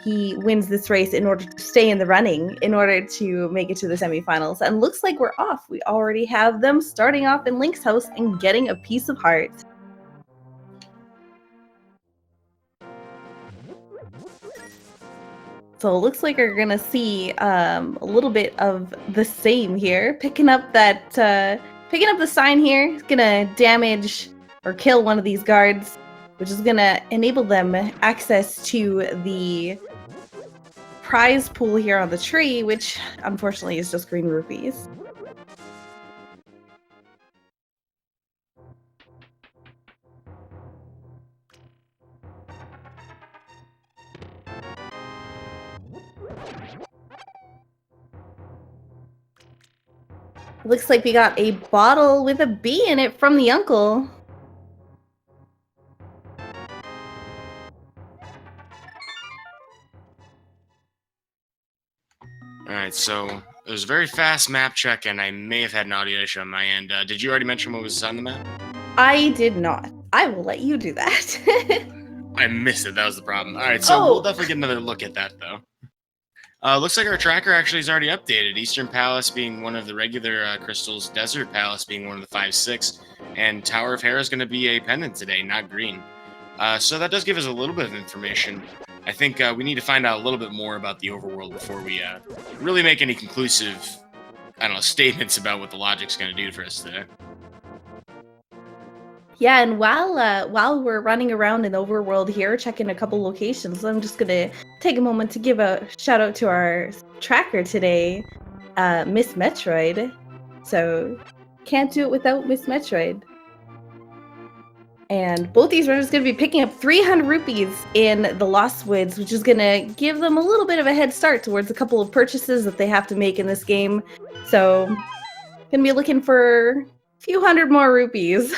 he wins this race in order to stay in the running, in order to make it to the semifinals. And looks like we're off. We already have them starting off in Link's house and getting a piece of heart. So it looks like we're gonna see a little bit of the same here. Picking up the sign here is gonna damage or kill one of these guards, which is gonna enable them access to the prize pool here on the tree, which unfortunately is just green rupees. Looks like we got a bottle with a B in it from the uncle. Alright, so it was a very fast map check, and I may have had an audio issue on my end. Did you already mention what was on the map? I did not. I will let you do that. I missed it, that was the problem. Alright, so we'll definitely get another look at that, though. Looks like our tracker actually is already updated. Eastern Palace being one of the regular crystals, Desert Palace being one of the 5/6, and Tower of Hera is going to be a pendant today, not green. So that does give us a little bit of information. I think we need to find out a little bit more about the overworld before we really make any conclusive, I don't know, statements about what the logic's going to do for us today. Yeah, and while we're running around in the overworld here, checking a couple locations, I'm just gonna take a moment to give a shout out to our tracker today, Miss Metroid. So can't do it without Miss Metroid. And both these runners are going to be picking up 300 rupees in the Lost Woods, which is going to give them a little bit of a head start towards a couple of purchases that they have to make in this game. So, going to be looking for a few hundred more rupees.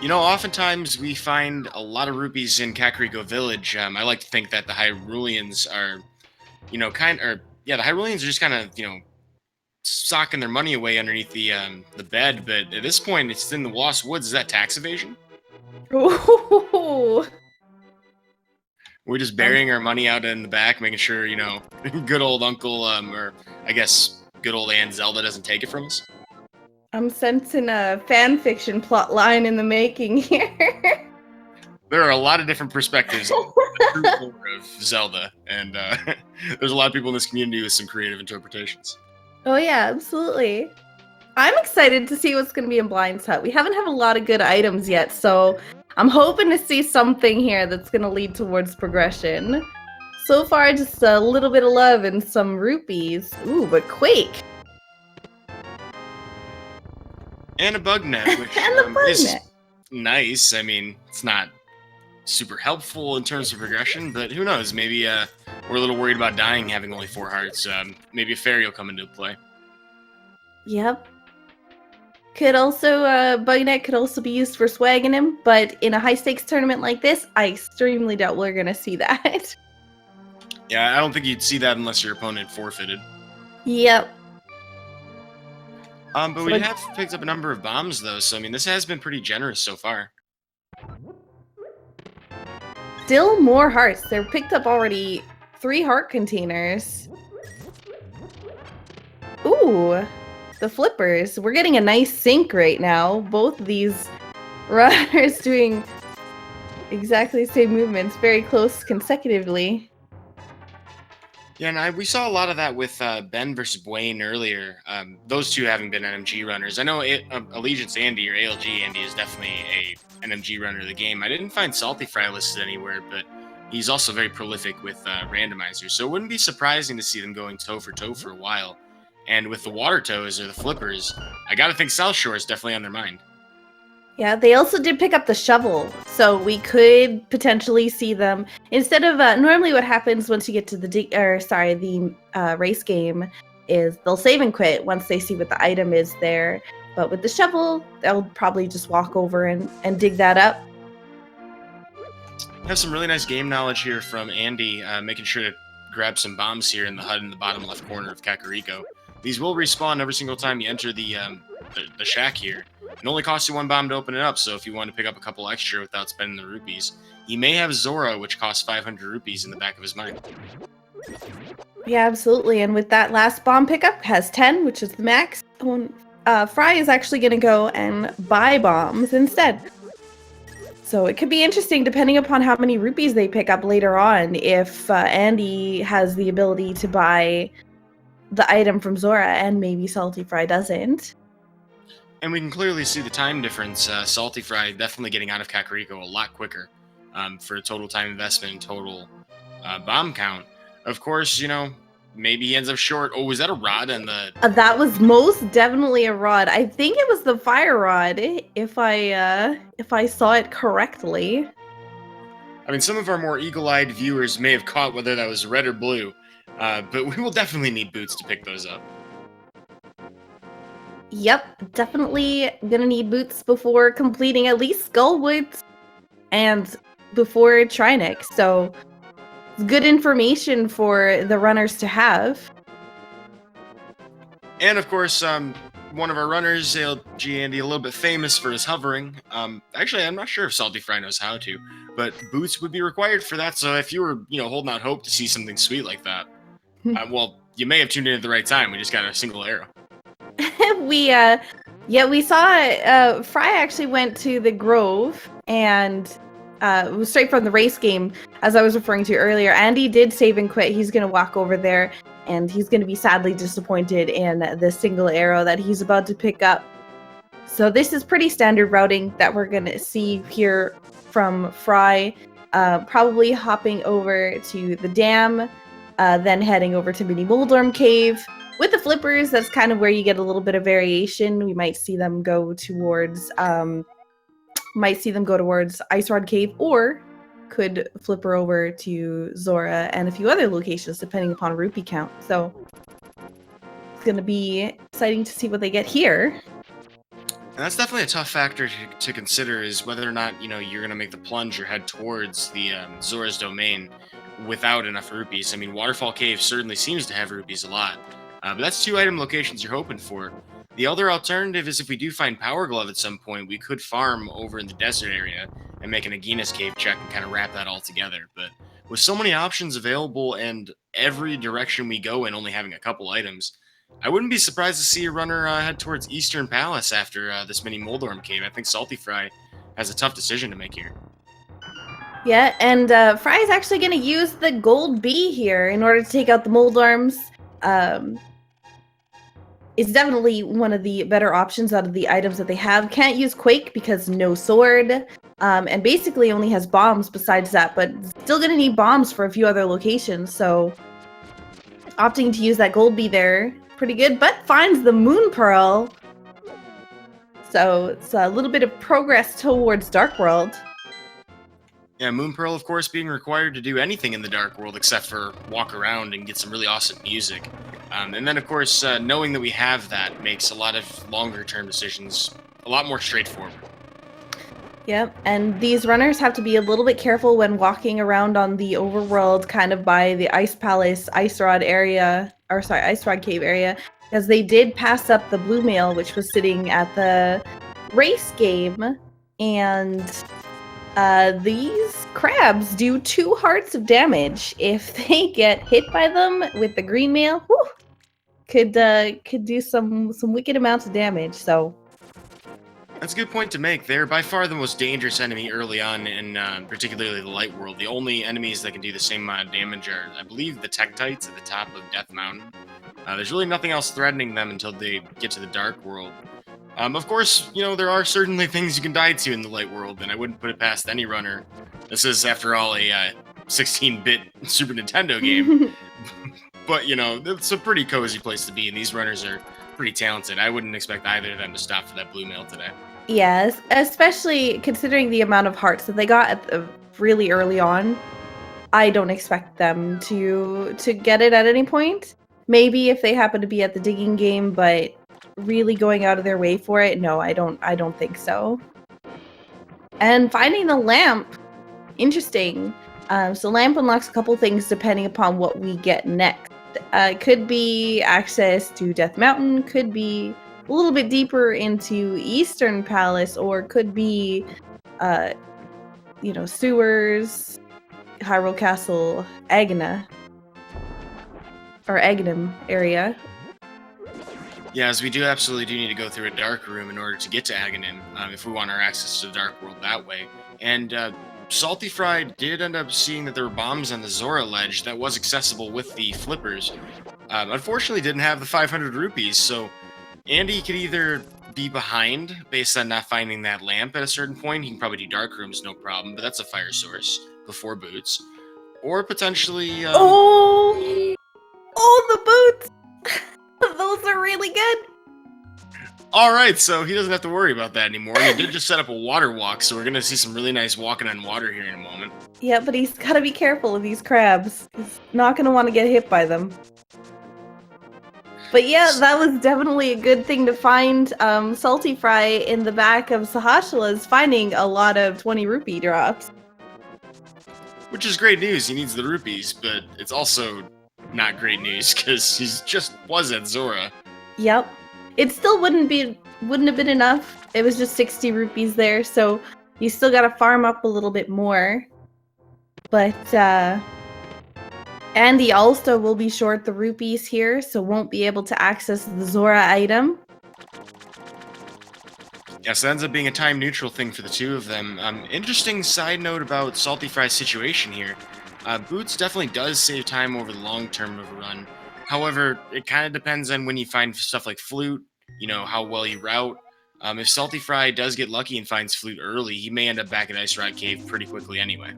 You know, oftentimes we find a lot of rupees in Kakariko Village. I like to think that the Hyruleans are, you know, the Hyruleans are just kind of, you know, socking their money away underneath the bed, but at this point it's in the Lost Woods. Is that tax evasion? Ooh. We're just burying our money out in the back, making sure, you know, good old uncle, or I guess good old Aunt Zelda doesn't take it from us. I'm sensing a fan fiction plot line in the making here. There are a lot of different perspectives of the true lore of Zelda, and there's a lot of people in this community with some creative interpretations. Oh yeah, absolutely. I'm excited to see what's going to be in Blind's Hut. We haven't had a lot of good items yet, so I'm hoping to see something here that's going to lead towards progression. So far, just a little bit of love and some rupees. Ooh, but Quake! And a bug net, which is nice. I mean, it's not super helpful in terms of progression, but who knows? Maybe we're a little worried about dying having only 4 hearts. Maybe a fairy will come into play. Yep. Could also, Bugnet could also be used for swagging him, but in a high-stakes tournament like this, I extremely doubt we're going to see that. Yeah, I don't think you'd see that unless your opponent forfeited. Yep. But so we have picked up a number of bombs, though, so I mean, this has been pretty generous so far. Still more hearts. They're picked up already 3 heart containers. Ooh, the flippers. We're getting a nice sync right now. Both of these runners doing exactly the same movements, very close consecutively. Yeah, and we saw a lot of that with Ben versus Wayne earlier. Those two having been NMG runners. I know Allegiance Andy or ALG Andy is definitely an NMG runner of the game. I didn't find saltyphry listed anywhere, but he's also very prolific with Randomizer. So it wouldn't be surprising to see them going toe for toe for a while. And with the water toes or the flippers, I gotta think South Shore is definitely on their mind. Yeah, they also did pick up the shovel, so we could potentially see them instead of normally what happens once you get to the race game is they'll save and quit once they see what the item is there. But with the shovel, they'll probably just walk over and dig that up. Have some really nice game knowledge here from Andy, making sure to grab some bombs here in the HUD in the bottom left corner of Kakariko. These will respawn every single time you enter the shack here. It only costs you 1 bomb to open it up, so if you want to pick up a couple extra without spending the rupees, he may have Zora, which costs 500 rupees in the back of his mind. Yeah, absolutely. And with that last bomb pickup, has 10, which is the max. Fry is actually going to go and buy bombs instead. So it could be interesting depending upon how many rupees they pick up later on if Andy has the ability to buy the item from Zora and maybe saltyphry doesn't. And we can clearly see the time difference. saltyphry definitely getting out of Kakariko a lot quicker for a total time investment and total bomb count. Of course, maybe he ends up short. Oh, was that a rod? And that was most definitely a rod. I think it was the fire rod, if I saw it correctly. I mean, some of our more eagle-eyed viewers may have caught whether that was red or blue, but we will definitely need boots to pick those up. Yep, definitely gonna need boots before completing at least Skullwoods and before Trinex. So it's good information for the runners to have. And of course, one of our runners, ALG Andy, a little bit famous for his hovering. Actually, I'm not sure if saltyphry knows how to, but boots would be required for that. So if you were, holding out hope to see something sweet like that, well, you may have tuned in at the right time. We just got a single arrow. we saw Fry actually went to the Grove and straight from the race game, as I was referring to earlier. Andy did save and quit. He's gonna walk over there and he's gonna be sadly disappointed in the single arrow that he's about to pick up. So this is pretty standard routing that we're gonna see here from Fry, probably hopping over to the dam, then heading over to Mini Moldorm Cave. With the flippers, that's kind of where you get a little bit of variation. We might see them go towards Ice Rod Cave, or could flipper over to Zora and a few other locations depending upon rupee count. So it's going to be exciting to see what they get here. And that's definitely a tough factor to consider, is whether or not you're going to make the plunge or head towards the Zora's domain without enough rupees. I mean, Waterfall Cave certainly seems to have rupees a lot. But that's 2 item locations you're hoping for. The other alternative is if we do find Power Glove at some point, we could farm over in the desert area and make an Aegina's Cave check and kind of wrap that all together. But with so many options available and every direction we go in only having a couple items, I wouldn't be surprised to see a runner head towards Eastern Palace after this Mini Moldorm Cave. I think saltyphry has a tough decision to make here. Yeah, and Fry is actually going to use the gold bee here in order to take out the Moldorms. It's definitely one of the better options out of the items that they have. Can't use Quake because no sword, and basically only has bombs besides that, but still gonna need bombs for a few other locations, so opting to use that gold bee there, pretty good, but finds the Moon Pearl. So it's a little bit of progress towards Dark World. Yeah, Moon Pearl, of course, being required to do anything in the Dark World except for walk around and get some really awesome music. And then, of course, knowing that we have that makes a lot of longer-term decisions a lot more straightforward. Yep, and these runners have to be a little bit careful when walking around on the overworld, kind of by the Ice Palace, Ice Rod Cave area, because they did pass up the blue male, which was sitting at the race game, and these crabs do 2 hearts of damage. If they get hit by them with the green male, whew, could do some wicked amounts of damage. So that's a good point to make. They're by far the most dangerous enemy early on in particularly the Light World. The only enemies that can do the same amount of damage are, I believe, the Tektites at the top of Death Mountain. There's really nothing else threatening them until they get to the Dark World. Of course, there are certainly things you can die to in the Light World, and I wouldn't put it past any runner. This is, after all, a 16-bit Super Nintendo game. But, it's a pretty cozy place to be, and these runners are pretty talented. I wouldn't expect either of them to stop for that blue mail today. Yes, especially considering the amount of hearts that they got really early on. I don't expect them to get it at any point. Maybe if they happen to be at the digging game, but really going out of their way for it, no, I don't think so. And finding the lamp, interesting. So lamp unlocks a couple things depending upon what we get next. Could be access to Death Mountain, could be a little bit deeper into Eastern Palace, or could be, sewers, Hyrule Castle, Agna, or Aghanum area. Yeah, as we absolutely do need to go through a dark room in order to get to Aghanim, if we want our access to the dark world that way. And saltyphry did end up seeing that there were bombs on the Zora ledge that was accessible with the flippers. Unfortunately, didn't have the 500 rupees, so Andy could either be behind based on not finding that lamp at a certain point. He can probably do dark rooms, no problem, but that's a fire source before boots. Or potentially... Oh, the boots! Those are really good. Alright, so he doesn't have to worry about that anymore. And he did just set up a water walk, so we're going to see some really nice walking on water here in a moment. Yeah, but he's got to be careful of these crabs. He's not going to want to get hit by them. But yeah, that was definitely a good thing to find. saltyphry in the back of Sahashila's finding a lot of 20 rupee drops. Which is great news. He needs the rupees, but it's also not great news because he just was at Zora. Yep. It still wouldn't have been enough. It was just 60 rupees there, so you still got to farm up a little bit more. But Andy also will be short the rupees here, so won't be able to access the Zora item. Yeah, so that ends up being a time-neutral thing for the two of them. Interesting side note about saltyphry's situation here. Boots definitely does save time over the long term of a run. However, it kind of depends on when you find stuff like Flute, how well you route. If saltyphry does get lucky and finds Flute early, he may end up back at Ice Rod Cave pretty quickly anyway.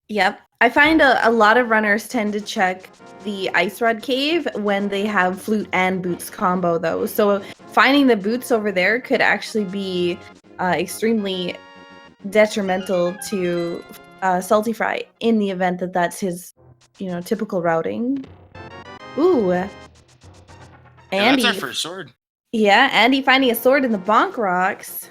Yep. I find a lot of runners tend to check the Ice Rod Cave when they have Flute and Boots combo, though. So finding the Boots over there could actually be extremely detrimental to saltyphry in the event that that's his, typical routing. Ooh. Andy. Yeah, that's our first sword. Yeah, Andy finding a sword in the Bonk Rocks.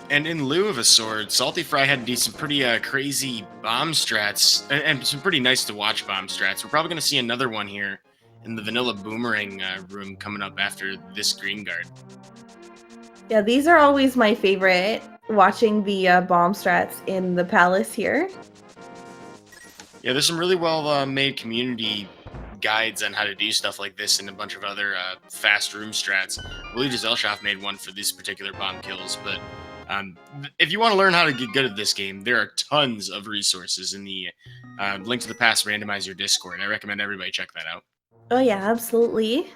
And in lieu of a sword, saltyphry had to do some pretty crazy bomb strats, and some pretty nice to watch bomb strats. We're probably going to see another one here in the Vanilla Boomerang room coming up after this green guard. Yeah, these are always my favorite, watching the bomb strats in the palace here. Yeah, there's some really well-made community guides on how to do stuff like this and a bunch of other fast room strats. I believe Zelshoff made one for these particular bomb kills, but if you want to learn how to get good at this game, there are tons of resources in the Link to the Past Randomizer Discord. I recommend everybody check that out. Oh yeah, absolutely.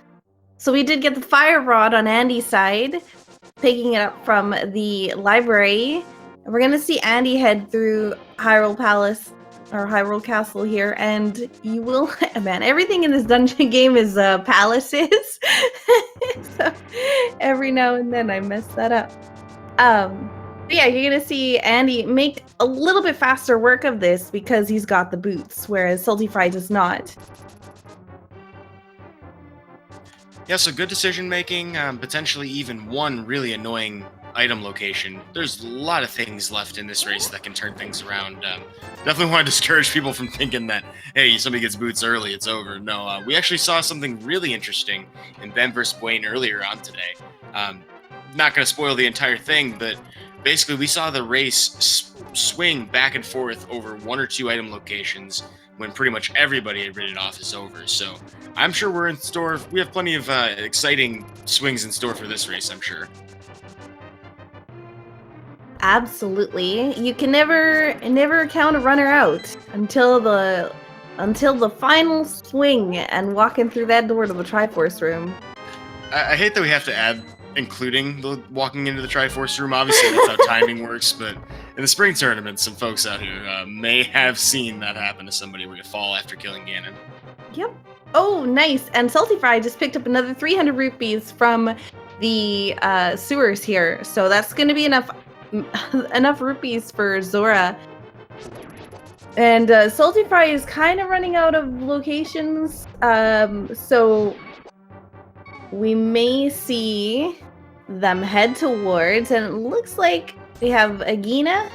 So we did get the fire rod on Andy's side, picking it up from the library. And we're going to see Andy head through Hyrule Palace, or Hyrule Castle here, and you will, man, everything in this dungeon game is palaces. So every now and then I mess that up. But yeah, you're gonna see Andy make a little bit faster work of this because he's got the boots, whereas saltyphry does not. Yeah, so good decision making, potentially even one really annoying item location. There's a lot of things left in this race that can turn things around. Definitely want to discourage people from thinking that, hey, somebody gets boots early, it's over. No, we actually saw something really interesting in Ben vs. Wayne earlier on today. Not going to spoil the entire thing, but basically we saw the race swing back and forth over one or two item locations when pretty much everybody had ridden off is over. So I'm sure we're in store. We have plenty of exciting swings in store for this race, I'm sure. Absolutely. You can never count a runner out until the final swing and walking through that door to the Triforce room. I hate that we have to add including the walking into the Triforce room. Obviously, that's how timing works, but in the spring tournament, some folks out here may have seen that happen to somebody where you fall after killing Ganon. Yep. Oh, nice. And saltyphry just picked up another 300 rupees from the sewers here. So that's going to be enough rupees for Zora. And saltyphry is kind of running out of locations. So we may see them head towards, and it looks like we have Agina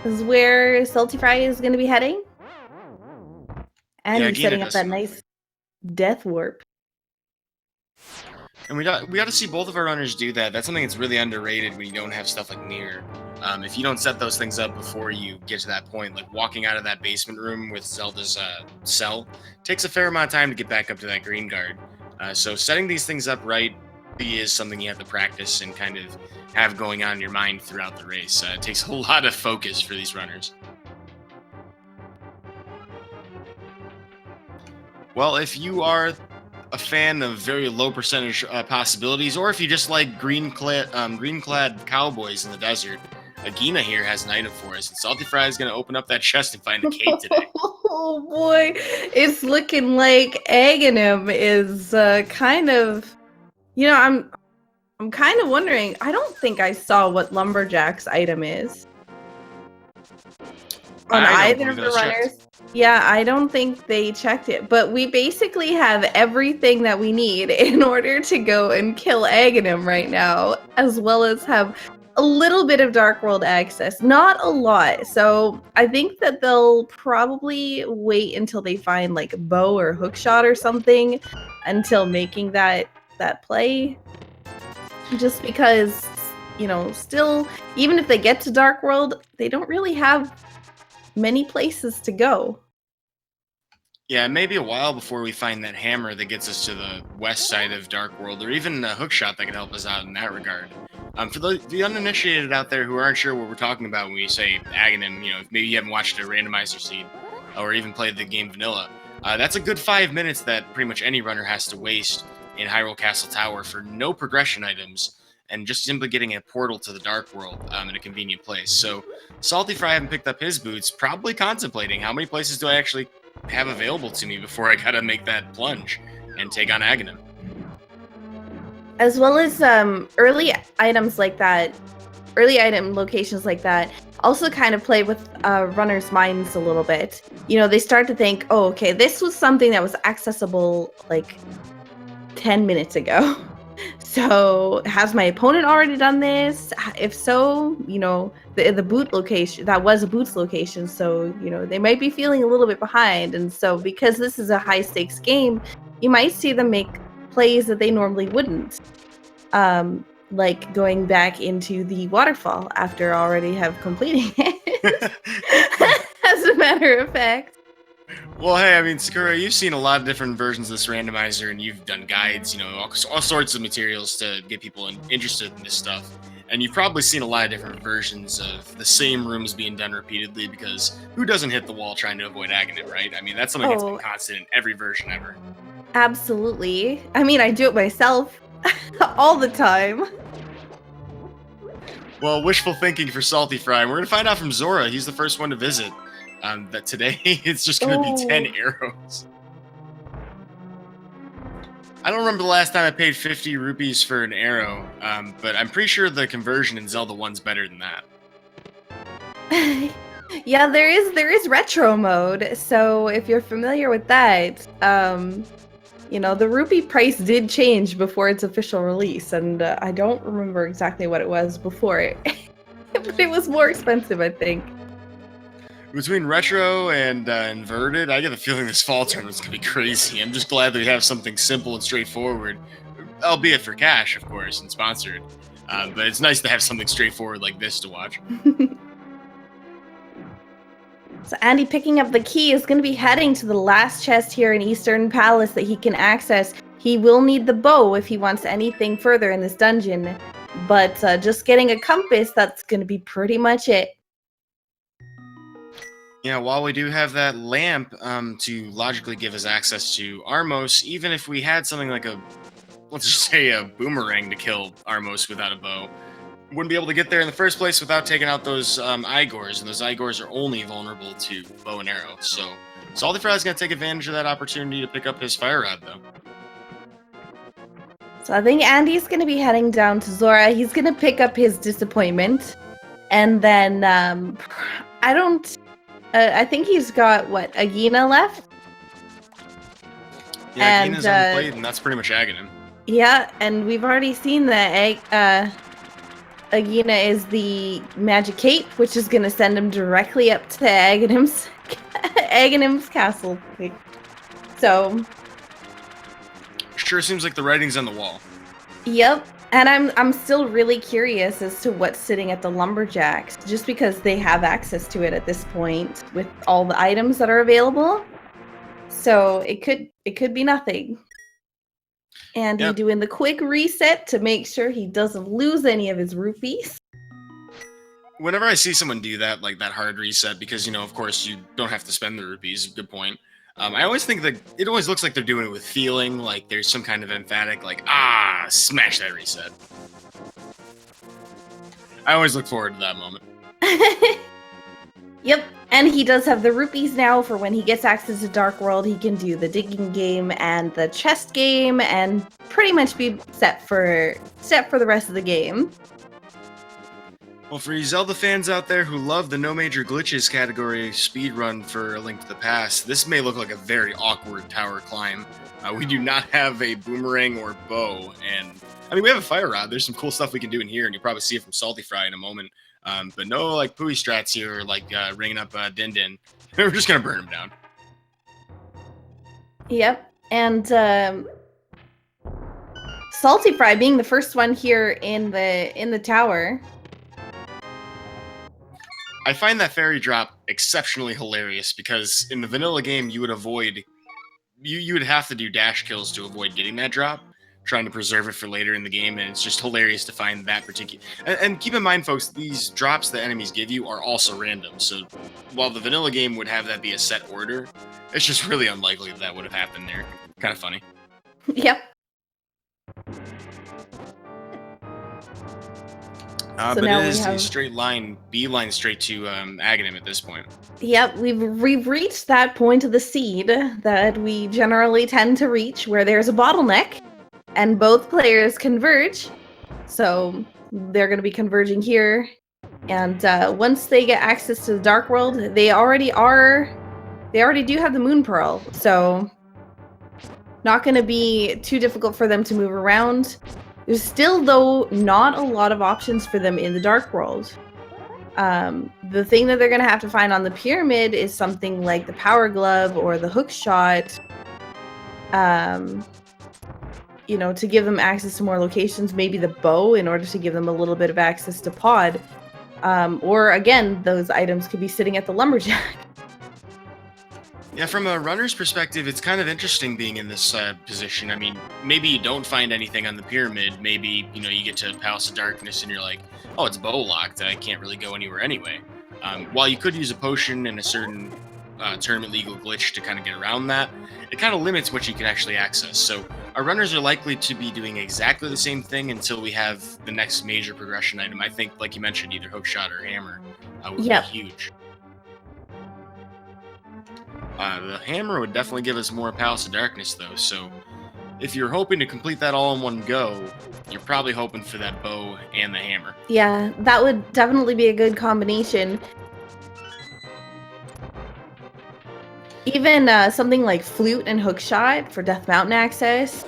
is where saltyphry is going to be heading. And he's setting up that nice death warp. And we got to see both of our runners do that. That's something that's really underrated when you don't have stuff like mirror. If you don't set those things up before you get to that point, like walking out of that basement room with Zelda's cell, takes a fair amount of time to get back up to that green guard. So setting these things up right is something you have to practice and kind of have going on in your mind throughout the race. It takes a lot of focus for these runners. Well, if you are a fan of very low percentage possibilities, or if you just like green-clad cowboys in the desert, Agina here has an item for us, and Saltyphry is going to open up that chest and find a cape today. Oh boy, it's looking like Aghanim is kind of, you know, I'm kind of wondering. I don't think I saw what Lumberjack's item is on either of the runners. Checked. Yeah, I don't think they checked it, but we basically have everything that we need in order to go and kill Aghanim right now, as well as have a little bit of Dark World access. Not a lot, so I think that they'll probably wait until they find like a bow or hookshot or something until making that play. Just because, you know, still, even if they get to Dark World, they don't really have many places to go. Yeah, maybe a while before we find that hammer that gets us to the west side of Dark World, or even a hookshot that can help us out in that regard. For the uninitiated out there who aren't sure what we're talking about when we say Aghanim, you know, maybe you haven't watched a randomizer seed or even played the game vanilla, that's a good 5 minutes that pretty much any runner has to waste in Hyrule Castle Tower for no progression items and just simply getting a portal to the Dark World in a convenient place. So Saltyphry having picked up his boots, probably contemplating how many places do I actually have available to me before I gotta make that plunge and take on Aghanim. As well as early items like that, early item locations like that also kind of play with runners' minds a little bit. You know, they start to think, oh, okay, this was something that was accessible like 10 minutes ago. So has my opponent already done this? If so, you know, the boot location, that was a boot's location. So, you know, they might be feeling a little bit behind. And so because this is a high stakes game, you might see them make plays that they normally wouldn't. Like going back into the waterfall after already have completing it. As a matter of fact. Well, hey, I mean, Sakura, you've seen a lot of different versions of this randomizer, and you've done guides, you know, all sorts of materials to get people interested in this stuff. And you've probably seen a lot of different versions of the same rooms being done repeatedly, because who doesn't hit the wall trying to avoid Aghanim, right? I mean, that's something that's been constant in every version ever. Absolutely. I mean, I do it myself all the time. Well, wishful thinking for Saltyphry. We're going to find out from Zora. He's the first one to visit. That today it's just going to be 10 arrows. I don't remember the last time I paid 50 rupees for an arrow, but I'm pretty sure the conversion in Zelda 1's better than that. Yeah, there is retro mode, so if you're familiar with that, you know, the rupee price did change before its official release, and I don't remember exactly what it was before it, but it was more expensive, I think. Between retro and inverted, I get the feeling this fall tournament's gonna be crazy. I'm just glad that we have something simple and straightforward, albeit for cash, of course, and sponsored. But it's nice to have something straightforward like this to watch. So Andy, picking up the key, is going to be heading to the last chest here in Eastern Palace that he can access. He will need the bow if he wants anything further in this dungeon, but just getting a compass, that's going to be pretty much it. Yeah, while we do have that lamp to logically give us access to Armos, even if we had something like let's just say a boomerang to kill Armos without a bow, wouldn't be able to get there in the first place without taking out those Igors, and those Igors are only vulnerable to bow and arrow. So Saltyphry is going to take advantage of that opportunity to pick up his fire rod, though. So I think Andy's going to be heading down to Zora. He's going to pick up his disappointment, and then I think he's got, what, Agina left? Yeah, Agina's unplayed, and that's pretty much Aghanim. Yeah, and we've already seen that Agina is the magic cape, which is going to send him directly up to Aghanim's castle. So Sure seems like the writing's on the wall. Yep. And I'm still really curious as to what's sitting at the lumberjacks, just because they have access to it at this point with all the items that are available. So it could be nothing. Andy doing the quick reset to make sure he doesn't lose any of his rupees. Whenever I see someone do that, like that hard reset, because, of course, you don't have to spend the rupees, good point. I always think that it always looks like they're doing it with feeling, like there's some kind of emphatic, like, smash that reset. I always look forward to that moment. Yep, and he does have the rupees now for when he gets access to Dark World. He can do the digging game and the chest game, and pretty much be set for the rest of the game. Well, for you Zelda fans out there who love the no major glitches category speedrun for A Link to the Past, this may look like a very awkward tower climb. We do not have a boomerang or bow, and I mean, we have a fire rod. There's some cool stuff we can do in here, and you'll probably see it from saltyphry in a moment. But no, like, Pooey strats here, like ringing up Din Din. We're just gonna burn him down. Yep, and saltyphry being the first one here in the tower. I find that fairy drop exceptionally hilarious because in the vanilla game you would avoid you would have to do dash kills to avoid getting that drop, trying to preserve it for later in the game, and it's just hilarious to find that particular. And keep in mind, folks, these drops that enemies give you are also random. So while the vanilla game would have that be a set order, it's just really unlikely that would have happened there. Kind of funny. Yep. But it is a straight line, beeline straight to Aghanim at this point. Yep, we've reached that point of the seed that we generally tend to reach, where there's a bottleneck, and both players converge. So they're going to be converging here, and once they get access to the Dark World, they already do have the Moon Pearl. So not going to be too difficult for them to move around. There's still, though, not a lot of options for them in the Dark World. The thing that they're going to have to find on the pyramid is something like the Power Glove or the Hookshot, to give them access to more locations. Maybe the bow in order to give them a little bit of access to pod. Or, again, those items could be sitting at the lumberjack. Yeah, from a runner's perspective, it's kind of interesting being in this position. I mean, maybe you don't find anything on the pyramid. Maybe, you get to Palace of Darkness and you're like, oh, it's bow locked. I can't really go anywhere anyway. While you could use a potion and a certain tournament legal glitch to kind of get around that, it kind of limits what you can actually access. So our runners are likely to be doing exactly the same thing until we have the next major progression item. I think, like you mentioned, either Hookshot or Hammer would be huge. The hammer would definitely give us more Palace of Darkness, though, so if you're hoping to complete that all in one go, you're probably hoping for that bow and the hammer. Yeah, that would definitely be a good combination. Even something like Flute and Hookshot for Death Mountain access.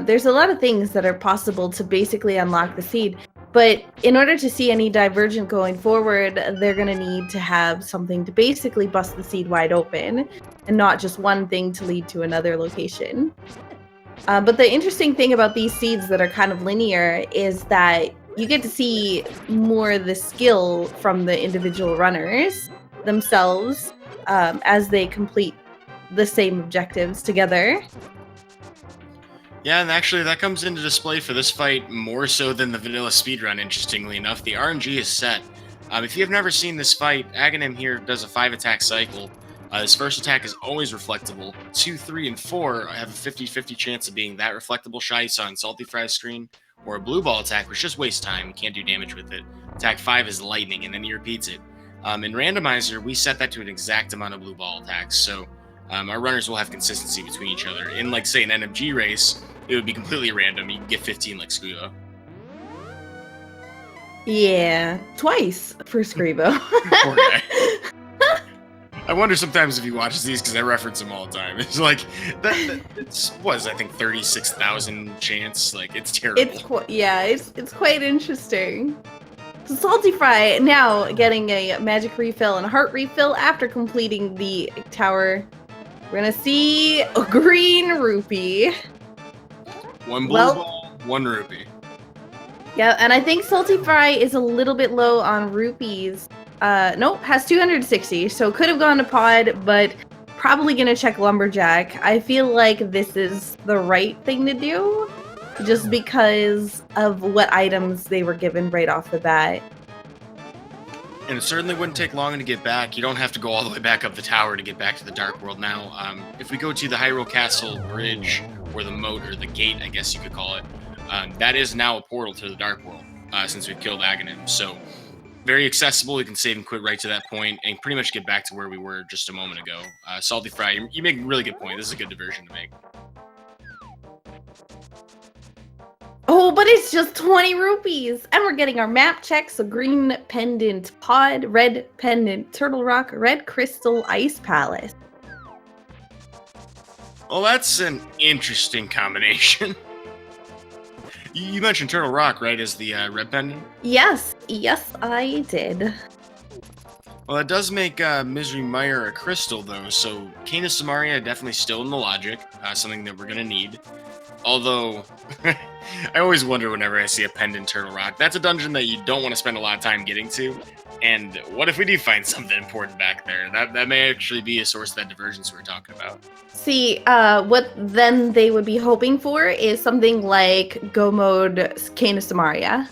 There's a lot of things that are possible to basically unlock the seed. But in order to see any divergent going forward, they're going to need to have something to basically bust the seed wide open, and not just one thing to lead to another location. But the interesting thing about these seeds that are kind of linear is that you get to see more of the skill from the individual runners themselves as they complete the same objectives together. Yeah, and actually that comes into display for this fight more so than the vanilla speedrun, interestingly enough. The RNG is set. If you have never seen this fight, Aghanim here does a 5-attack cycle. His first attack is always reflectable. 2, 3, and 4 have a 50-50 chance of being that reflectable shot you saw on saltyphry's screen, or a blue ball attack, which just wastes time. You can't do damage with it. Attack 5 is lightning, and then he repeats it. In Randomizer, we set that to an exact amount of blue ball attacks, so our runners will have consistency between each other. In, like, say, an NMG race, it would be completely random. You can get 15 like Scudo. Yeah, twice for Scribo. Poor guy. I wonder sometimes if he watches these, because I reference him all the time. It's like, it's I think 36,000 chance. Like, it's terrible. It's quite interesting. So saltyphry now getting a magic refill and a heart refill after completing the tower. We're gonna see a green rupee. 1 blue ball, 1 rupee. Yeah, and I think saltyphry is a little bit low on rupees. Nope, has 260, so could have gone to pod, but probably gonna check lumberjack. I feel like this is the right thing to do, just because of what items they were given right off the bat. And it certainly wouldn't take long to get back. You don't have to go all the way back up the tower to get back to the Dark World now. If we go to the Hyrule Castle Bridge, or the moat, or the gate, I guess you could call it, that is now a portal to the Dark World, since we've killed Aghanim. So, very accessible. We can save and quit right to that point, and pretty much get back to where we were just a moment ago. saltyphry, you make a really good point. This is a good diversion to make. Oh, but it's just 20 rupees! And we're getting our map checks, so green pendant pod, red pendant turtle rock, red crystal ice palace. Well, that's an interesting combination. You mentioned turtle rock, right, as the red pendant? Yes, I did. Well, that does make Misery Mire a crystal, though, so Canis Samaria definitely still in the logic, something that we're going to need. Although, I always wonder whenever I see a pendant turtle rock. That's a dungeon that you don't want to spend a lot of time getting to. And what if we do find something important back there? That may actually be a source of that divergence we were talking about. See, what then they would be hoping for is something like Go Mode Canis Samaria.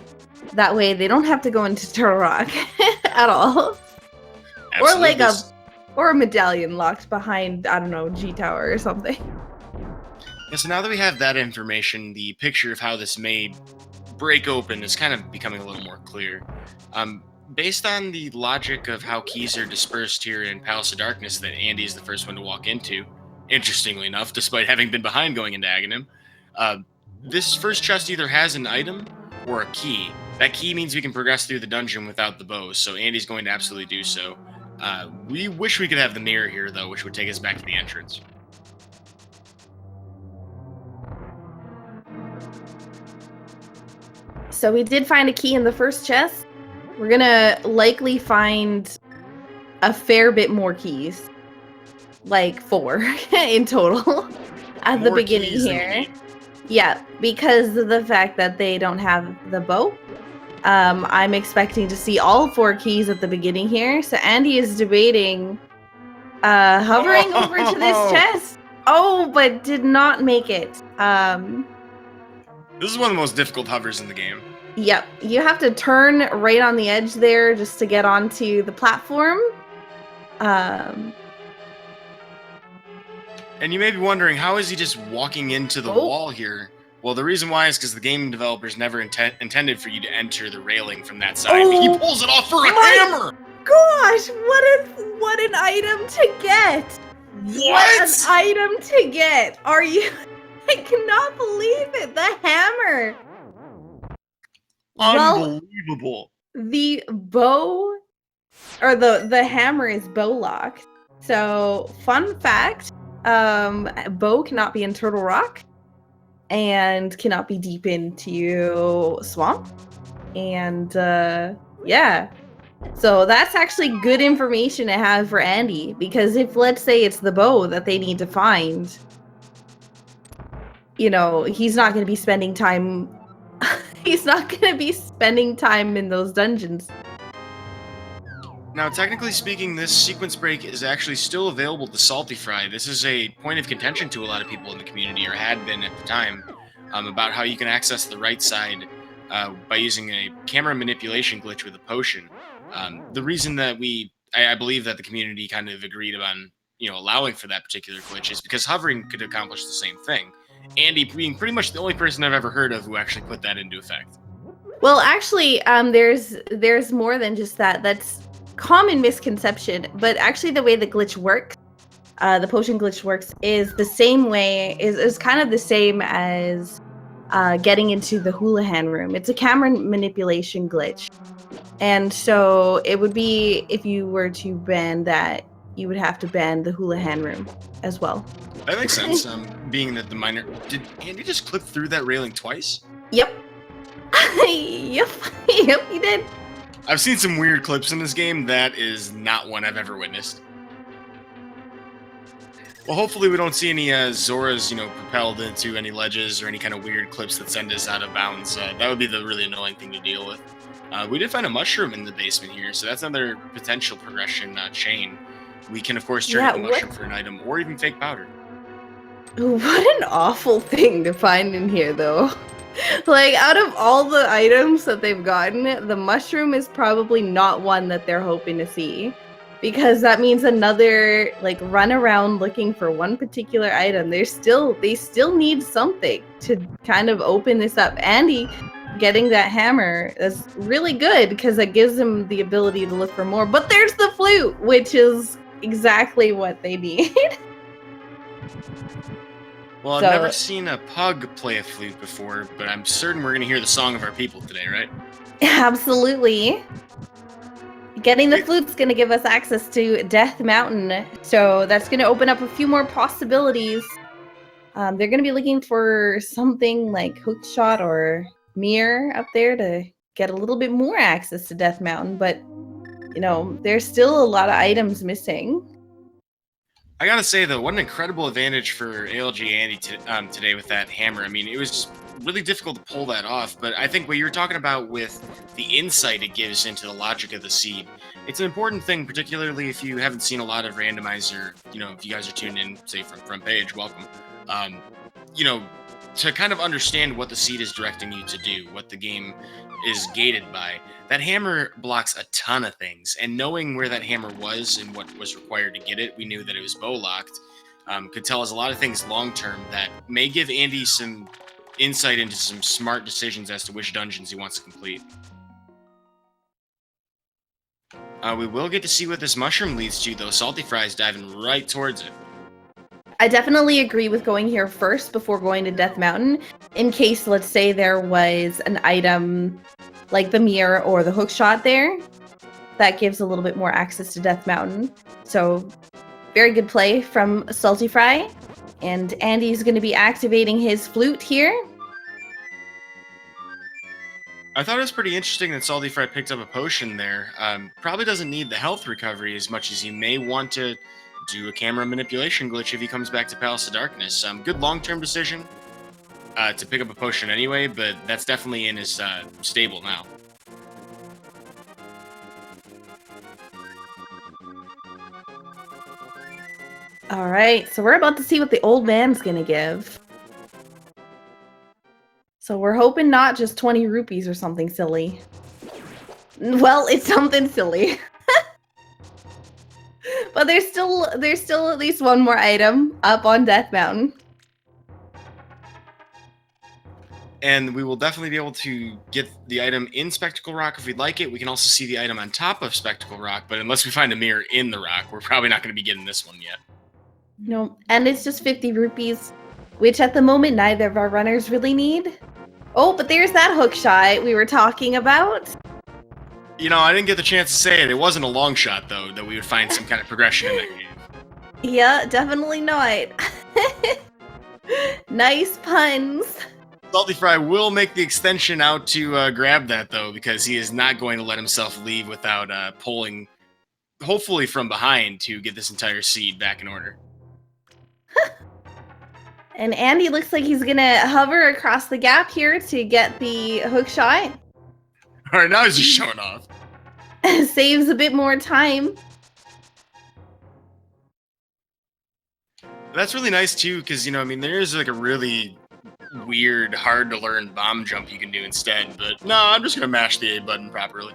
That way they don't have to go into Turtle Rock at all. Absolutely. Or a medallion locked behind, I don't know, G Tower or something. Yeah, so now that we have that information, the picture of how this may break open is kind of becoming a little more clear. Based on the logic of how keys are dispersed here in Palace of Darkness that Andy is the first one to walk into, interestingly enough, despite having been behind going into Aghanim, this first chest either has an item or a key. That key means we can progress through the dungeon without the bows, so Andy's going to absolutely do so. We wish we could have the mirror here, though, which would take us back to the entrance. So we did find a key in the first chest. We're gonna likely find a fair bit more keys. Like 4 in total at the beginning here. Yeah, because of the fact that they don't have the bow. I'm expecting to see all 4 keys at the beginning here. So Andy is debating hovering over to this chest. Oh, but did not make it. This is one of the most difficult hovers in the game. Yep, you have to turn right on the edge there just to get onto the platform. And you may be wondering, how is he just walking into the wall here? Well, the reason why is because the game developers never intended for you to enter the railing from that side. But he pulls it off for a hammer! Gosh, what an item to get! What an item to get! Are you... I cannot believe it! The hammer! Unbelievable. Well, the bow... Or the hammer is bow locked. So, fun fact... bow cannot be in Turtle Rock and cannot be deep into swamp. And yeah. So that's actually good information to have for Andy, because if, let's say, it's the bow that they need to find, you know, he's not going to be spending time in those dungeons. Now, technically speaking, this sequence break is actually still available to saltyphry. This is a point of contention to a lot of people in the community, or had been at the time, about how you can access the right side by using a camera manipulation glitch with a potion. The reason that I believe that the community kind of agreed on, allowing for that particular glitch is because hovering could accomplish the same thing. Andy being pretty much the only person I've ever heard of who actually put that into effect. Well, actually, there's more than just that. That's common misconception, but actually the way the glitch works, the potion glitch works, is the same way, is kind of the same as getting into the Houlihan room. It's a camera manipulation glitch. And so it would be, if you were to ban that, you would have to ban the Houlihan room as well. That makes sense, being that the miner... Did Andy just clip through that railing twice? Yep. Yep, he did. I've seen some weird clips in this game. That is not one I've ever witnessed. Well, hopefully we don't see any Zoras, propelled into any ledges or any kind of weird clips that send us out of bounds. That would be the really annoying thing to deal with. We did find a mushroom in the basement here, so that's another potential progression chain. We can, of course, trade the mushroom for an item or even fake powder. What an awful thing to find in here, though. Like, out of all the items that they've gotten, the mushroom is probably not one that they're hoping to see. Because that means another, like, run around looking for one particular item. They still need something to kind of open this up. Andy getting that hammer is really good because it gives him the ability to look for more. But there's the flute, which is exactly what they need. Well, I've never seen a pug play a flute before, but I'm certain we're going to hear the song of our people today, right? Absolutely. Getting the flute's going to give us access to Death Mountain, so that's going to open up a few more possibilities. They're going to be looking for something like Hookshot or Mirror up there to get a little bit more access to Death Mountain, but, there's still a lot of items missing. I gotta say, though, what an incredible advantage for ALG Andy today with that hammer. I mean, it was really difficult to pull that off, but I think what you're talking about with the insight it gives into the logic of the seed, it's an important thing, particularly if you haven't seen a lot of Randomizer, if you guys are tuned in, say, from Front Page, welcome, to kind of understand what the seed is directing you to do, what the game is gated by. That hammer blocks a ton of things, and knowing where that hammer was and what was required to get it, we knew that it was bow locked, could tell us a lot of things long term that may give Andy some insight into some smart decisions as to which dungeons he wants to complete. We will get to see what this mushroom leads to, though. Saltyphry is diving right towards it. I definitely agree with going here first before going to Death Mountain, in case, let's say, there was an item like the mirror or the hookshot there. That gives a little bit more access to Death Mountain. So, very good play from Saltyphry. And Andy's going to be activating his flute here. I thought it was pretty interesting that Saltyphry picked up a potion there. Probably doesn't need the health recovery as much as he may want to do a camera manipulation glitch if he comes back to Palace of Darkness. Good long-term decision to pick up a potion anyway, but that's definitely in his stable now. All right, so we're about to see what the old man's gonna give. So we're hoping not just 20 rupees or something silly. Well, it's something silly. But there's still at least one more item up on Death Mountain. And we will definitely be able to get the item in Spectacle Rock if we'd like it. We can also see the item on top of Spectacle Rock, but unless we find a mirror in the rock, we're probably not going to be getting this one yet. No, and it's just 50 rupees, which at the moment neither of our runners really need. Oh, but there's that hookshot we were talking about. I didn't get the chance to say it. It wasn't a long shot, though, that we would find some kind of progression in that game. Yeah, definitely not. Nice puns. Saltyphry will make the extension out to grab that, though, because he is not going to let himself leave without pulling, hopefully from behind, to get this entire seed back in order. And Andy looks like he's going to hover across the gap here to get the hookshot. All right, now he's just showing off. Saves a bit more time. That's really nice, too, because, there is like a really weird, hard to learn bomb jump you can do instead, but no, I'm just going to mash the A button properly.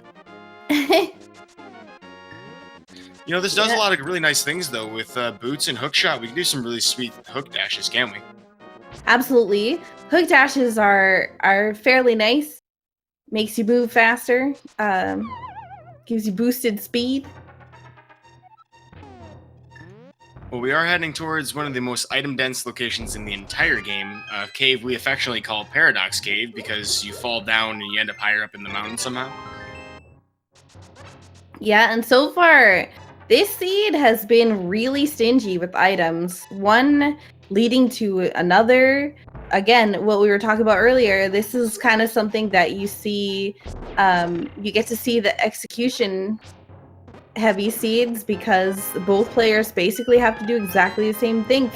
This does a lot of really nice things, though. With boots and hookshot, we can do some really sweet hook dashes, can't we? Absolutely. Hook dashes are fairly nice. Makes you move faster. Gives you boosted speed. Well, we are heading towards one of the most item-dense locations in the entire game, a cave we affectionately call Paradox Cave, because you fall down and you end up higher up in the mountain somehow. Yeah, and so far, this seed has been really stingy with items. One leading to another. Again, what we were talking about earlier, this is kind of something that you see, you get to see the execution heavy seeds because both players basically have to do exactly the same thing.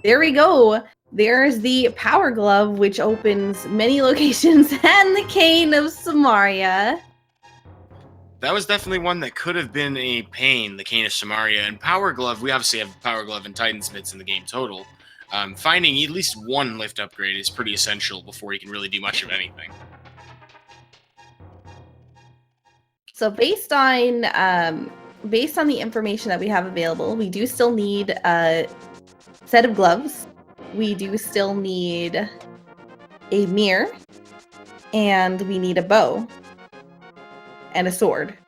There we go. There's the Power Glove, which opens many locations, and the Cane of Samaria. That was definitely one that could have been a pain, the Cane of Samaria. And Power Glove, we obviously have Power Glove and Titan's Mitts in the game total. Finding at least one lift upgrade is pretty essential before you can really do much of anything. So based on the information that we have available, we do still need a set of gloves. We do still need a mirror, and we need a bow and a sword.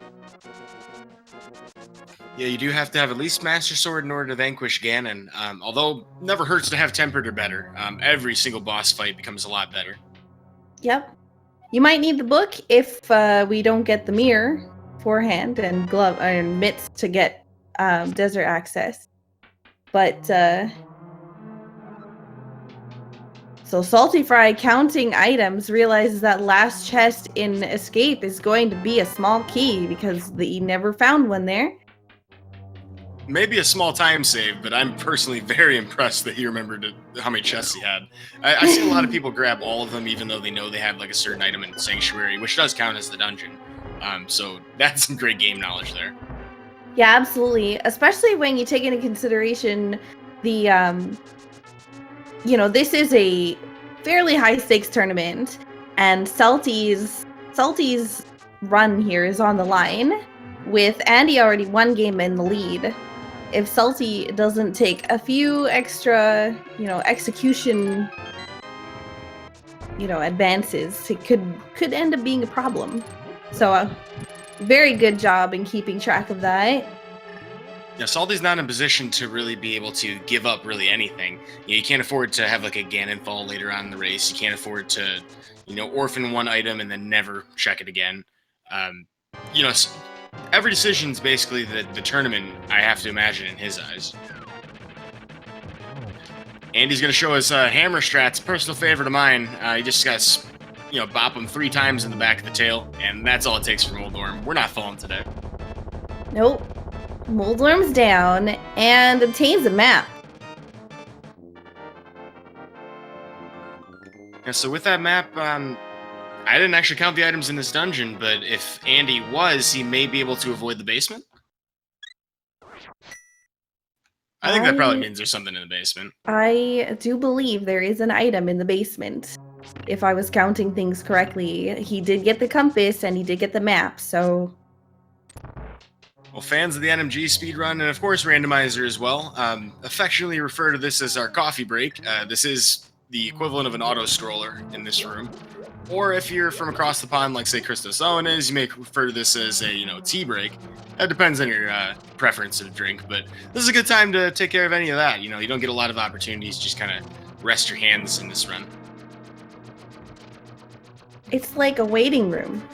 Yeah, you do have to have at least Master Sword in order to vanquish Ganon. Although, never hurts to have Tempered or better. Every single boss fight becomes a lot better. Yep. You might need the book if we don't get the mirror beforehand and glove and mitts to get desert access. But so saltyphry, counting items, realizes that last chest in Escape is going to be a small key because he never found one there. Maybe a small time save, but I'm personally very impressed that he remembered how many chests he had. I see a lot of people grab all of them, even though they know they have like a certain item in Sanctuary, which does count as the dungeon. So that's some great game knowledge there. Yeah, absolutely. Especially when you take into consideration the, this is a fairly high stakes tournament, and Salty's run here is on the line, with Andy already one game in the lead. If Salty doesn't take a few extra, execution, advances, it could end up being a problem. So, very good job in keeping track of that. Yeah, Salty's not in a position to really be able to give up really anything. You can't afford to have like a Ganon fall later on in the race. You can't afford to, orphan one item and then never check it again. Every decision's basically the tournament, I have to imagine, in his eyes. Andy's going to show us hammer strats, personal favorite of mine. He just got to, bop him 3 times in the back of the tail, and that's all it takes for Moldorm. We're not falling today. Nope. Moldorm's down and obtains a map. Yeah, so with that map, I didn't actually count the items in this dungeon, but if Andy was, he may be able to avoid the basement. I think that probably means there's something in the basement. I do believe there is an item in the basement. If I was counting things correctly, he did get the compass and he did get the map, so... Well, fans of the NMG speedrun, and of course Randomizer as well, affectionately refer to this as our coffee break. This is the equivalent of an auto stroller in this room. Or if you're from across the pond, like say Christos Owen is, you may refer to this as a tea break. That depends on your preference of drink, but this is a good time to take care of any of that. You don't get a lot of opportunities, just kind of rest your hands in this run. It's like a waiting room.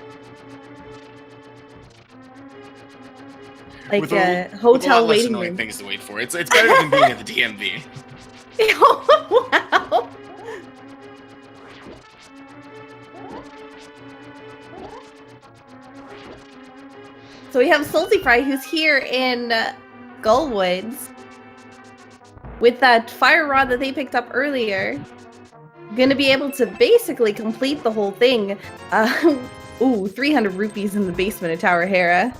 Like a hotel waiting room. Things to wait for. It's better than being at the DMV. Oh, wow. So we have saltyphry, who's here in Gullwoods with that fire rod that they picked up earlier. Gonna be able to basically complete the whole thing. 300 rupees in the basement of Tower Hera.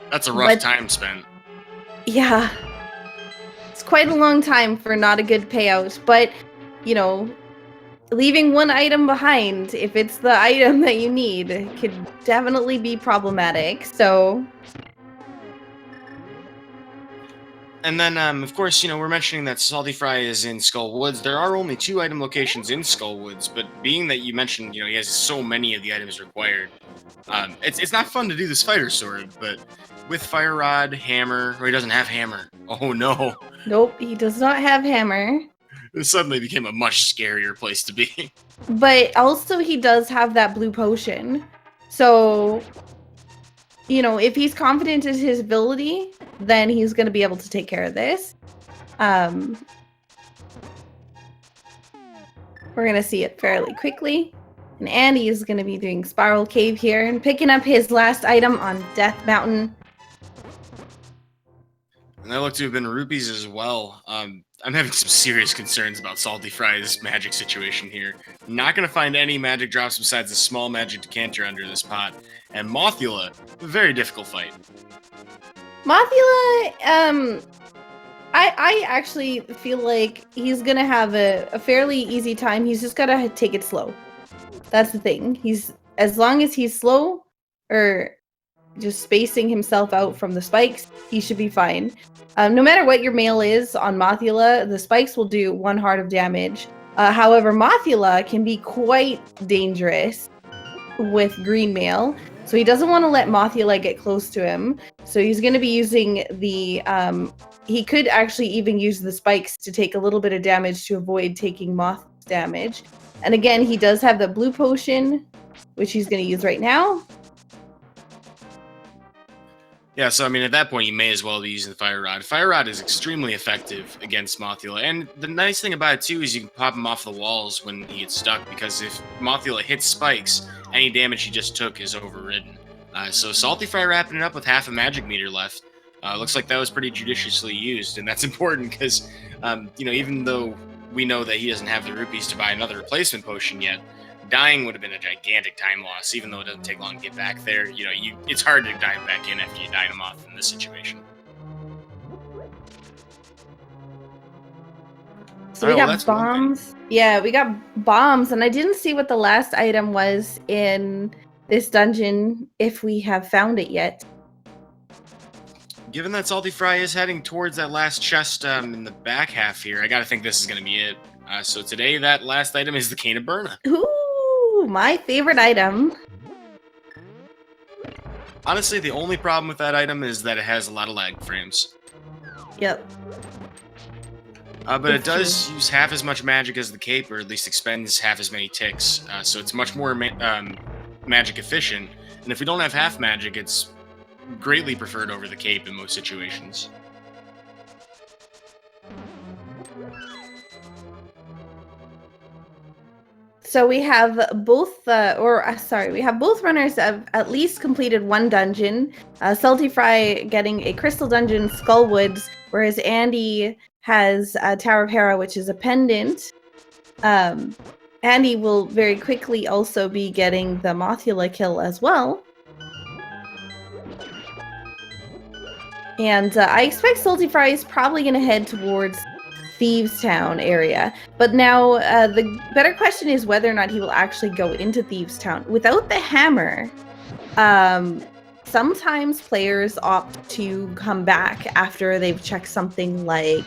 That's a rough time spent. Yeah. It's quite a long time for not a good payout, but, leaving one item behind, if it's the item that you need, could definitely be problematic, so... And then, of course, we're mentioning that saltyphry is in Skull Woods. There are only 2 item locations in Skull Woods, but being that you mentioned, he has so many of the items required, it's not fun to do this fighter sword, but with fire rod, hammer, or he doesn't have hammer. Oh no. Nope, he does not have hammer. This suddenly became a much scarier place to be. But also he does have that blue potion. So, if he's confident in his ability, then he's going to be able to take care of this. We're going to see it fairly quickly. And Andy is going to be doing Spiral Cave here and picking up his last item on Death Mountain. And that looked to have been rupees as well. I'm having some serious concerns about saltyphry's magic situation here. Not going to find any magic drops besides a small magic decanter under this pot. And Mothula, a very difficult fight. Mothula, I actually feel like he's going to have a fairly easy time. He's just got to take it slow. That's the thing. As long as he's slow, or just spacing himself out from the spikes, he should be fine. No matter what your mail is on Mothula, the spikes will do 1 heart of damage. However, Mothula can be quite dangerous with green mail, so he doesn't want to let Mothula get close to him. So he's going to be using the... he could actually even use the spikes to take a little bit of damage to avoid taking Moth's damage. And again, he does have the blue potion, which he's going to use right now. Yeah, so I mean, at that point, you may as well be using the Fire Rod. Fire Rod is extremely effective against Mothula, and the nice thing about it too is you can pop him off the walls when he gets stuck, because if Mothula hits spikes, any damage he just took is overridden. So saltyphry wrapping it up with half a magic meter left. Looks like that was pretty judiciously used, and that's important because, even though we know that he doesn't have the rupees to buy another replacement potion yet, dying would have been a gigantic time loss, even though it doesn't take long to get back there. It's hard to dive back in after you Dynamoth in this situation. So we got bombs. Yeah, we got bombs, and I didn't see what the last item was in this dungeon, if we have found it yet. Given that saltyphry is heading towards that last chest in the back half here, I gotta think this is gonna be it. So today, that last item is the Cane of Burna. Ooh, my favorite item. Honestly, the only problem with that item is that it has a lot of lag frames. Yep. But it does use half as much magic as the cape, or at least expends half as many ticks. So it's much more magic efficient. And if we don't have half magic, it's greatly preferred over the cape in most situations. So we have both, we have both runners have at least completed 1 dungeon. Saltyphry getting a crystal dungeon, Skullwoods, whereas Andy has Tower of Hera, which is a pendant. Andy will very quickly also be getting the Mothula kill as well. And I expect saltyphry is probably going to head towards Thieves Town area. But now the better question is whether or not he will actually go into Thieves Town. Without the hammer, sometimes players opt to come back after they've checked something like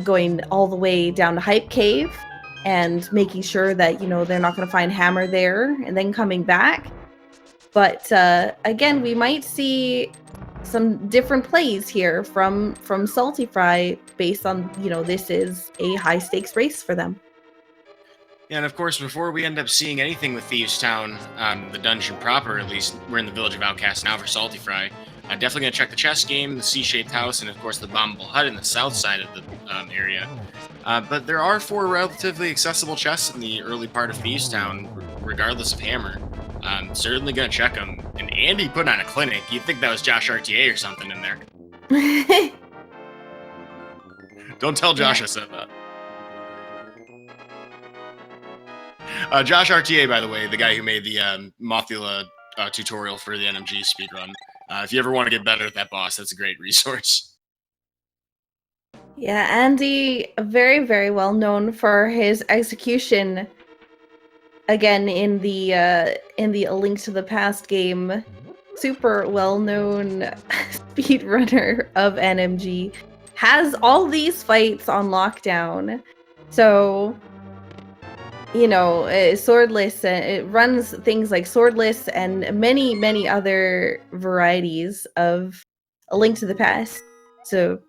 going all the way down to Hype Cave and making sure that, they're not going to find hammer there and then coming back. But again, we might see some different plays here from saltyphry based on, this is a high stakes race for them. Yeah, and of course, before we end up seeing anything with Thieves Town, the dungeon proper, at least, we're in the Village of Outcasts now for saltyphry. Definitely going to check the chess game, the C-shaped house, and of course the bombable hut in the south side of the area. But there are 4 relatively accessible chests in the early part of Thieves Town, regardless of hammer. Certainly going to check them. And Andy put on a clinic. You'd think that was Josh RTA or something in there. Don't tell Josh I said that. Josh RTA, by the way, the guy who made the Mothula tutorial for the NMG speedrun. If you ever want to get better at that boss, that's a great resource. Yeah, Andy, very, very well known for his execution. Again, in the A Link to the Past game, super well-known speedrunner of NMG, has all these fights on lockdown. So, swordless, it runs things like swordless and many, many other varieties of A Link to the Past. So,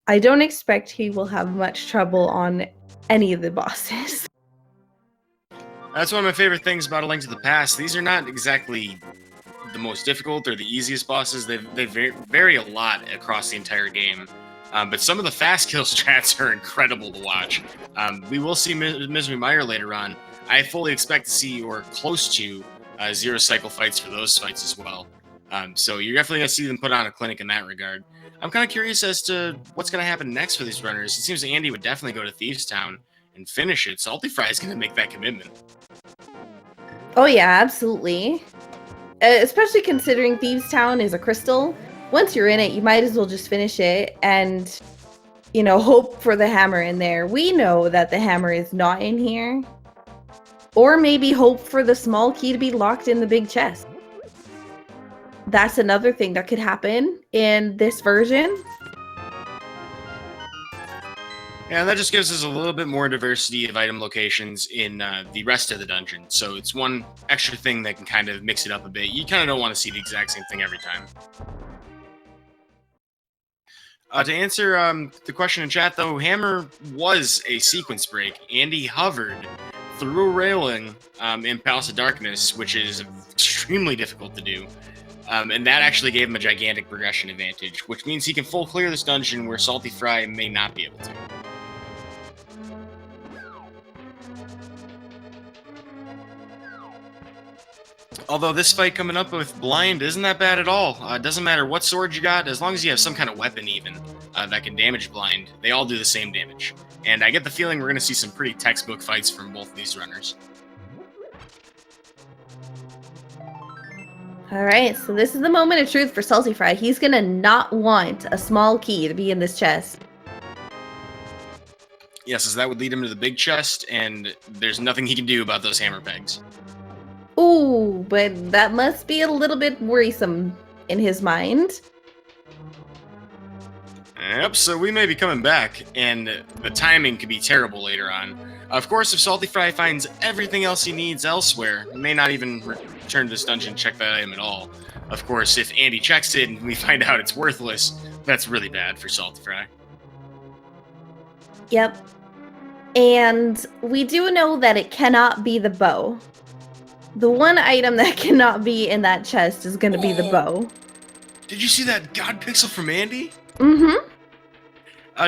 I don't expect he will have much trouble on any of the bosses. That's one of my favorite things about A Link to the Past. These are not exactly the most difficult or the easiest bosses. They vary a lot across the entire game. But some of the fast kill strats are incredible to watch. We will see Misery Meyer later on. I fully expect to see or close to 0 cycle fights for those fights as well. So you're definitely going to see them put on a clinic in that regard. I'm kind of curious as to what's going to happen next for these runners. It seems Andy would definitely go to Thieves Town and finish it. saltyphry is going to make that commitment. Oh yeah, absolutely. Especially considering Thieves Town is a crystal. Once you're in it, you might as well just finish it and, you know, hope for the hammer in there. We know that the hammer is not in here. Or maybe hope for the small key to be locked in the big chest. That's another thing that could happen in this version. Yeah, that just gives us a little bit more diversity of item locations in the rest of the dungeon. So it's one extra thing that can kind of mix it up a bit. You kind of don't want to see the exact same thing every time. To answer the question in chat, though, hammer was a sequence break. Andy hovered through a railing in Palace of Darkness, which is extremely difficult to do. And that actually gave him a gigantic progression advantage, which means he can full clear this dungeon where saltyphry may not be able to. Although this fight coming up with blind isn't that bad at all. It doesn't matter what sword you got, as long as you have some kind of weapon even that can damage blind, they all do the same damage. And I get the feeling we're going to see some pretty textbook fights from both of these runners. Alright, so this is the moment of truth for saltyphry. He's going to not want a small key to be in this chest. Yes, as that would lead him to the big chest, and there's nothing he can do about those hammer pegs. Ooh, but that must be a little bit worrisome in his mind. Yep, so we may be coming back, and the timing could be terrible later on. Of course, if saltyphry finds everything else he needs elsewhere, he may not even return to this dungeon and check that item at all. Of course, if Andy checks it and we find out it's worthless, that's really bad for saltyphry. Yep. And we do know that it cannot be the bow. The one item that cannot be in that chest is going to be the bow. Did you see that god pixel from Andy? Mm-hmm.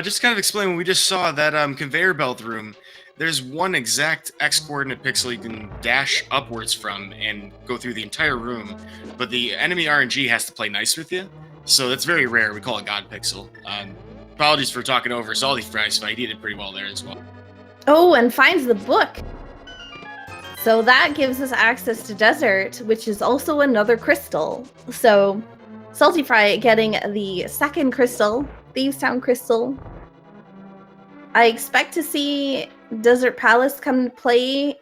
Just to kind of explain what we just saw, that conveyor belt room, there's one exact X-coordinate pixel you can dash upwards from and go through the entire room, but the enemy RNG has to play nice with you, so that's very rare. We call it god pixel. Apologies for talking over saltyphry's fight. He did pretty well there as well. Oh, and finds the book. So that gives us access to Desert, which is also another crystal. So saltyphry getting the second crystal, Thieves Town crystal. I expect to see Desert Palace come to play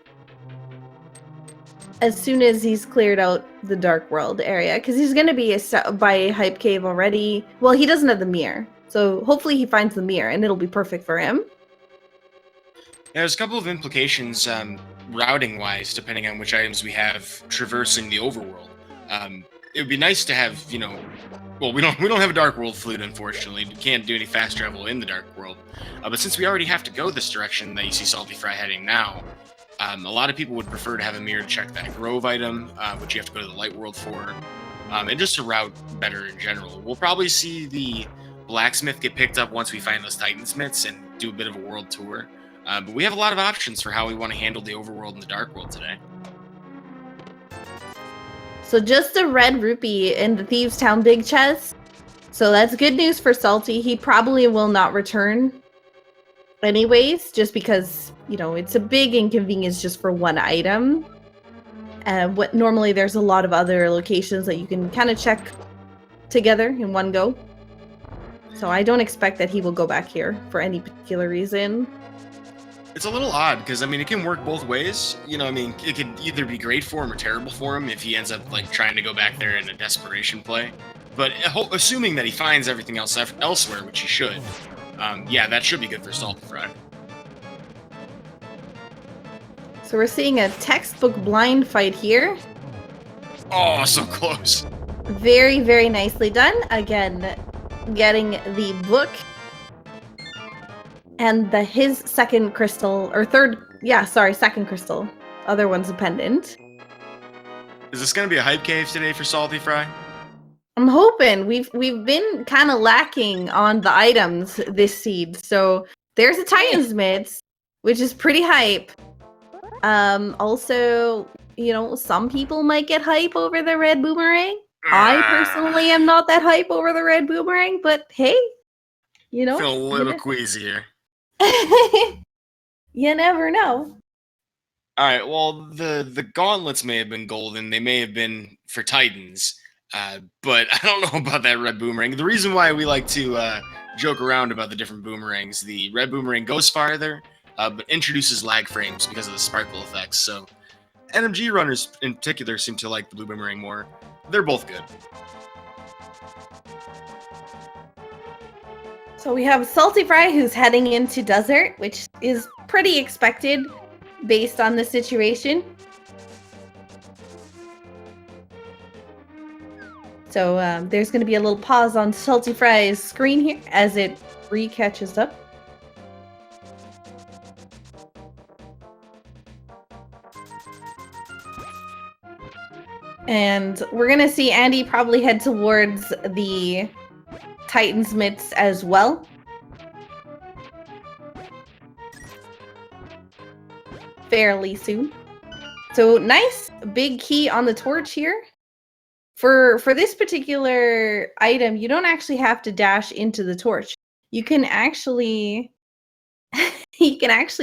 as soon as he's cleared out the Dark World area, because he's going to be by Hype Cave already. Well, he doesn't have the mirror, so hopefully he finds the mirror, and it'll be perfect for him. Yeah, there's a couple of implications routing-wise, depending on which items we have traversing the overworld. It would be nice to have, you know, well, we don't have a Dark World flute, unfortunately. We can't do any fast travel in the Dark World. But since we already have to go this direction that you see saltyphry heading now, a lot of people would prefer to have a mirror to check that Grove item, which you have to go to the Light World for, and just to route better in general. We'll probably see the Blacksmith get picked up once we find those Titansmiths and do a bit of a world tour. But we have a lot of options for how we want to handle the overworld and the Dark World today. So just a red rupee in the Thieves Town big chest. So that's good news for Salty. He probably will not return anyways, just because, you know, it's a big inconvenience just for one item. Normally there's a lot of other locations that you can kind of check together in one go. So I don't expect that he will go back here for any particular reason. It's a little odd, because, I mean, it can work both ways. You know, I mean, it could either be great for him or terrible for him if he ends up, like, trying to go back there in a desperation play. But assuming that he finds everything else elsewhere, which he should, yeah, that should be good for saltyphry. So we're seeing a textbook blind fight here. Oh, so close. Very, very nicely done. Again, getting the book. And his second crystal, or second crystal. Other one's a pendant. Is this going to be a hype cave today for saltyphry? I'm hoping. We've been kind of lacking on the items this seed. So there's a Titansmiths, which is pretty hype. Also, some people might get hype over the red boomerang. I personally am not that hype over the red boomerang, but hey, I feel a little queasy here. You never know. All right, well, the gauntlets may have been golden. They may have been for Titans. But I don't know about that red boomerang. The reason why we like to joke around about the different boomerangs, the red boomerang goes farther, but introduces lag frames because of the sparkle effects. So NMG runners in particular seem to like the blue boomerang more. They're both good. So we have saltyphry who's heading into desert, which is pretty expected based on the situation. So there's going to be a little pause on saltyphry's screen here as it re-catches up. And we're going to see Andy probably head towards the Titan's mitts as well. Fairly soon. So nice big key on the torch here. For this particular item, you don't actually have to dash into the torch. You can actually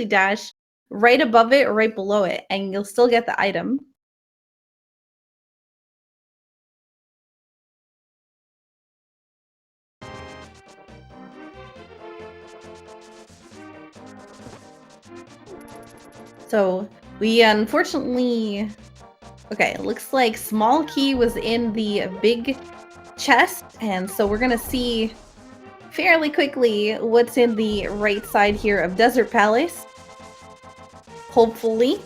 dash right above it or right below it, and you'll still get the item. So we unfortunately... Okay, it looks like small key was in the big chest, and so we're gonna see fairly quickly what's in the right side here of Desert Palace. Hopefully.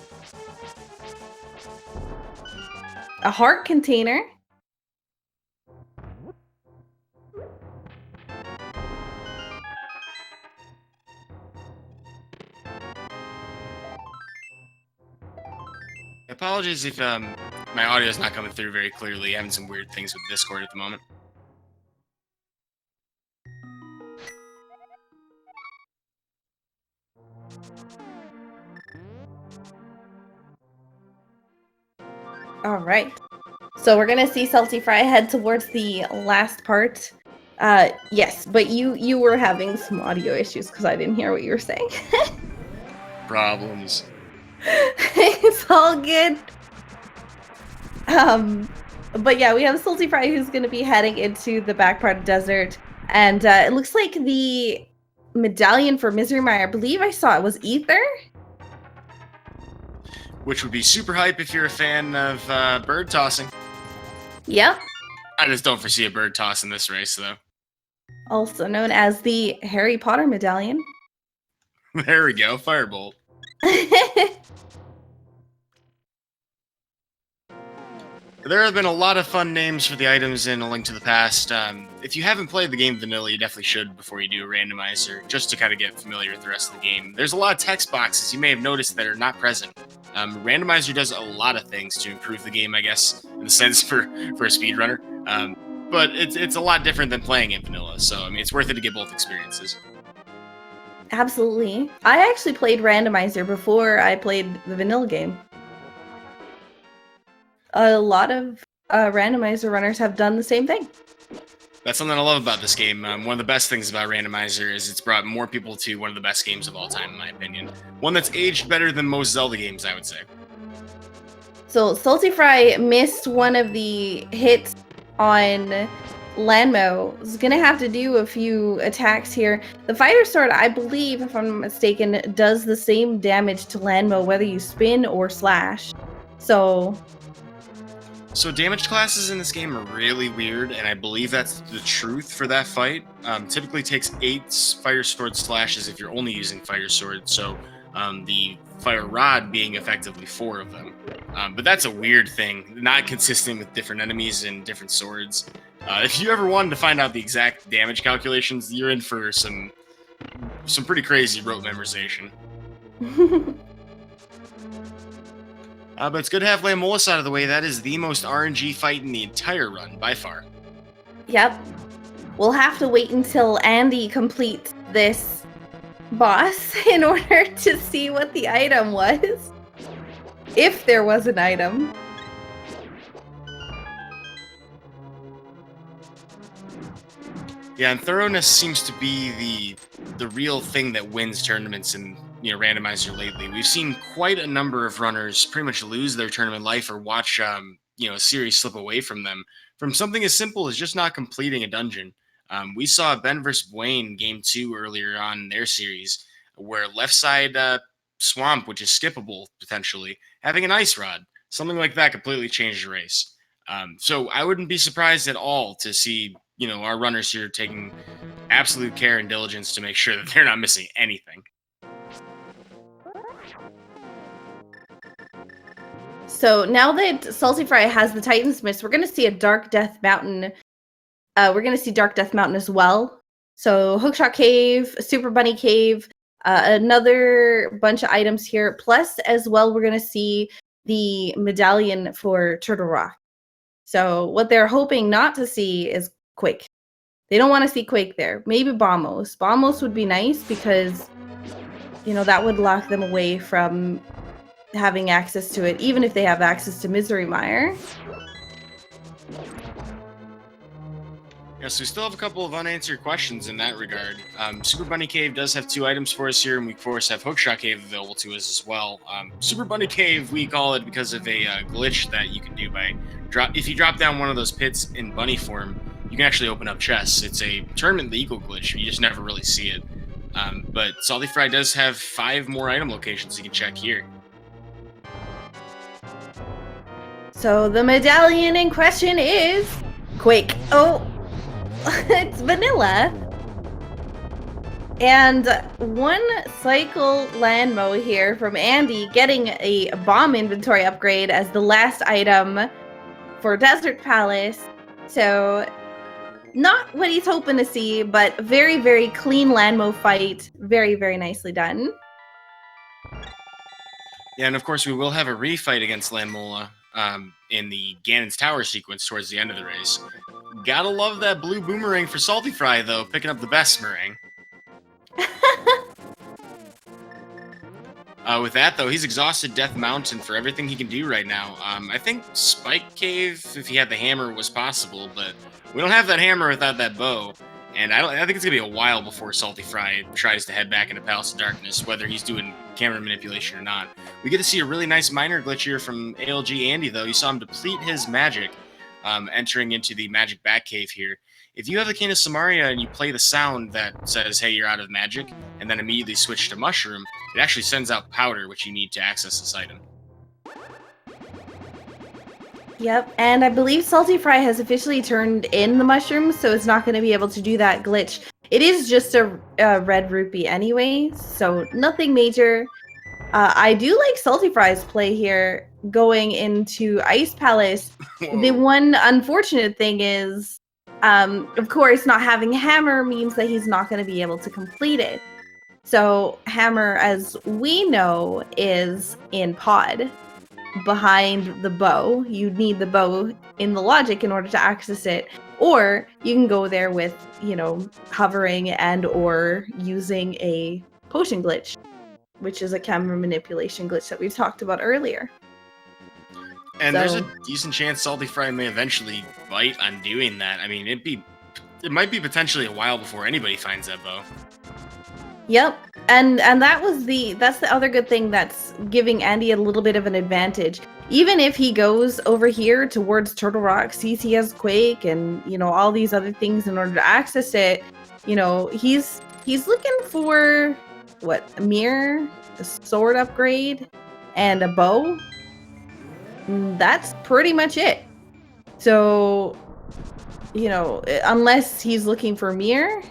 A heart container. Apologies if my audio is not coming through very clearly. Having some weird things with Discord at the moment. All right. So we're gonna see saltyphry head towards the last part. Yes, but you were having some audio issues because I didn't hear what you were saying. Problems. It's all good. But yeah, we have saltyphry who's going to be heading into the back part of desert, and it looks like the medallion for Misery Mire, I believe I saw it was Ether, which would be super hype if you're a fan of bird tossing. Yep. I just don't foresee a bird toss in this race, though. Also known as the Harry Potter medallion. There we go, Firebolt. There have been a lot of fun names for the items in A Link to the Past. If you haven't played the game vanilla, you definitely should before you do a randomizer, just to kind of get familiar with the rest of the game. There's a lot of text boxes you may have noticed that are not present. Randomizer does a lot of things to improve the game, I guess, in the sense for a speedrunner. But it's a lot different than playing in vanilla, so I mean, it's worth it to get both experiences. Absolutely. I actually played Randomizer before I played the vanilla game. A lot of Randomizer runners have done the same thing. That's something I love about this game. One of the best things about Randomizer is it's brought more people to one of the best games of all time, in my opinion. One that's aged better than most Zelda games, I would say. So saltyphry missed one of the hits on Lanmo. Is gonna have to do a few attacks here. The fighter sword, I believe, if I'm not mistaken, does the same damage to Lanmo whether you spin or slash. So damage classes in this game are really weird, and I believe that's the truth for that fight. Typically takes 8 fire sword slashes if you're only using fire sword, so the fire rod being effectively 4 of them. But that's a weird thing, not consistent with different enemies and different swords. If you ever wanted to find out the exact damage calculations, you're in for some pretty crazy rote memorization. But it's good to have Lamolus out of the way. That is the most RNG fight in the entire run, by far. Yep. We'll have to wait until Andy completes this boss in order to see what the item was. If there was an item. Yeah, and thoroughness seems to be the real thing that wins tournaments in randomizer lately. We've seen quite a number of runners pretty much lose their tournament life or watch a series slip away from them from something as simple as just not completing a dungeon. We saw Ben versus Wayne game 2 earlier on in their series, where left side swamp, which is skippable potentially, having an ice rod, something like that completely changed the race. So I wouldn't be surprised at all to see our runners here taking absolute care and diligence to make sure that they're not missing anything. So now that saltyphry has the Titan's Mist, we're going to see a Dark Death Mountain. We're going to see Dark Death Mountain as well. So Hookshot Cave, Super Bunny Cave, another bunch of items here. Plus, as well, we're going to see the Medallion for Turtle Rock. So what they're hoping not to see is Quake. They don't want to see Quake there. Maybe Bombos. Bombos would be nice because, that would lock them away from having access to it, even if they have access to Misery Mire. So we still have a couple of unanswered questions in that regard. Super Bunny Cave does have 2 items for us here, and we of course have Hookshot Cave available to us as well. Super Bunny Cave, we call it because of a glitch that you can do by if you drop down one of those pits in bunny form, you can actually open up chests. It's a tournament legal glitch, you just never really see it. But saltyphry does have 5 more item locations you can check here. So the medallion in question is Quake. Oh, it's vanilla. And one cycle landmo here from Andy getting a bomb inventory upgrade as the last item for Desert Palace. So not what he's hoping to see, but very, very clean landmo fight. Very, very nicely done. Yeah, and of course we will have a refight against Landmola in the Ganon's Tower sequence towards the end of the race. Gotta love that blue boomerang for saltyphry, though, picking up the best meringue. With that, though, he's exhausted Death Mountain for everything he can do right now. I think Spike Cave, if he had the hammer, was possible, but we don't have that hammer without that bow. And I think it's going to be a while before saltyphry tries to head back into Palace of Darkness, whether he's doing camera manipulation or not. We get to see a really nice minor glitch here from ALG Andy, though. You saw him deplete his magic, entering into the magic Batcave here. If you have the Cane of Samaria and you play the sound that says, hey, you're out of magic, and then immediately switch to Mushroom, it actually sends out powder, which you need to access this item. Yep, and I believe saltyphry has officially turned in the mushrooms, so it's not going to be able to do that glitch. It is just a red rupee anyway, so nothing major. I do like saltyphry's play here going into Ice Palace. The one unfortunate thing is, of course, not having hammer means that he's not going to be able to complete it. So hammer, as we know, is in pod behind the bow. You need the bow in the logic in order to access it, or you can go there with, hovering and or using a potion glitch, which is a camera manipulation glitch that we've talked about earlier. And there's a decent chance saltyphry may eventually bite on doing that. I mean, it might be potentially a while before anybody finds that bow. Yep. And that's the other good thing that's giving Andy a little bit of an advantage. Even if he goes over here towards Turtle Rock, sees he has Quake and, all these other things in order to access it, he's looking for a mirror, a sword upgrade, and a bow. That's pretty much it. So, unless he's looking for mirror,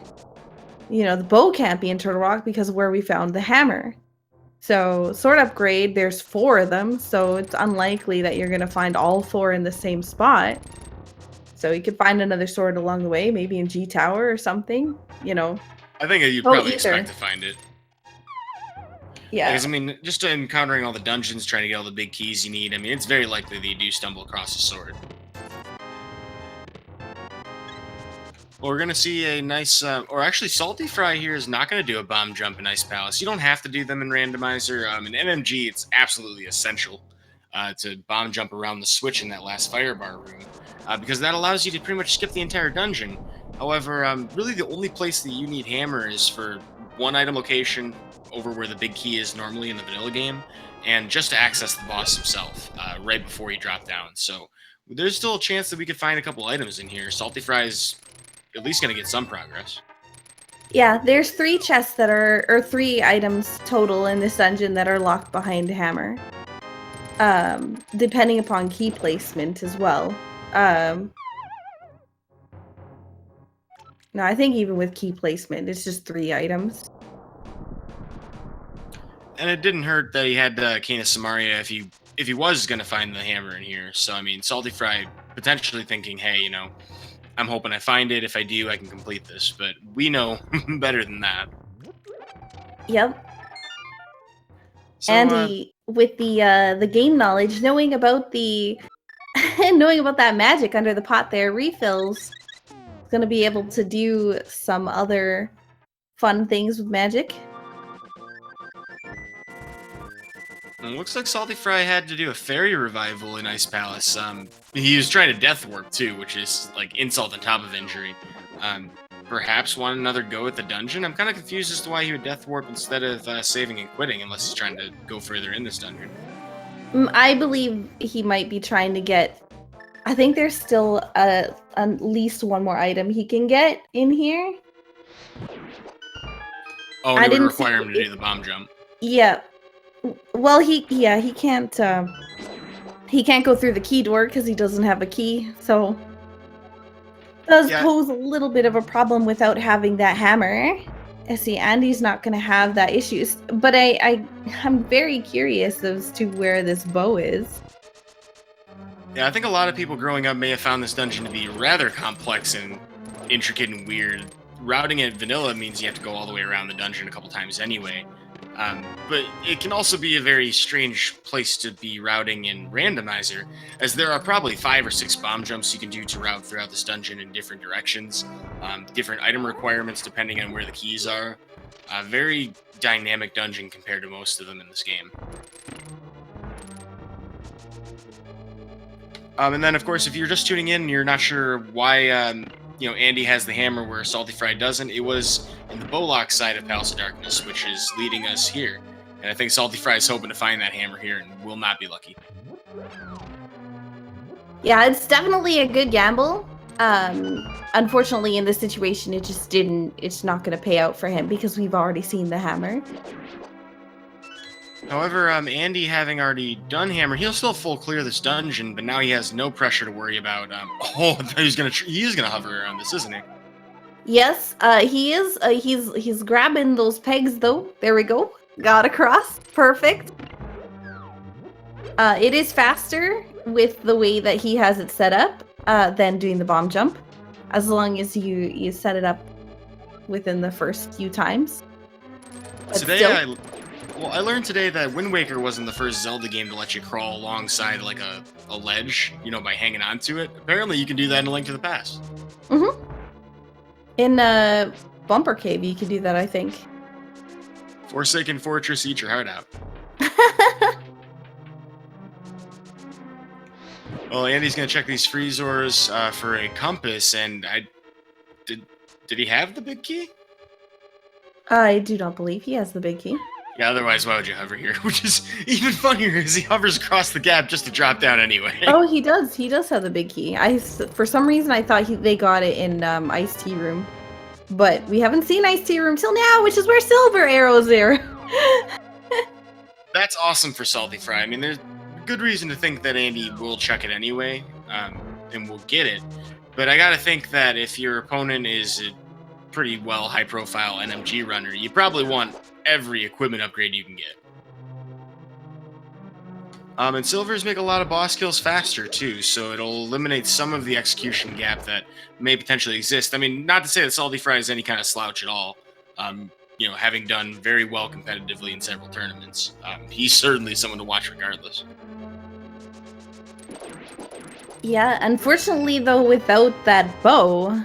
the bow can't be in Turtle Rock because of where we found the hammer. So sword upgrade, there's 4 of them, so it's unlikely that you're going to find all 4 in the same spot. So you could find another sword along the way, maybe in G Tower or something, I think you'd probably expect to find it. Yeah. Because, just encountering all the dungeons, trying to get all the big keys you need, it's very likely that you do stumble across a sword. Well, we're going to see a nice, or actually saltyphry here is not going to do a bomb jump in Ice Palace. You don't have to do them in Randomizer. In MMG, it's absolutely essential. to bomb jump around the switch in that last firebar room, because that allows you to pretty much skip the entire dungeon. However, really the only place that you need hammer is for one item location over where the big key is normally in the vanilla game, and just to access the boss himself right before you drop down. So there's still a chance that we could find a couple items in here. Saltyphry's at least going to get some progress. Yeah, there's 3 chests that are, or 3 items total in this dungeon that are locked behind hammer. Depending upon key placement as well. No, I think even with key placement, it's just 3 items. And it didn't hurt that he had Canis Samaria if he was going to find the hammer in here. So, I mean, Saltyphry potentially thinking, hey, you know, I'm hoping I find it. If I do, I can complete this. But we know better than that. Yep. So, Andy, with the game knowledge, knowing about the knowing about that magic under the pot there, refills, is gonna be able to do some other fun things with magic. It looks like Saltyphry had to do a fairy revival in Ice Palace. He was trying to death warp too, which is like insult on top of injury. Perhaps want another go at the dungeon? I'm kind of confused as to why he would death warp instead of saving and quitting, unless he's trying to go further in this dungeon. I believe he might be trying to get... I think there's still at least one more item he can get in here. Oh, and it would require him to do the bomb jump. Yeah. Well, he can't go through the key door because he doesn't have a key, so does pose a little bit of a problem without having that hammer. I see Andy's not going to have that issues, but I'm very curious as to where this bow is. Yeah, I think a lot of people growing up may have found this dungeon to be rather complex and intricate and weird. Routing it vanilla means you have to go all the way around the dungeon a couple times anyway. But it can also be a very strange place to be routing in Randomizer, as there are probably 5 or 6 bomb jumps you can do to route throughout this dungeon in different directions, different item requirements depending on where the keys are. A very dynamic dungeon compared to most of them in this game. And then, of course, if you're just tuning in and you're not sure why Andy has the hammer where Saltyphry doesn't, it was in the bowlock side of Palace of Darkness, which is leading us here. And I think Saltyphry is hoping to find that hammer here and will not be lucky. Yeah, it's definitely a good gamble. Unfortunately, in this situation, it's not going to pay out for him because we've already seen the hammer. However, Andy having already done hammer, he'll still full clear this dungeon, but now he has no pressure to worry about. He's gonna hover around this, isn't he? Yes, he is. He's grabbing those pegs though. There we go. Got across. Perfect. It is faster with the way that he has it set up than doing the bomb jump, as long as you set it up within the first few times. But I learned today that Wind Waker wasn't the first Zelda game to let you crawl alongside like a ledge, by hanging onto it. Apparently you can do that in A Link to the Past. Mm-hmm. In Bumper Cave you can do that, I think. Forsaken Fortress, eat your heart out. Well, Andy's gonna check these freezors for a compass, and did he have the big key? I do not believe he has the big key. Yeah, otherwise, why would you hover here? Which is even funnier, as he hovers across the gap just to drop down anyway. Oh, he does. He does have the big key. For some reason, I thought they got it in Ice Tea Room. But we haven't seen Ice Tea Room till now, which is where Silver Arrow's there. That's awesome for Saltyphry. I mean, there's good reason to think that Andy will check it anyway, and will get it. But I gotta think that if your opponent is a pretty well high-profile NMG runner, you probably want every equipment upgrade you can get. And silvers make a lot of boss kills faster too, so it'll eliminate some of the execution gap that may potentially exist. I mean, not to say that Saltyphry is any kind of slouch at all. Having done very well competitively in several tournaments, he's certainly someone to watch regardless. Yeah, unfortunately though, without that bow,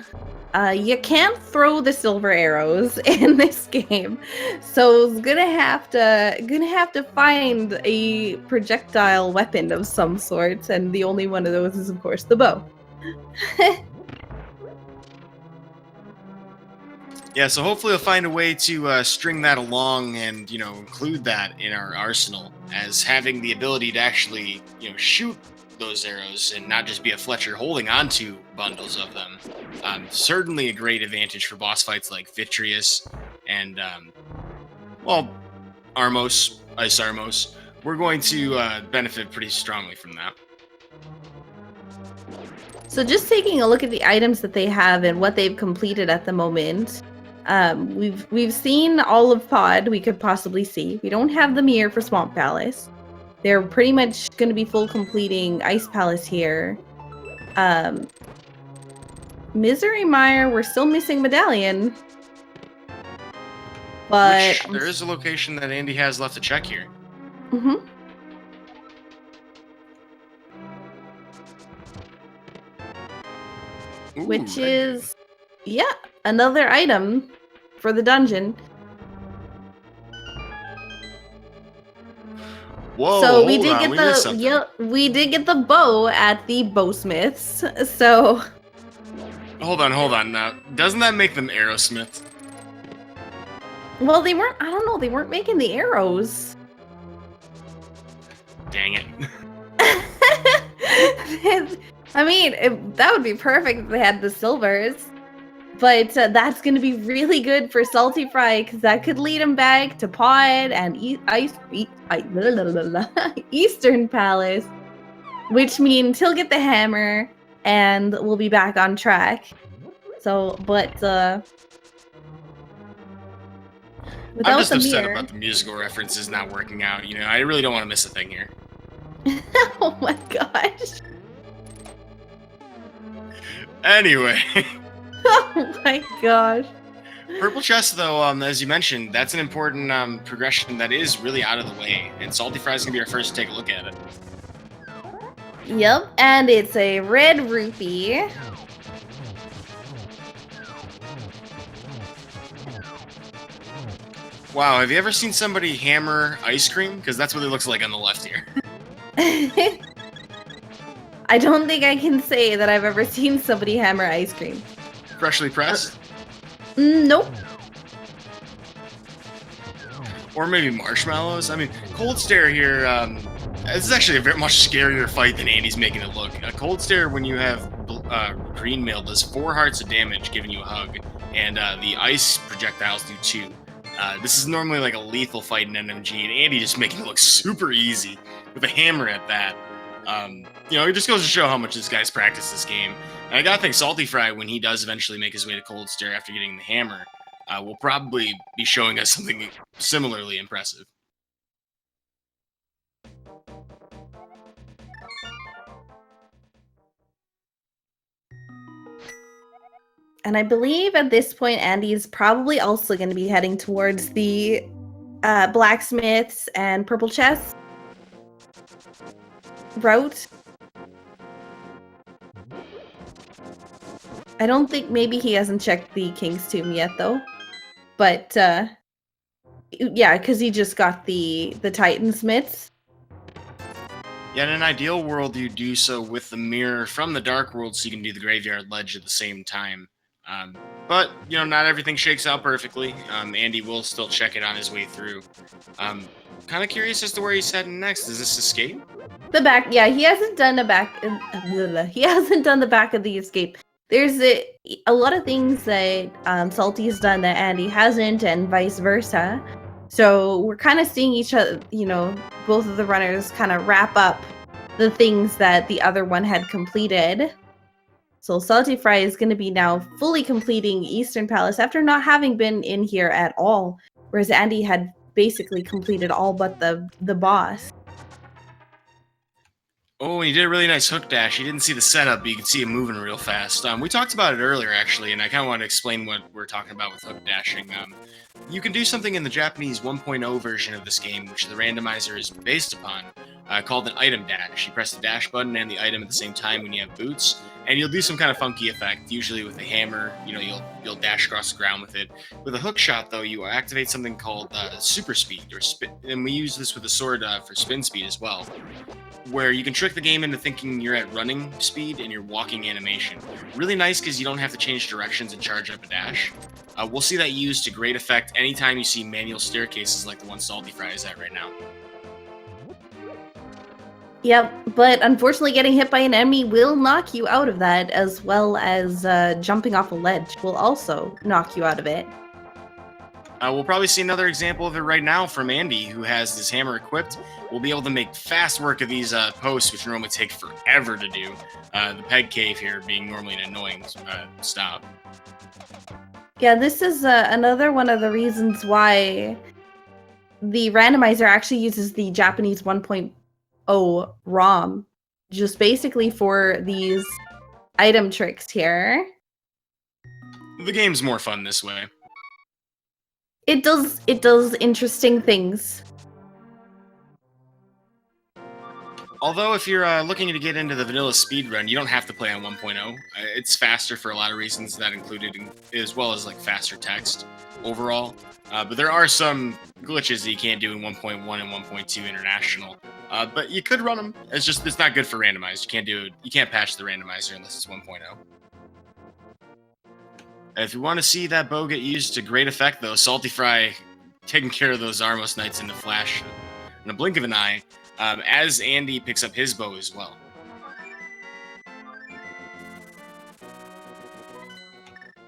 You can't throw the silver arrows in this game, so it's gonna have to find a projectile weapon of some sort, and the only one of those is, of course, the bow. Yeah, so hopefully we'll find a way to string that along and, include that in our arsenal as having the ability to actually, shoot those arrows and not just be a Fletcher holding onto bundles of them. Certainly a great advantage for boss fights like Vitreous and, Armos, Ice Armos. We're going to benefit pretty strongly from that. So just taking a look at the items that they have and what they've completed at the moment. We've seen all of Pod we could possibly see. We don't have the mirror for Swamp Palace. They're pretty much going to be full completing Ice Palace here. Misery Mire, we're still missing Medallion. But there is a location that Andy has left to check here. Mm-hmm. Ooh, which is, yeah, another item for the dungeon. Whoa! So we did get the bow at the bowsmiths. So hold on. Now, doesn't that make them arrowsmiths? Well, they weren't. I don't know. They weren't making the arrows. Dang it. I mean, that would be perfect if they had the silvers. But that's going to be really good for saltyphry because that could lead him back to Pod and Eastern Palace, which means he'll get the hammer and we'll be back on track. So, but I'm just upset about the musical references not working out. I really don't want to miss a thing here. Oh my gosh. Anyway. Oh my gosh. Purple chest, though, as you mentioned, that's an important progression that is really out of the way, and saltyphry is going to be our first to take a look at it. Yep, and it's a red rupee. Wow, have you ever seen somebody hammer ice cream? Because that's what it looks like on the left here. I don't think I can say that I've ever seen somebody hammer ice cream. Freshly pressed? Nope. Or maybe marshmallows? I mean, Cold Stare here, this is actually a very much scarier fight than Andy's making it look. A Cold Stare, when you have Green Mail, does 4 hearts of damage, giving you a hug, and the ice projectiles do 2. This is normally like a lethal fight in NMG, and Andy just making it look super easy with a hammer at that. It just goes to show how much this guy's practiced this game. And I gotta think saltyphry, when he does eventually make his way to Cold Stare after getting the hammer, will probably be showing us something similarly impressive. And I believe at this point, Andy's probably also going to be heading towards the blacksmiths and purple chest route. I don't think maybe he hasn't checked the King's Tomb yet, though. But yeah, because he just got the Titansmiths. Yeah, in an ideal world, you do so with the mirror from the Dark World, so you can do the Graveyard Ledge at the same time. But not everything shakes out perfectly. Andy will still check it on his way through. Kind of curious as to where he's heading next. Is this escape? The back, yeah, he hasn't done the back. He hasn't done the back of the escape. There's a lot of things that Salty's done that Andy hasn't, and vice versa. So we're kind of seeing each other, both of the runners kind of wrap up the things that the other one had completed. So saltyphry is going to be now fully completing Eastern Palace after not having been in here at all, whereas Andy had basically completed all but the boss. Oh, and he did a really nice hook dash. He didn't see the setup, but you can see him moving real fast. We talked about it earlier, actually, and I kind of want to explain what we're talking about with hook dashing. You can do something in the Japanese 1.0 version of this game, which the randomizer is based upon, called an item dash. You press the dash button and the item at the same time when you have boots, and you'll do some kind of funky effect, usually with a hammer. You'll dash across the ground with it. With a hook shot, though, you activate something called super speed, or spin, and we use this with a sword for spin speed as well, where you can trick the game into thinking you're at running speed and you're walking animation. Really nice because you don't have to change directions and charge up a dash. We'll see that used to great effect anytime you see manual staircases like the one saltyphry is at right now. Yep, but unfortunately getting hit by an enemy will knock you out of that, as well as jumping off a ledge will also knock you out of it. We'll probably see another example of it right now from Andy, who has this hammer equipped. We'll be able to make fast work of these posts, which normally take forever to do. The peg cave here being normally an annoying stop. Yeah, this is another one of the reasons why the randomizer actually uses the Japanese 1.0 ROM, just basically for these item tricks here. The game's more fun this way. It does interesting things. Although if you're looking to get into the vanilla speedrun, you don't have to play on 1.0. It's faster for a lot of reasons, that included, as well as like faster text overall. But there are some glitches that you can't do in 1.1 and 1.2 international. But you could run them. It's not good for randomized. You can't patch the randomizer unless it's 1.0. If you want to see that bow get used to great effect, though, saltyphry taking care of those Armos Knights in the flash in a blink of an eye, as Andy picks up his bow as well.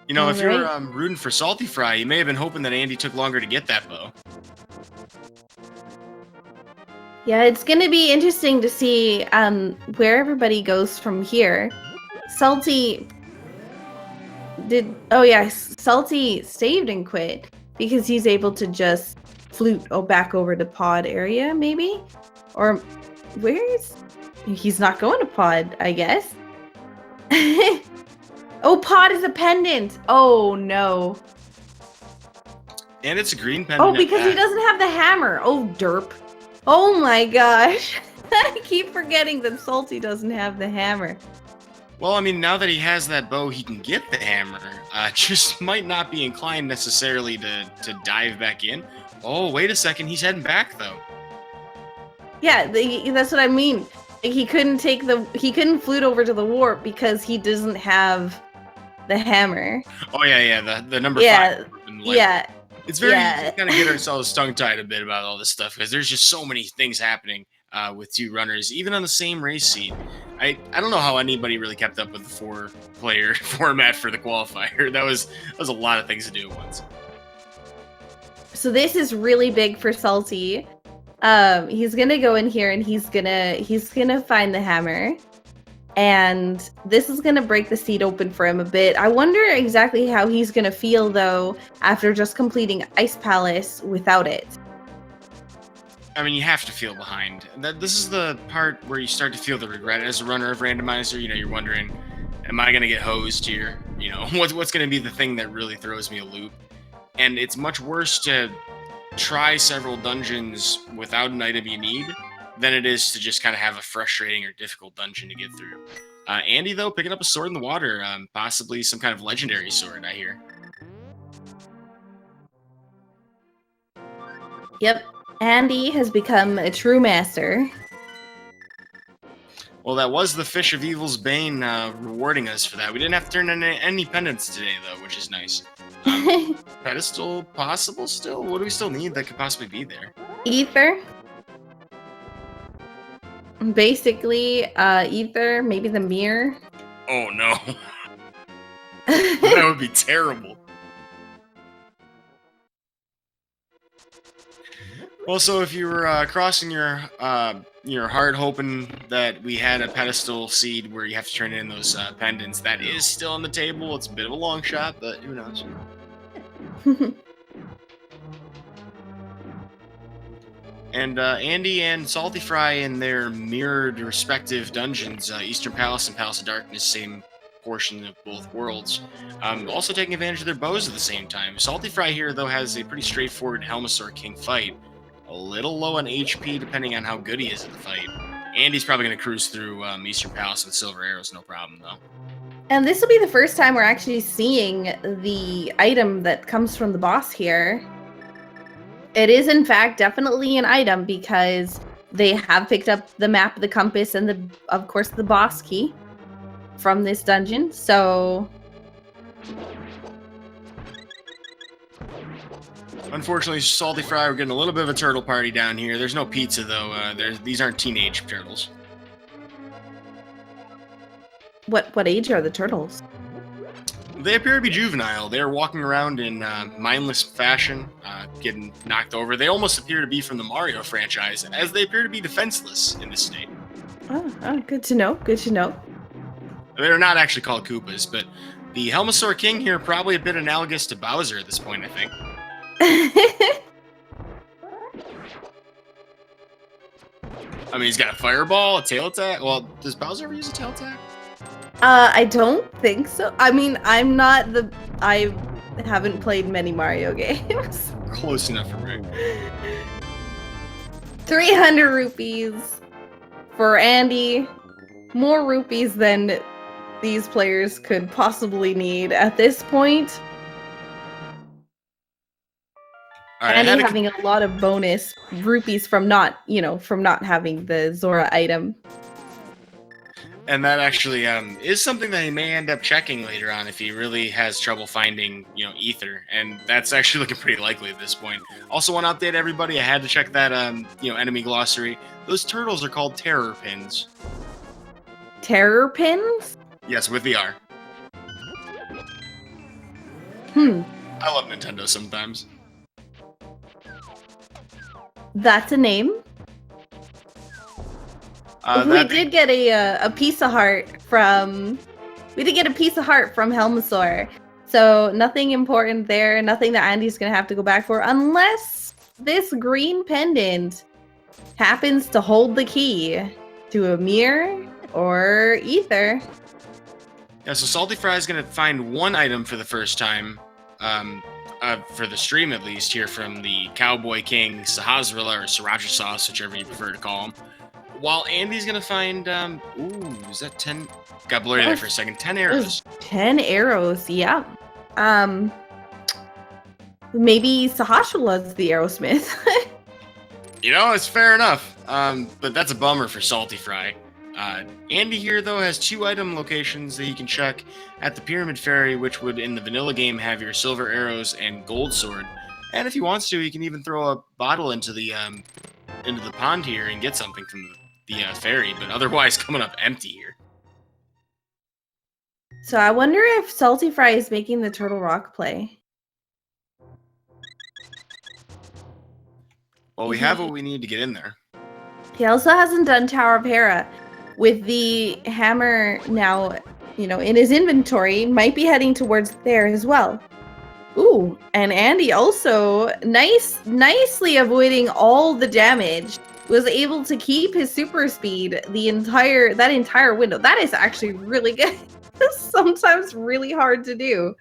You know, if you're rooting for saltyphry, you may have been hoping that Andy took longer to get that bow. Yeah, it's going to be interesting to see where everybody goes from here. Salty saved and quit because he's able to just flute back over to pod area, maybe? Or he's not going to pod, I guess. Oh, pod is a pendant. Oh, no. And it's a green pendant. Oh, because he doesn't have the hammer. Oh, derp. Oh my gosh. I keep forgetting that Salty doesn't have the hammer. Well, I mean, now that he has that bow, he can get the hammer. Just might not be inclined necessarily to dive back in. Oh, wait a second. He's heading back, though. Yeah, that's what I mean. He couldn't flute over to the warp because he doesn't have the hammer. Oh, yeah, the number 5. Yeah. It's very easy to kind of get ourselves tongue-tied a bit about all this stuff because there's just so many things happening with two runners, even on the same race seed. I don't know how anybody really kept up with the 4-player format for the qualifier. That was a lot of things to do at once. So this is really big for Salty. He's gonna go in here and he's gonna find the hammer. And this is going to break the seed open for him a bit. I wonder exactly how he's going to feel, though, after just completing Ice Palace without it. I mean, you have to feel behind. This is the part where you start to feel the regret as a runner of Randomizer. You know, you're wondering, am I going to get hosed here? You know, what's going to be the thing that really throws me a loop? And it's much worse to try several dungeons without an item you need than it is to just kind of have a frustrating or difficult dungeon to get through. Andy, though, picking up a sword in the water, possibly some kind of legendary sword, I hear. Yep, Andy has become a true master. Well, that was the Fish of Evil's Bane rewarding us for that. We didn't have to turn in any pendants today, though, which is nice. Pedestal possible still? What do we still need that could possibly be there? Ether. Basically, ether, maybe the mirror. Oh no. That would be terrible. Well, so if you were crossing your heart hoping that we had a pedestal seed where you have to turn in those pendants, that is still on the table. It's a bit of a long shot, but who knows? And Andy and saltyphry in their mirrored respective dungeons, Eastern Palace and Palace of Darkness, same portion of both worlds, also taking advantage of their bows at the same time. saltyphry here, though, has a pretty straightforward Helmasaur King fight, a little low on HP depending on how good he is at the fight. Andy's probably going to cruise through Eastern Palace with silver arrows, no problem, though. And this will be the first time we're actually seeing the item that comes from the boss here. It is, in fact, definitely an item because they have picked up the map, the compass, and, of course, the boss key from this dungeon. So... Unfortunately, saltyphry, we're getting a little bit of a turtle party down here. There's no pizza, though. These aren't teenage turtles. What age are the turtles? They appear to be juvenile. They're walking around in mindless fashion, getting knocked over. They almost appear to be from the Mario franchise, as they appear to be defenseless in this state. Oh, good to know. Good to know. They're not actually called Koopas, but the Helmosaur King here probably a bit analogous to Bowser at this point, I think. I mean, he's got a fireball, a tail attack. Well, does Bowser ever use a tail attack? I don't think so. I mean, I haven't played many Mario games. Close enough for me. 300 rupees for Andy. More rupees than these players could possibly need at this point. Right, Andy having a lot of bonus rupees from not having the Zora item. And that actually is something that he may end up checking later on if he really has trouble finding, ether. And that's actually looking pretty likely at this point. Also want to update everybody, I had to check that, enemy glossary. Those turtles are called terror pins. Terror pins? Yes, with the R. I love Nintendo sometimes. That's a name. We did get a piece of heart from. We did get a piece of heart from Helmosaur, so nothing important there. Nothing that Andy's gonna have to go back for, unless this green pendant happens to hold the key to a mirror or ether. Yeah, so saltyphry is gonna find one item for the first time. For the stream at least, here from the Cowboy King, Sahasrilla, or Sriracha Sauce, whichever you prefer to call him. While Andy's gonna find, is that 10? Got blurry there for a second. 10 arrows. 10 arrows, yeah. Maybe Sahasrilla's the arrowsmith. It's fair enough. But that's a bummer for saltyphry. Andy here, though, has 2 item locations that he can check at the Pyramid Ferry, which would, in the vanilla game, have your silver arrows and gold sword. And if he wants to, he can even throw a bottle into the pond here and get something from the ferry, but otherwise coming up empty here. So I wonder if saltyphry is making the Turtle Rock play. Well, we have what we need to get in there. He also hasn't done Tower of Hera. With the hammer now, in his inventory, might be heading towards there as well. Ooh, and Andy also nicely avoiding all the damage, was able to keep his super speed that entire window. That is actually really good. Sometimes really hard to do.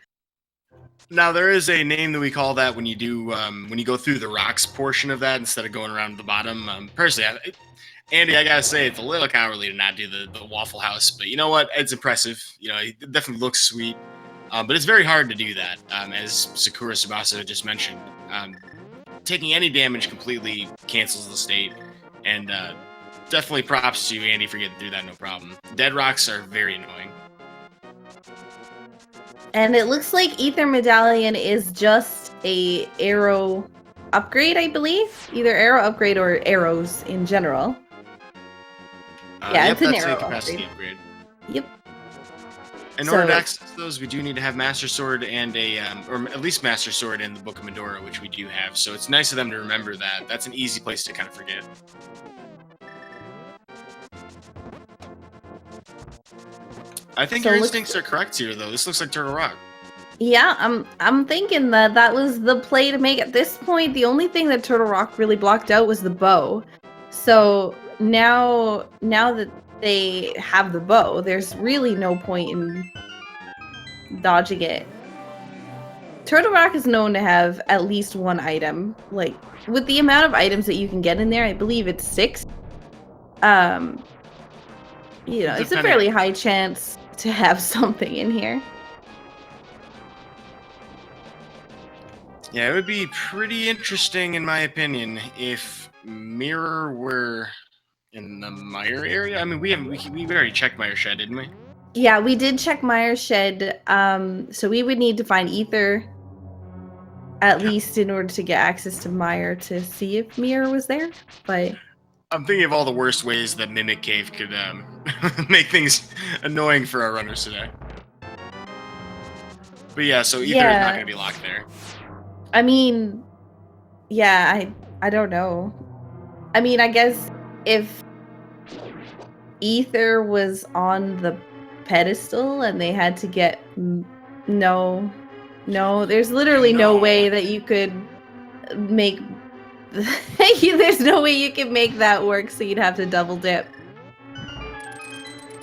Now there is a name that we call that when you do when you go through the rocks portion of that instead of going around the bottom. Personally, Andy, I gotta say it's a little cowardly to not do the Waffle House, but you know what? It's impressive. It definitely looks sweet. But it's very hard to do that, as Sakura Tsubasa just mentioned. Taking any damage completely cancels the state, and definitely props to Andy for getting through that, no problem. Dead rocks are very annoying. And it looks like Ether Medallion is just a arrow upgrade, I believe. Either arrow upgrade or arrows in general. It's an arrow upgrade. Yep. In order to access those, we do need to have Master Sword and or at least Master Sword in the Book of Medora, which we do have. So it's nice of them to remember that. That's an easy place to kind of forget. I think your instincts are correct here, though. This looks like Turtle Rock. Yeah, I'm thinking that was the play to make. At this point, the only thing that Turtle Rock really blocked out was the bow. So now that they have the bow, there's really no point in dodging it. Turtle Rock is known to have at least one item. Like, with the amount of items that you can get in there, I believe it's 6. You know, it's a fairly high chance to have something in here. Yeah, it would be pretty interesting, in my opinion, if Mirror were in the Mire area. I mean, we already checked Mire Shed, didn't we? Yeah, we did check Mire's Shed. So we would need to find Ether, at least in order to get access to Mire to see if Mirror was there. But I'm thinking of all the worst ways that Mimic Cave could make things annoying for our runners today. But yeah, so Ether is not going to be locked there. I mean, yeah, I don't know. I mean, I guess if Ether was on the pedestal and they had to get... No, there's literally no way that you could make... There's no way you can make that work, so you'd have to double dip.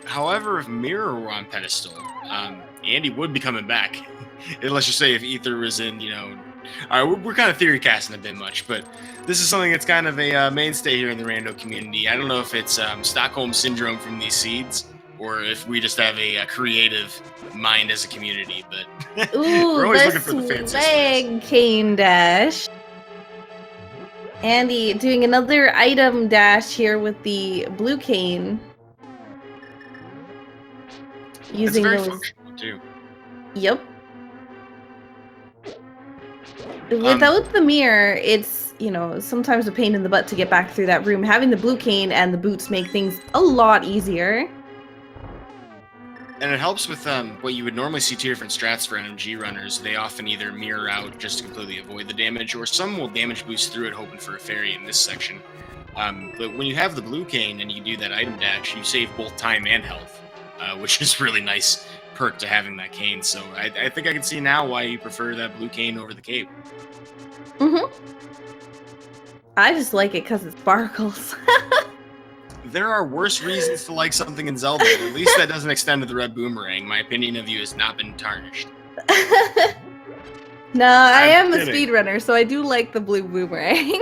However, if Mirror were on pedestal, Andy would be coming back. Let's just say if Ether was in, you know... Alright, we're kind of theory casting a bit much, but this is something that's kind of a mainstay here in the rando community. I don't know if it's Stockholm Syndrome from these seeds, or if we just have a creative mind as a community, but we're always looking for the fancy swag cane dash. Andy doing another item dash here with the blue cane. Using very those... functional, too. Yep. Without the mirror, it's, you know, sometimes a pain in the butt to get back through that room. Having the blue cane and the boots make things a lot easier. And it helps with what you would normally see 2 different strats for MG runners. They often either mirror out just to completely avoid the damage, or some will damage boost through it hoping for a fairy in this section. But when you have the blue cane and you do that item dash, you save both time and health, which is really nice perk to having that cane. So I think I can see now why you prefer that blue cane over the cape. I just like it because it sparkles. There are worse reasons to like something in Zelda. At least that doesn't extend to the red boomerang. My opinion of you has not been tarnished. No, I am a speedrunner, so I do like the blue boomerang.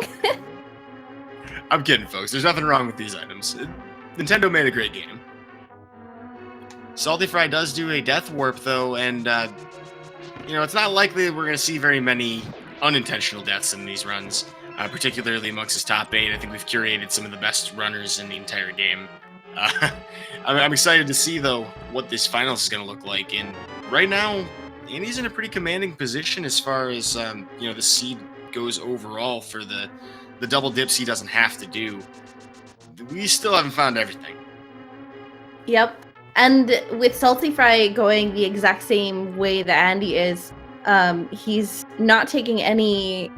I'm kidding, folks. There's nothing wrong with these items. Nintendo made a great game. Saltyphry does do a death warp, though, and, you know, it's not likely that we're going to see very many unintentional deaths in these runs, particularly amongst his top 8. I think we've curated some of the best runners in the entire game. I'm excited to see, though, what this finals is going to look like, and right now, Andy's in a pretty commanding position as far as, you know, the seed goes overall for the double dips he doesn't have to do. We still haven't found everything. Yep. And with Saltyphry going the exact same way that Andy is, he's not taking any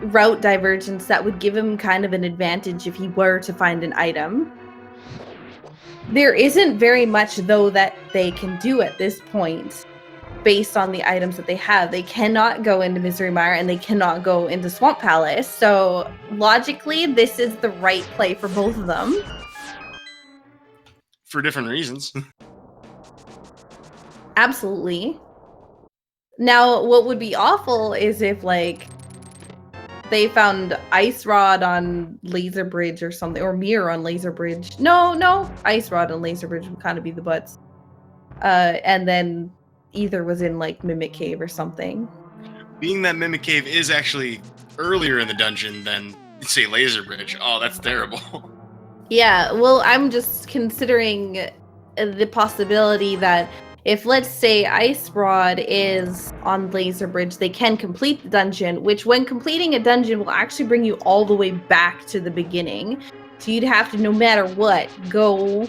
route divergence that would give him kind of an advantage if he were to find an item. There isn't very much, though, that they can do at this point based on the items that they have. They cannot go into Misery Mire and they cannot go into Swamp Palace. So logically, this is the right play for both of them. For different reasons. Absolutely. Now, what would be awful is if, like, they found Ice Rod on Laser Bridge or something, or Mirror on Laser Bridge. No, Ice Rod on Laser Bridge would kind of be the butts. And then Ether was in, like, Mimic Cave or something. Being that Mimic Cave is actually earlier in the dungeon than, say, Laser Bridge. Oh, that's terrible. Yeah, well, I'm just considering the possibility that if, let's say, Ice Rod is on Laser Bridge, they can complete the dungeon, which when completing a dungeon will actually bring you all the way back to the beginning. So you'd have to, no matter what, go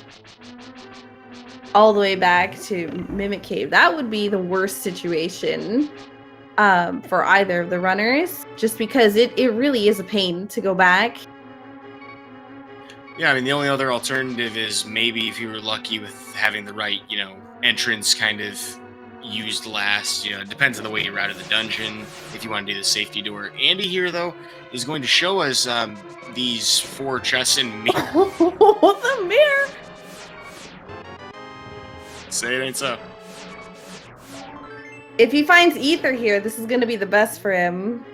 all the way back to Mimic Cave. That would be the worst situation for either of the runners, just because it really is a pain to go back. Yeah, I mean, the only other alternative is maybe if you were lucky with having the right, you know, entrance kind of used last. You know, it depends on the way you routed the dungeon, if you want to do the safety door. Andy here, though, is going to show us these 4 chests in mirror. The mirror! Say it ain't so. If he finds ether here, this is gonna be the best for him.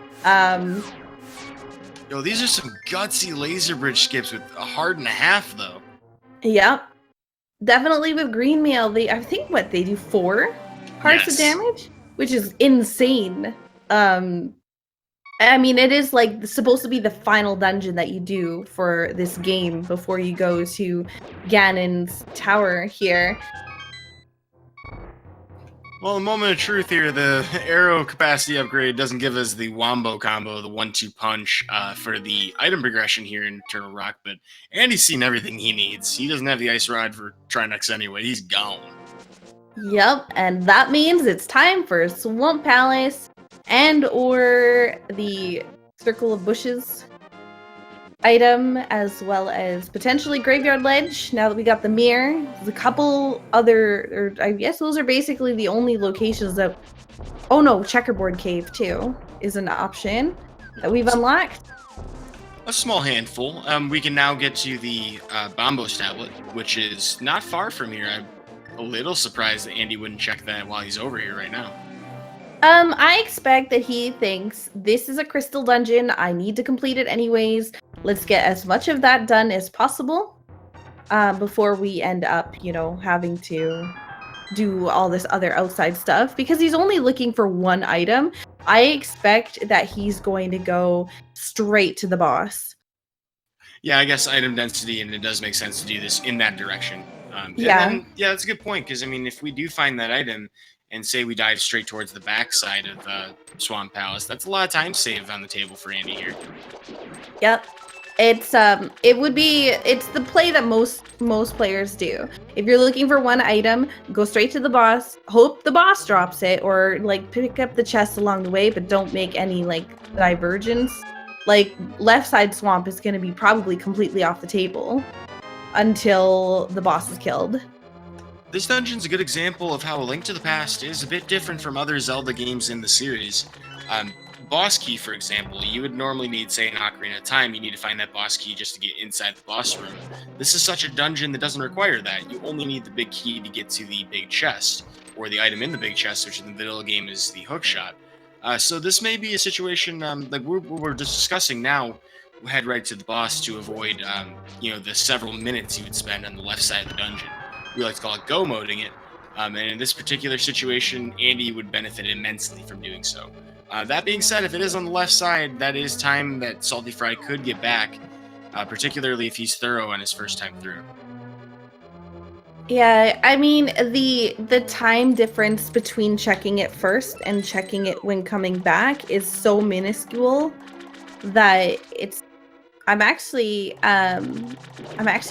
Yo, these are some gutsy laser bridge skips with a heart and a half, though. Yep. Definitely with green mail, I think they do 4 hearts of damage, which is insane. I mean, it is like supposed to be the final dungeon that you do for this game before you go to Ganon's tower here. Well, a moment of truth here, the arrow capacity upgrade doesn't give us the wombo combo, the 1-2 punch for the item progression here in Turtle Rock, but Andy's seen everything he needs. He doesn't have the ice rod for Trinex anyway. He's gone. Yep, and that means it's time for Swamp Palace and or the Circle of Bushes item, as well as potentially Graveyard Ledge. Now that we got the mirror, there's a couple other, or I guess those are basically the only locations that. Oh no, Checkerboard Cave too is an option that we've unlocked. A small handful. We can now get to the Bombos tablet, which is not far from here. I'm a little surprised that Andy wouldn't check that while he's over here right now. I expect that he thinks this is a crystal dungeon. I need to complete it anyways. Let's get as much of that done as possible before we end up, having to do all this other outside stuff, because he's only looking for one item. I expect that he's going to go straight to the boss. Yeah, I guess item density, and it does make sense to do this in that direction. Yeah, that's a good point, because, I mean, if we do find that item, and say we dive straight towards the backside of Swamp Palace, that's a lot of time saved on the table for Andy here. Yep. It's the play that most players do. If you're looking for one item, go straight to the boss, hope the boss drops it, or like pick up the chest along the way, but don't make any like divergence. Like left side swamp is going to be probably completely off the table until the boss is killed. This dungeon's a good example of how A Link to the Past is a bit different from other Zelda games in the series. Boss key, for example, you would normally need, say, an Ocarina of Time. You need to find that boss key just to get inside the boss room. This is such a dungeon that doesn't require that. You only need the big key to get to the big chest, or the item in the big chest, which in the middle of the game is the Hookshot. So this may be a situation like we're discussing now. We'll head right to the boss to avoid, the several minutes you would spend on the left side of the dungeon. We like to call it go-moding it. And in this particular situation, Andy would benefit immensely from doing so. That being said, if it is on the left side, that is time that saltyphry could get back, particularly if he's thorough on his first time through. Yeah, I mean, the time difference between checking it first and checking it when coming back is so minuscule that I'm actually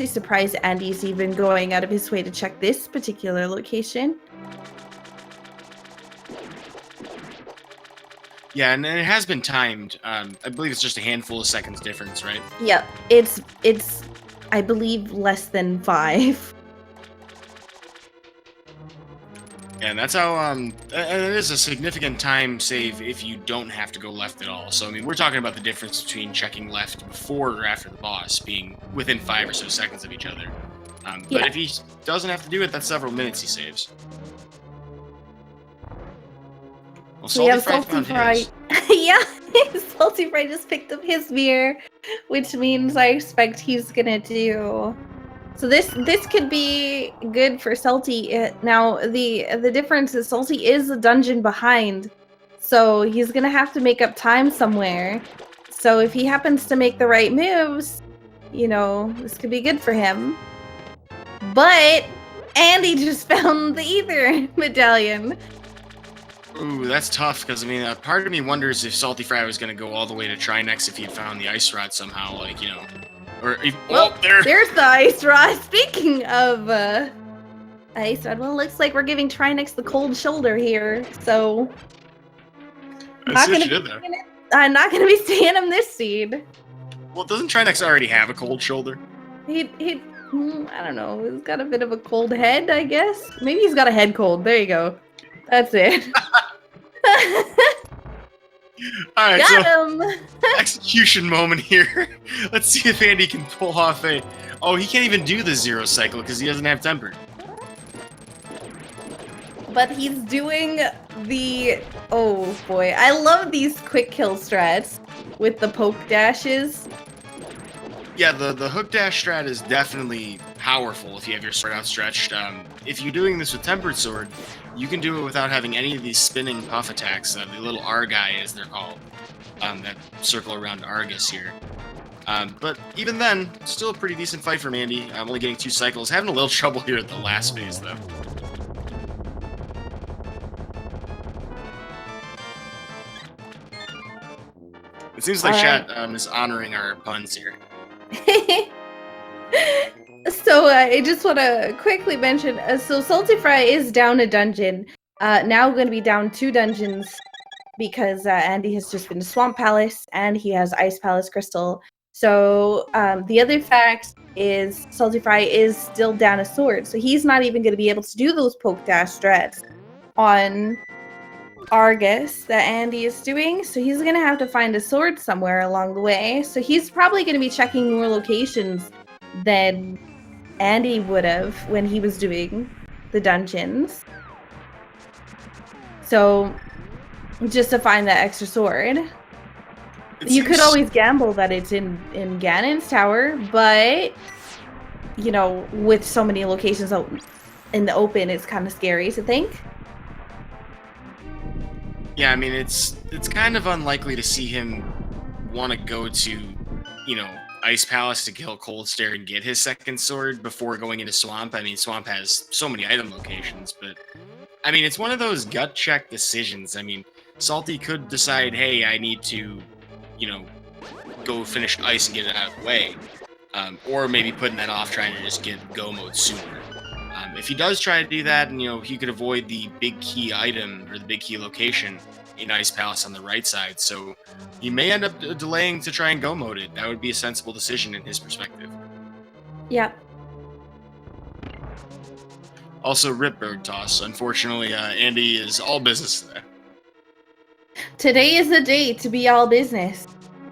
surprised Andy's even going out of his way to check this particular location. Yeah, and it has been timed. I believe it's just a handful of seconds difference, right? Yep, it's I believe less than 5. Yeah, and that's how and it is a significant time save if you don't have to go left at all. So I mean, we're talking about the difference between checking left before or after the boss being within 5 or so seconds of each other. But if he doesn't have to do it, that's several minutes he saves. Well, So we have saltyphry. Yeah, saltyphry just picked up his mirror, which means I expect he's gonna do. So this could be good for Salty. Now the difference is Salty is a dungeon behind, so he's gonna have to make up time somewhere. So if he happens to make the right moves, this could be good for him. But Andy just found the ether medallion. Ooh, that's tough, because, I mean, part of me wonders if saltyphry was going to go all the way to Trinex if he'd found the ice rod somehow, like, or if, there's the ice rod. Speaking of ice rod, well, looks like we're giving Trinex the cold shoulder here, so I'm not going to be seeing him this seed. Well, doesn't Trinex already have a cold shoulder? He I don't know, he's got a bit of a cold head, I guess. Maybe he's got a head cold. There you go. That's it. All right, got him. Execution moment here. Let's see if Andy can pull off a. Oh, he can't even do the 0 cycle because he doesn't have temper. But he's doing Oh boy, I love these quick kill strats with the poke dashes. Yeah, the hook dash strat is definitely powerful if you have your sword outstretched. If you're doing this with Tempered Sword, you can do it without having any of these spinning puff attacks, the little Argai as they're called, that circle around Argus here. But even then, still a pretty decent fight from Andy. I'm only getting 2 cycles. Having a little trouble here at the last phase, though. It seems like chat is honoring our puns here. So I just want to quickly mention, so saltyphry is down a dungeon. Now going to be down 2 dungeons because Andy has just been to Swamp Palace and he has Ice Palace Crystal. So the other fact is saltyphry is still down a sword, so he's not even going to be able to do those poke dash strats on Argus that Andy is doing. So he's going to have to find a sword somewhere along the way. So he's probably going to be checking more locations than Andy would have when he was doing the dungeons. So just to find that extra sword. You could always gamble that it's in Ganon's tower, but you know, with so many locations out in the open, it's kind of scary to think. Yeah, I mean, it's kind of unlikely to see him want to go to, you know, Ice Palace to kill Cold Stare and get his second sword before going into Swamp. I mean, Swamp has so many item locations, but I mean, it's one of those gut check decisions. I mean, Salty could decide, hey, I need to, you know, go finish Ice and get it out of the way. Or maybe putting that off, trying to just get Go mode sooner. If he does try to do that, and, you know, he could avoid the big key item or the big key location in Ice Palace on the right side. So he may end up delaying to try and Go mode it. That would be a sensible decision in his perspective. Yeah. Also, Rip Berg Toss. Unfortunately, Andy is all business today. Today is the day to be all business.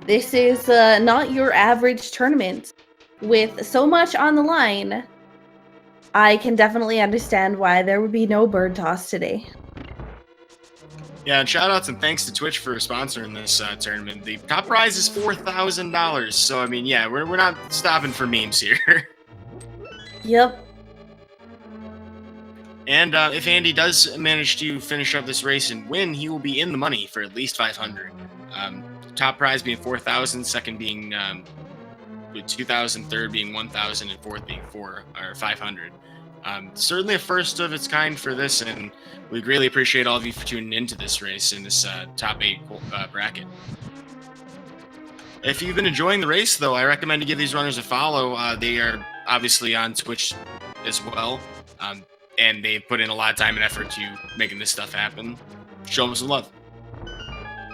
This is not your average tournament. With so much on the line, I can definitely understand why there would be no bird toss today. Yeah, and shoutouts and thanks to Twitch for sponsoring this tournament. The top prize is $4,000. So, I mean, yeah, we're not stopping for memes here. Yep. And if Andy does manage to finish up this race and win, he will be in the money for at least 500. Top prize being 4,000, second being 2,000, third being 1,000, and fourth being 500. Certainly a first of its kind for this, and we greatly appreciate all of you for tuning into this race in this top 8 bracket. If you've been enjoying the race, though, I recommend to give these runners a follow. They are obviously on Twitch as well, and they've put in a lot of time and effort to making this stuff happen. Show them some love.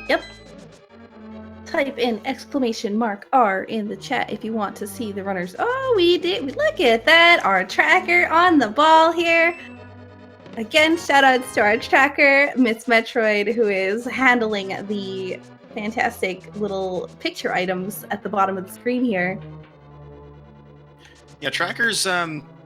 Yep. Type in !R in the chat if you want to see the runners. Oh, we did. Look at that. Our tracker on the ball here. Again, shout outs to our tracker, Miss Metroid, who is handling the fantastic little picture items at the bottom of the screen here. Yeah, tracker's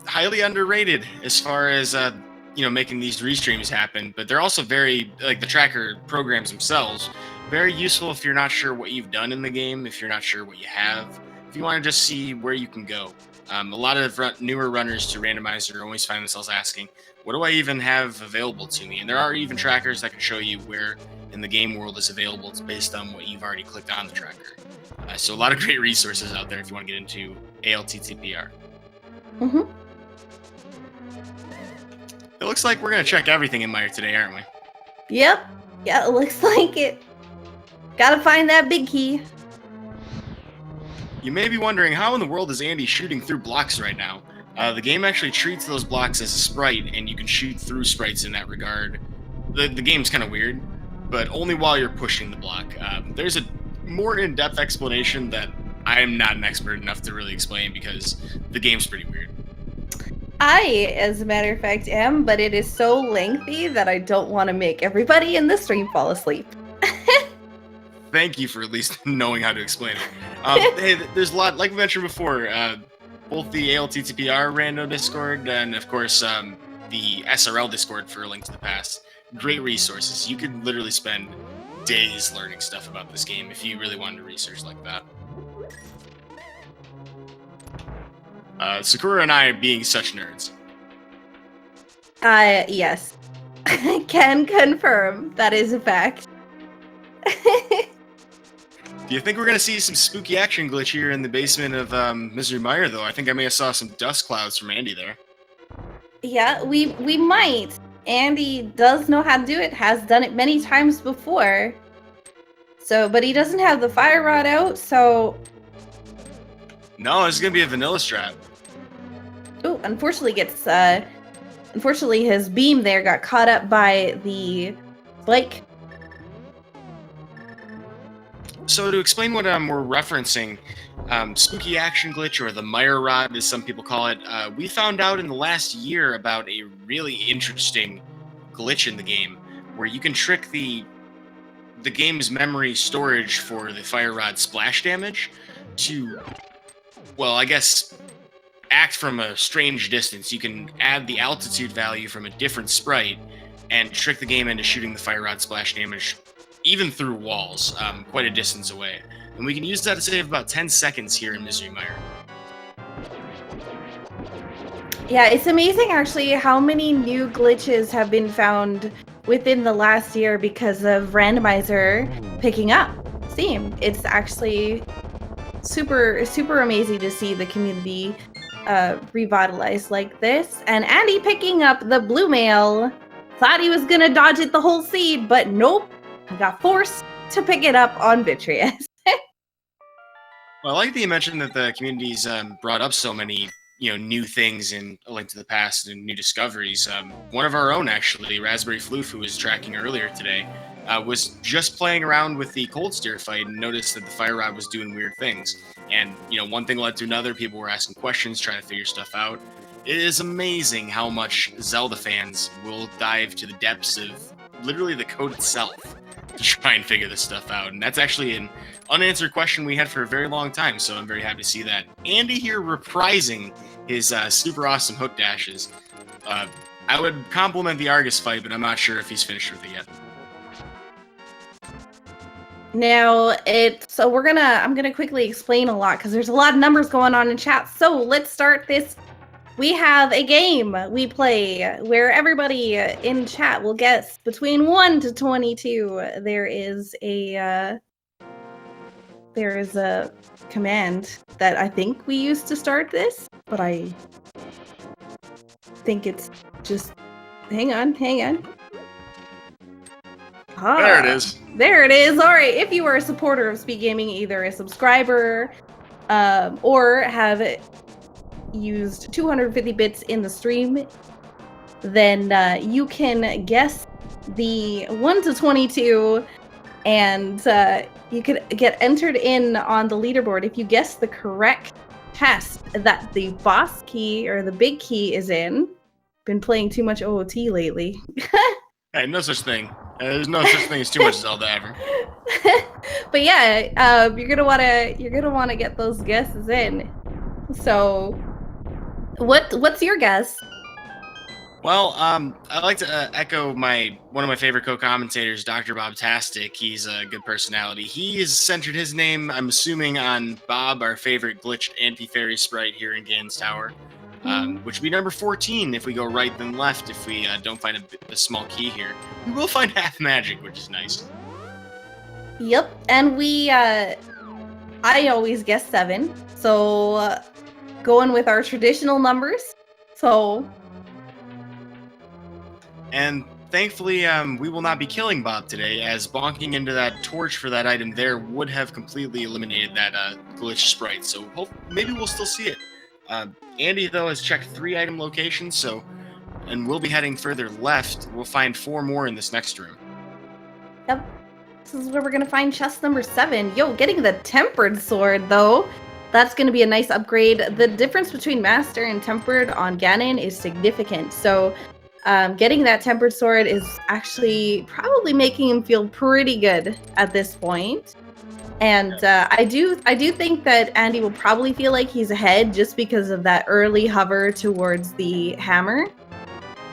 highly underrated as far as you know, making these restreams happen, but they're also very, like, the tracker programs themselves, very useful if you're not sure what you've done in the game, if you're not sure what you have, if you want to just see where you can go. A lot of newer runners to Randomizer always find themselves asking, what do I even have available to me? And there are even trackers that can show you where in the game world is available based on what you've already clicked on the tracker. So a lot of great resources out there if you want to get into ALTTPR. Mm-hmm. It looks like we're going to check everything in Meyer today, aren't we? Yep. Yeah, it looks like it. Gotta find that big key. You may be wondering, how in the world is Andy shooting through blocks right now? The game actually treats those blocks as a sprite, and you can shoot through sprites in that regard. The game's kind of weird, but only while you're pushing the block. There's a more in-depth explanation that I am not an expert enough to really explain because the game's pretty weird. I, as a matter of fact, am, but it is so lengthy that I don't want to make everybody in the stream fall asleep. Thank you for at least knowing how to explain it. Hey, there's a lot, like we mentioned before, both the ALTTPR rando Discord and, of course, the SRL Discord for A Link to the Past. great resources. You could literally spend days learning stuff about this game if you really wanted to research like that. Sakura and I are being such nerds. Yes. Can confirm that is a fact. Do you think we're gonna see some spooky action glitch here in the basement of Misery Mire, though? I think I may have saw some dust clouds from Andy there. Yeah, we might. Andy does know how to do it, has done it many times before. So, but he doesn't have the fire rod out, so... No, this is gonna be a vanilla strap. Oh, unfortunately his beam there got caught up by the spike. So to explain what we're referencing, spooky action glitch, or the Mire Rod as some people call it, we found out in the last year about a really interesting glitch in the game where you can trick the game's memory storage for the fire rod splash damage to, well, I guess, act from a strange distance. You can add the altitude value from a different sprite and trick the game into shooting the fire rod splash damage even through walls, quite a distance away. And we can use that to save about 10 seconds here in Misery Mire. Yeah, it's amazing actually how many new glitches have been found within the last year because of Randomizer picking up Steam. It's actually super amazing to see the community revitalized like this. And Andy picking up the blue mail, thought he was gonna dodge it the whole seed, but nope. I got forced to pick it up on Vitreous. Well, I like that you mentioned that the community's brought up so many, new things in A Link to the Past and new discoveries. One of our own, actually, Raspberry Floof, who was tracking earlier today, was just playing around with the Cold Steer fight and noticed that the fire rod was doing weird things. And, one thing led to another. People were asking questions, trying to figure stuff out. It is amazing how much Zelda fans will dive to the depths of literally the code itself to try and figure this stuff out. And that's actually an unanswered question we had for a very long time, so I'm very happy to see that. Andy here reprising his super awesome hook dashes. I would compliment the Argus fight, but I'm not sure if he's finished with it yet. Now, I'm gonna quickly explain a lot because there's a lot of numbers going on in chat. So let's start this. We have a game we play where everybody in chat will guess between 1 to 22. There is a command that I think we used to start this, but I think it's just hang on. There it is. There it is. All right. If you are a supporter of Speed Gaming, either a subscriber or have used 250 bits in the stream, then you can guess the 1 to 22 and you could get entered in on the leaderboard if you guess the correct test that the boss key or the big key is in. Been playing too much OOT lately. Hey, no such thing. There's no such thing as too much Zelda ever. But yeah, you're gonna wanna get those guesses in. So, what's your guess? Well, I'd like to echo one of my favorite co-commentators, Dr. Bob Tastic. He's a good personality. He has centered his name, I'm assuming, on Bob, our favorite glitched anti-fairy sprite here in Ganon's Tower, which would be number 14 if we go right then left. If we don't find a small key here, we will find half magic, which is nice. Yep, and I always guess 7, so going with our traditional numbers. So. And thankfully, we will not be killing Bob today, as bonking into that torch for that item there would have completely eliminated that glitch sprite. So maybe we'll still see it. Andy, though, has checked 3 item locations, and we'll be heading further left. We'll find 4 more in this next room. Yep. This is where we're going to find chest number 7. Yo, getting the Tempered Sword, though. That's going to be a nice upgrade. The difference between Master and Tempered on Ganon is significant. So getting that Tempered Sword is actually probably making him feel pretty good at this point. And I do think that Andy will probably feel like he's ahead just because of that early hover towards the hammer.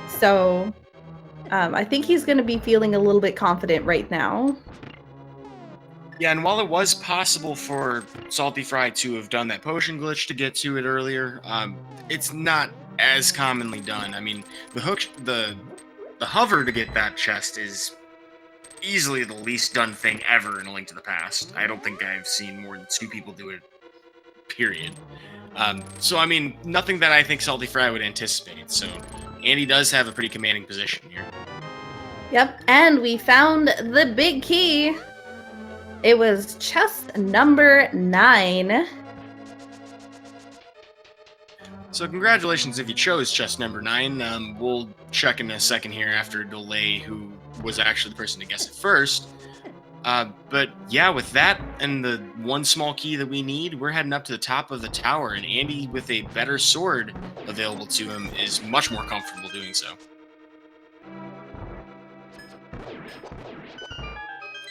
So I think he's going to be feeling a little bit confident right now. Yeah, and while it was possible for saltyphry to have done that potion glitch to get to it earlier, it's not as commonly done. I mean, the hover to get that chest is easily the least done thing ever in A Link to the Past. I don't think I've seen more than 2 people do it, period. So, I mean, nothing that I think saltyphry would anticipate. So, Andy does have a pretty commanding position here. Yep, and we found the big key. It was chest number 9. So congratulations if you chose chest number 9. We'll check in a second here after a delay who was actually the person to guess it first. But yeah, with that and the one small key that we need, we're heading up to the top of the tower, and Andy, with a better sword available to him, is much more comfortable doing so.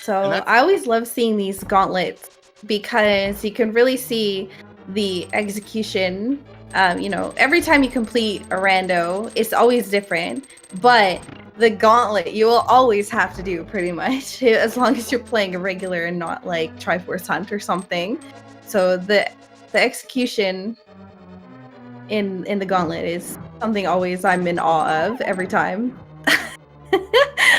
So I always love seeing these gauntlets because you can really see the execution. Every time you complete a rando, it's always different. But the gauntlet, you will always have to do pretty much, as long as you're playing a regular and not like Triforce Hunt or something. So the execution in the gauntlet is something always I'm in awe of every time.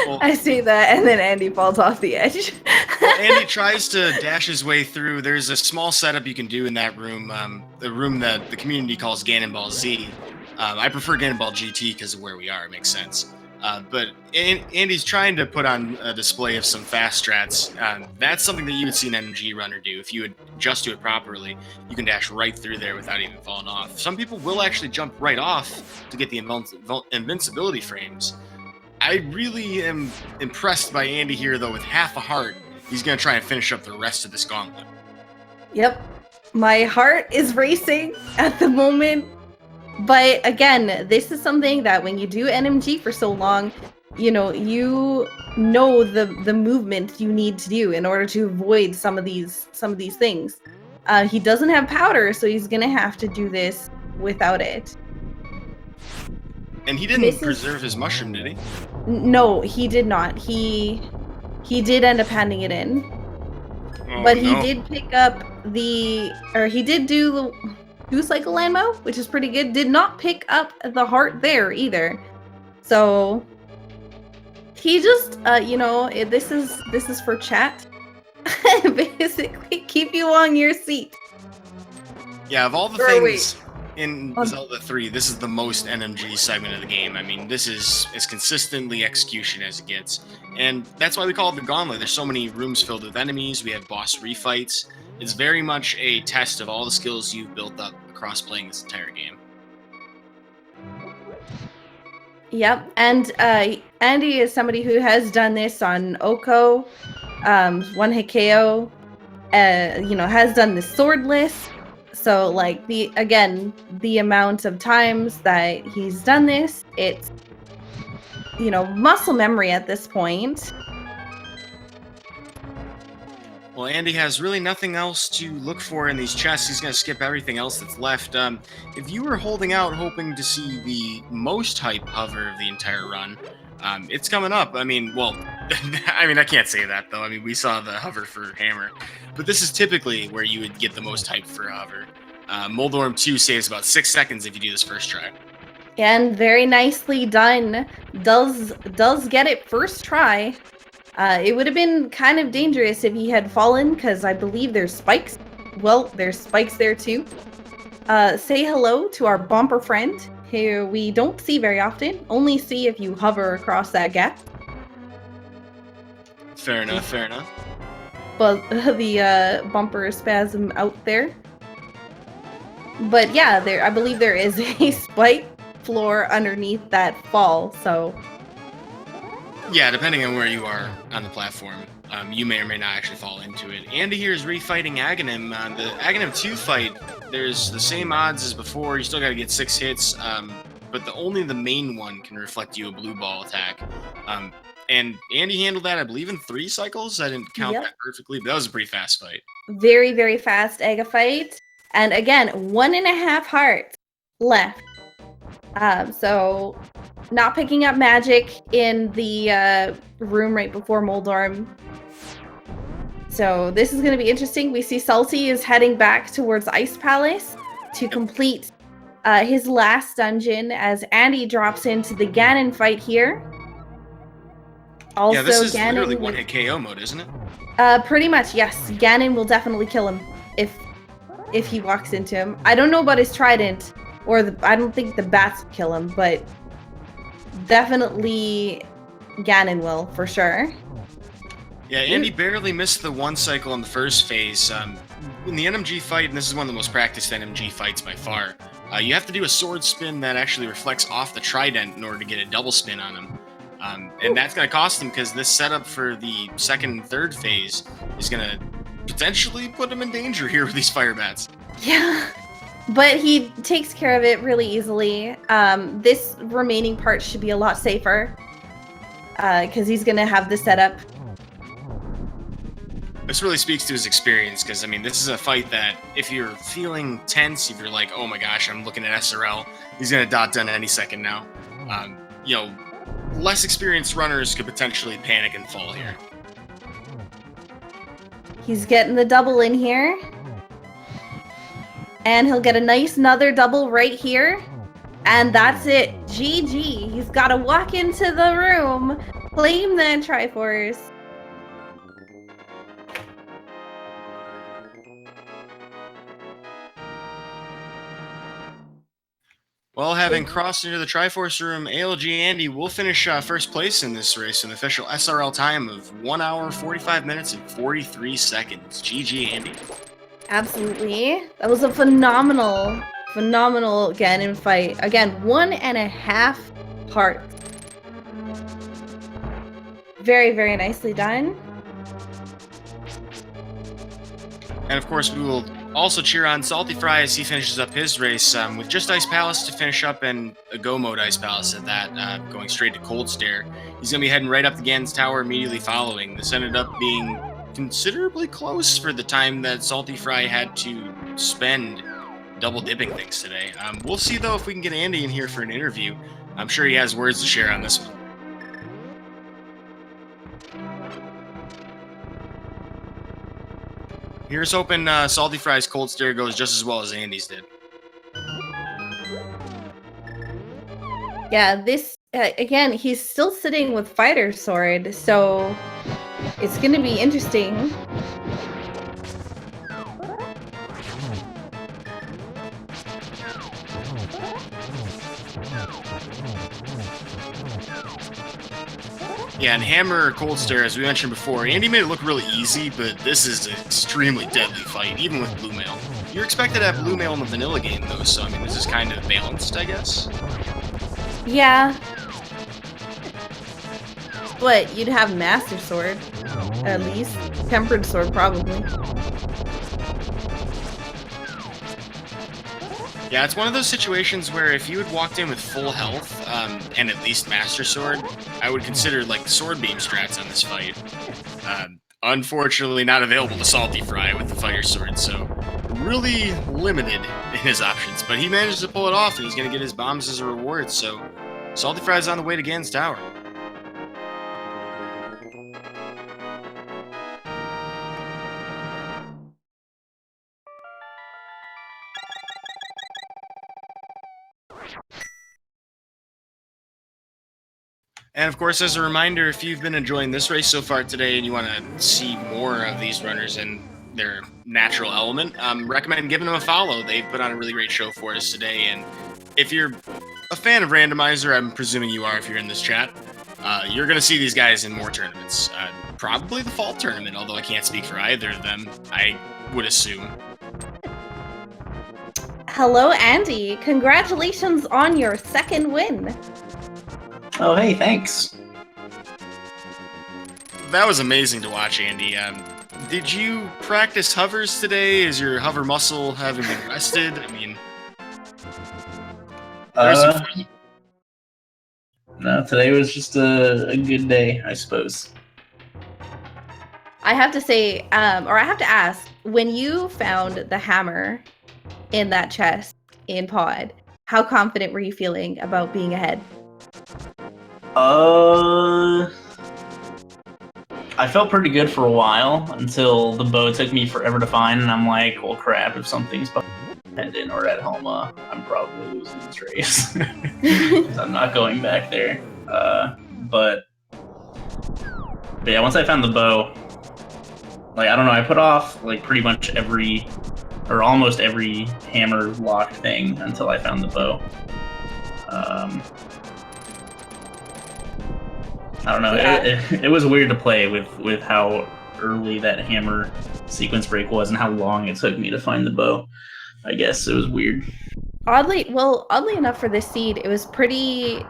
Well, I see that, and then Andy falls off the edge. Andy tries to dash his way through. There's a small setup you can do in that room, the room that the community calls Ganon Z. I prefer Ganon GT because of where we are. It makes sense. But Andy's trying to put on a display of some fast strats. That's something that you would see an MG runner do. If you would just do it properly, you can dash right through there without even falling off. Some people will actually jump right off to get the invincibility frames. I really am impressed by Andy here, though. With half a heart, he's going to try and finish up the rest of this gauntlet. Yep. My heart is racing at the moment. But again, this is something that when you do NMG for so long, you know the movement you need to do in order to avoid some of these things. He doesn't have powder, so he's going to have to do this without it. And he didn't preserve his mushroom, did he? No, he did not. He did end up handing it in. But he did pick up he did do cycle landmo, which is pretty good. Did not pick up the heart there either. So he just this is for chat. Basically keep you on your seat. Yeah, of all the things in Zelda 3, this is the most NMG segment of the game. I mean, this is as consistently execution as it gets. And that's why we call it the Gauntlet. There's so many rooms filled with enemies. We have boss refights. It's very much a test of all the skills you've built up across playing this entire game. Yep, and Andy is somebody who has done this on Oko, One Hit KO, has done the swordless. So, like, the amount of times that he's done this, it's, muscle memory at this point. Well, Andy has really nothing else to look for in these chests. He's going to skip everything else that's left. If you were holding out hoping to see the most hype hover of the entire run, it's coming up. I mean, well, I can't say that, though. I mean, we saw the hover for Hammer. But this is typically where you would get the most hype for hover. Moldorm 2 saves about 6 seconds if you do this first try. And very nicely done. Does get it first try. It would have been kind of dangerous if he had fallen, because I believe there's spikes. Well, there's spikes there too. Say hello to our bumper friend, who we don't see very often. Only see if you hover across that gap. Fair enough. But the bumper spasm out there. But yeah, I believe there is a spike floor underneath that fall, so... Yeah, depending on where you are on the platform, you may or may not actually fall into it. Andy here is refighting Aghanim. The Aghanim 2 fight, there's the same odds as before. You still got to get 6 hits, but only the main one can reflect you a blue ball attack. And Andy handled that, I believe, in 3 cycles. I didn't count that perfectly, but that was a pretty fast fight. Very, very fast Aga fight. And again, 1.5 hearts left. So not picking up magic in the room right before Moldorm. So this is going to be interesting. We see Salty is heading back towards Ice Palace to complete his last dungeon as Andy drops into the Ganon fight here. Also, yeah, this is Ganon literally one-hit KO mode, isn't it? Pretty much, yes. Ganon will definitely kill him if he walks into him. I don't know about his trident, or I don't think the bats kill him, but definitely Ganon will, for sure. Yeah, Andy barely missed the one cycle in the first phase. In the NMG fight, and this is one of the most practiced NMG fights by far, you have to do a sword spin that actually reflects off the trident in order to get a double spin on him. And that's going to cost him because this setup for the second and third phase is going to potentially put him in danger here with these fire bats. Yeah, but he takes care of it really easily. This remaining part should be a lot safer because he's going to have the setup. This really speaks to his experience because, I mean, this is a fight that if you're feeling tense, if you're like, oh my gosh, I'm looking at SRL, he's going to dot down any second now. You know, less experienced runners could potentially panic and fall here. He's getting the double in here. And he'll get a nice another double right here. And that's it. GG. He's got to walk into the room, claim the Triforce. Well, having crossed into the Triforce room, ALG Andy will finish first place in this race, an official SRL time of 1 hour, 45 minutes, and 43 seconds. GG, Andy. Absolutely. That was a phenomenal Ganon fight. Again, 1.5 parts. Very, very nicely done. And of course, we will also cheer on saltyphry as he finishes up his race with just Ice Palace to finish up and a go mode Ice Palace at that, going straight to Cold Stare. He's going to be heading right up the Ganon's Tower immediately following. This ended up being considerably close for the time that saltyphry had to spend double dipping things today. We'll see, though, if we can get Andy in here for an interview. I'm sure he has words to share on this one. Here's hoping saltyphry's Cold Stare goes just as well as Andy's did. Yeah, this, again, he's still sitting with Fighter Sword, so it's going to be interesting. Yeah, and Hammer or Cold Stare, as we mentioned before, Andy made it look really easy, but this is an extremely deadly fight, even with Blue Mail. You're expected to have Blue Mail in the vanilla game, though, so I mean, this is kind of balanced, I guess. Yeah. But you'd have Master Sword, at least. Tempered Sword, probably. Yeah, it's one of those situations where if you had walked in with full health and at least Master Sword, I would consider like Sword Beam strats on this fight. Unfortunately, not available to saltyphry with the Fire Sword, so really limited in his options. But he managed to pull it off, and he's going to get his bombs as a reward. So saltyphry's on the way to Ganon's Tower. And of course, as a reminder, if you've been enjoying this race so far today and you want to see more of these runners in their natural element, recommend giving them a follow. They put on a really great show for us today. And if you're a fan of Randomizer, I'm presuming you are if you're in this chat, you're going to see these guys in more tournaments. Probably the fall tournament, although I can't speak for either of them, I would assume. Hello, Andy. Congratulations on your second win. Oh, hey, thanks. That was amazing to watch, Andy. Did you practice hovers today? Is your hover muscle having been rested? I mean, no, today was just a good day, I suppose. I have to say, or I have to ask, when you found the hammer in that chest in Pod, how confident were you feeling about being ahead? I felt pretty good for a while until the bow took me forever to find, and I'm like, well, crap, if something's pendant or at home, I'm probably losing this race. 'Cause I'm not going back there. But yeah, once I found the bow, like, I don't know, I put off, like, pretty much every, or almost every hammer lock thing until I found the bow. I don't know, Yeah. it was weird to play with how early that hammer sequence break was and how long it took me to find the bow. I guess it was weird. Oddly enough for this seed, it was pretty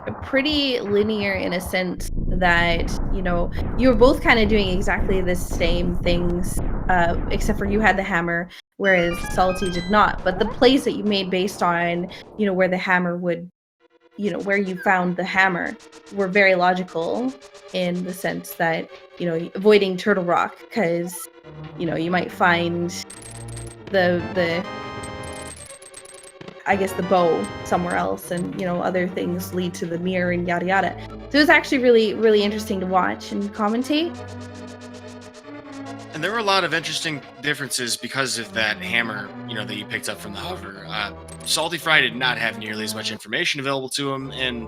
linear in a sense that, you know, you were both kind of doing exactly the same things, except for you had the hammer, whereas Salty did not. But the plays that you made based on, you know, where the hammer would, you know, where you found the hammer were very logical in the sense that, you know, avoiding Turtle Rock, because, you know, you might find the I guess the bow somewhere else, and, you know, other things lead to the mirror and yada yada. So it was actually really interesting to watch and commentate. And there were a lot of interesting differences because of that hammer, you know, that you picked up from the hover. Saltyphry did not have nearly as much information available to him, and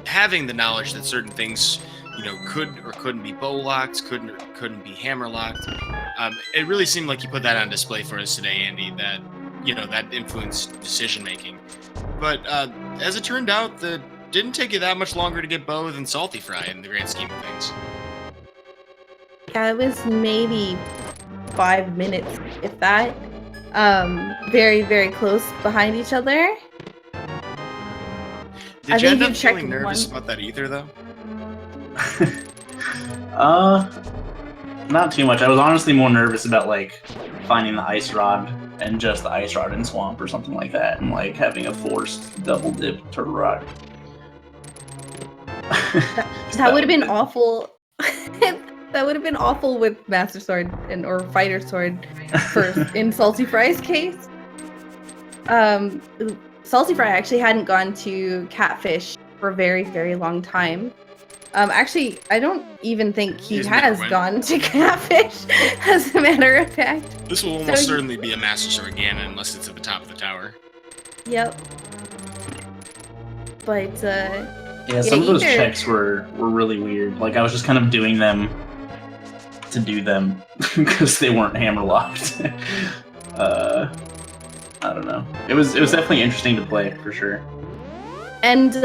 having the knowledge that certain things, you know, could or couldn't be bow locked, couldn't or couldn't be hammer locked, it really seemed like you put that on display for us today, Andy, that, you know, that influenced decision making. But as it turned out, it didn't take you that much longer to get bow than Saltyphry in the grand scheme of things. Yeah, it was maybe 5 minutes, if that. Very close behind each other. Did you end up feeling nervous about that either, though? Not too much. I was honestly more nervous about, like, finding the ice rod and just the ice rod in swamp or something like that, and, like, having a forced double dip Turtle Rock. That would have been awful. That would have been awful with Master Sword or Fighter Sword first in Saltyphry's case. Saltyphry actually hadn't gone to Catfish for a very long time. Actually, I don't even think he has gone to Catfish, as a matter of fact. This will almost certainly be a Master Sword Ganon unless it's at the top of the tower. Yep. But, yeah, some of those checks were really weird. Like, I was just kind of doing them to do them because they weren't hammer locked. I don't know. It was definitely interesting to play, for sure. And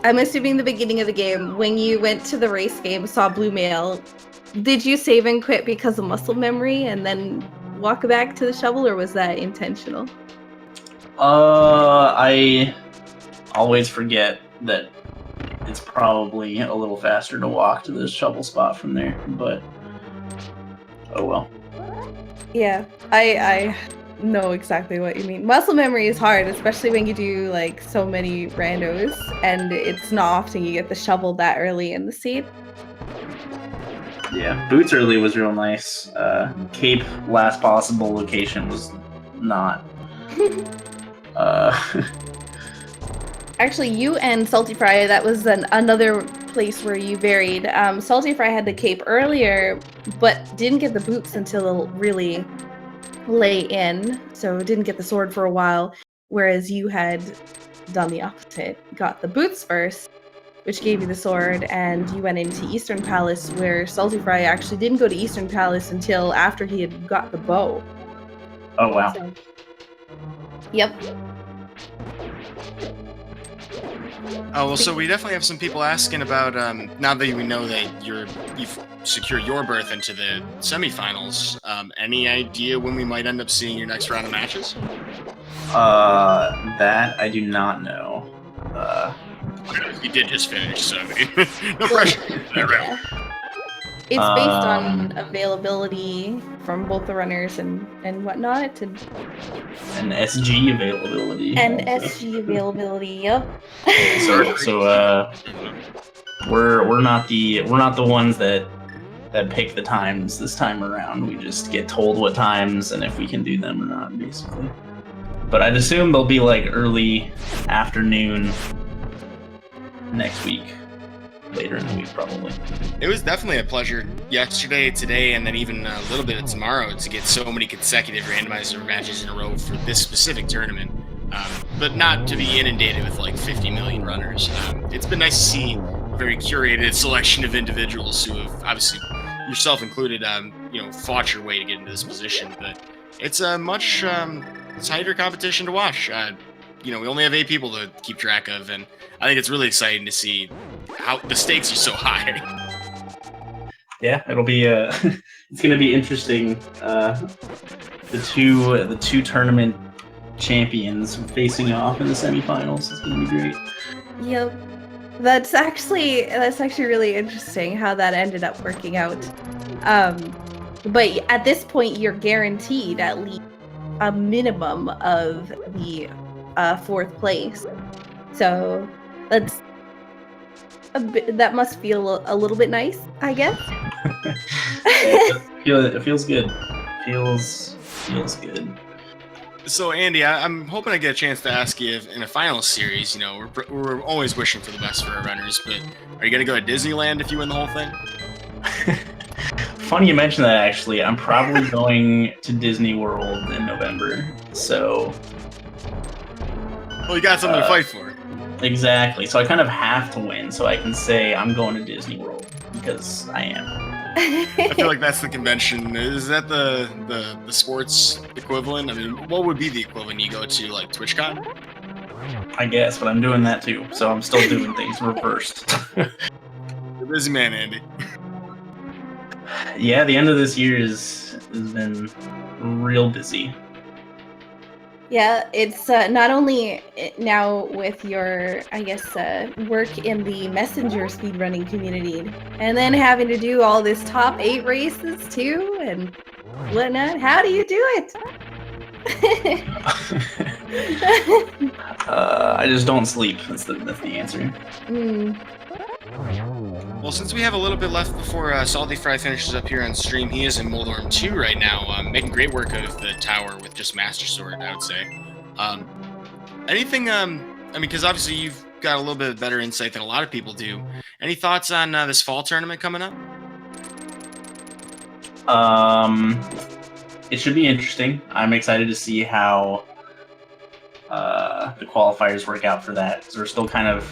I'm assuming the beginning of the game, when you went to the race game, saw Blue Mail, did you save and quit because of muscle memory and then walk back to the shovel, or was that intentional? I always forget that it's probably a little faster to walk to the shovel spot from there, but oh well. Yeah, I know exactly what you mean. Muscle memory is hard, especially when you do, like, so many randos, and it's not often you get the shovel that early in the seed. Yeah, Boots early was real nice. Cape last possible location was not. Actually, you and Saltyphry, that was another place where you varied. Saltyphry had the cape earlier, but didn't get the boots until really late in, so didn't get the sword for a while, whereas you had done the opposite. Got the boots first, which gave you the sword, and you went into Eastern Palace, where Saltyphry actually didn't go to Eastern Palace until after he had got the bow. Oh, wow. So, yep. Oh, well, so we definitely have some people asking about, now that we know that you've secured your berth into the semifinals, any idea when we might end up seeing your next round of matches? That I do not know. You did just finish, so I mean, no pressure. Yeah. It's based on availability from both the runners and whatnot, and SG availability. And SG availability, yep. So we're not the ones that pick the times this time around. We just get told what times and if we can do them or not, basically. But I'd assume they'll be like early afternoon next week. later in the week, probably. It was definitely a pleasure yesterday, today, and then even a little bit of tomorrow to get so many consecutive randomizer matches in a row for this specific tournament. But not to be inundated with like 50 million runners. It's been nice to see a very curated selection of individuals who have, obviously, yourself included, fought your way to get into this position. But it's a much tighter competition to watch. We only have 8 people to keep track of, and I think it's really exciting to see how the stakes are so high. Yeah, it'll be it's gonna be interesting. The two tournament champions facing off in the semifinals is gonna be great. Yep. That's actually really interesting how that ended up working out. But at this point, you're guaranteed at least a minimum of the 4th place. So that must feel a little bit nice, I guess. It feels good. Feels good. So, Andy, I'm hoping I get a chance to ask you if in a final series, we're always wishing for the best for our runners, but are you going to go to Disneyland if you win the whole thing? Funny you mention that, actually. I'm probably going to Disney World in November, so... Well, you got something to fight for. Exactly. So I kind of have to win, so I can say I'm going to Disney World, because I am. I feel like that's the convention. Is that the sports equivalent? I mean, what would be the equivalent? You go to, like, TwitchCon? I guess, but I'm doing that too, so I'm still doing things reversed. You're a busy man, Andy. Yeah, the end of this year has been real busy. Yeah, it's not only now with your, I guess, work in the messenger speedrunning community, and then having to do all this top 8 races too, and whatnot. How do you do it? I just don't sleep. That's the answer. Well, since we have a little bit left before saltyphry finishes up here on stream, he is in Moldorm 2 right now, making great work of the tower with just Master Sword, I would say. Anything, because obviously you've got a little bit better insight than a lot of people do. Any thoughts on this fall tournament coming up? It should be interesting. I'm excited to see how the qualifiers work out for that, because we're still kind of...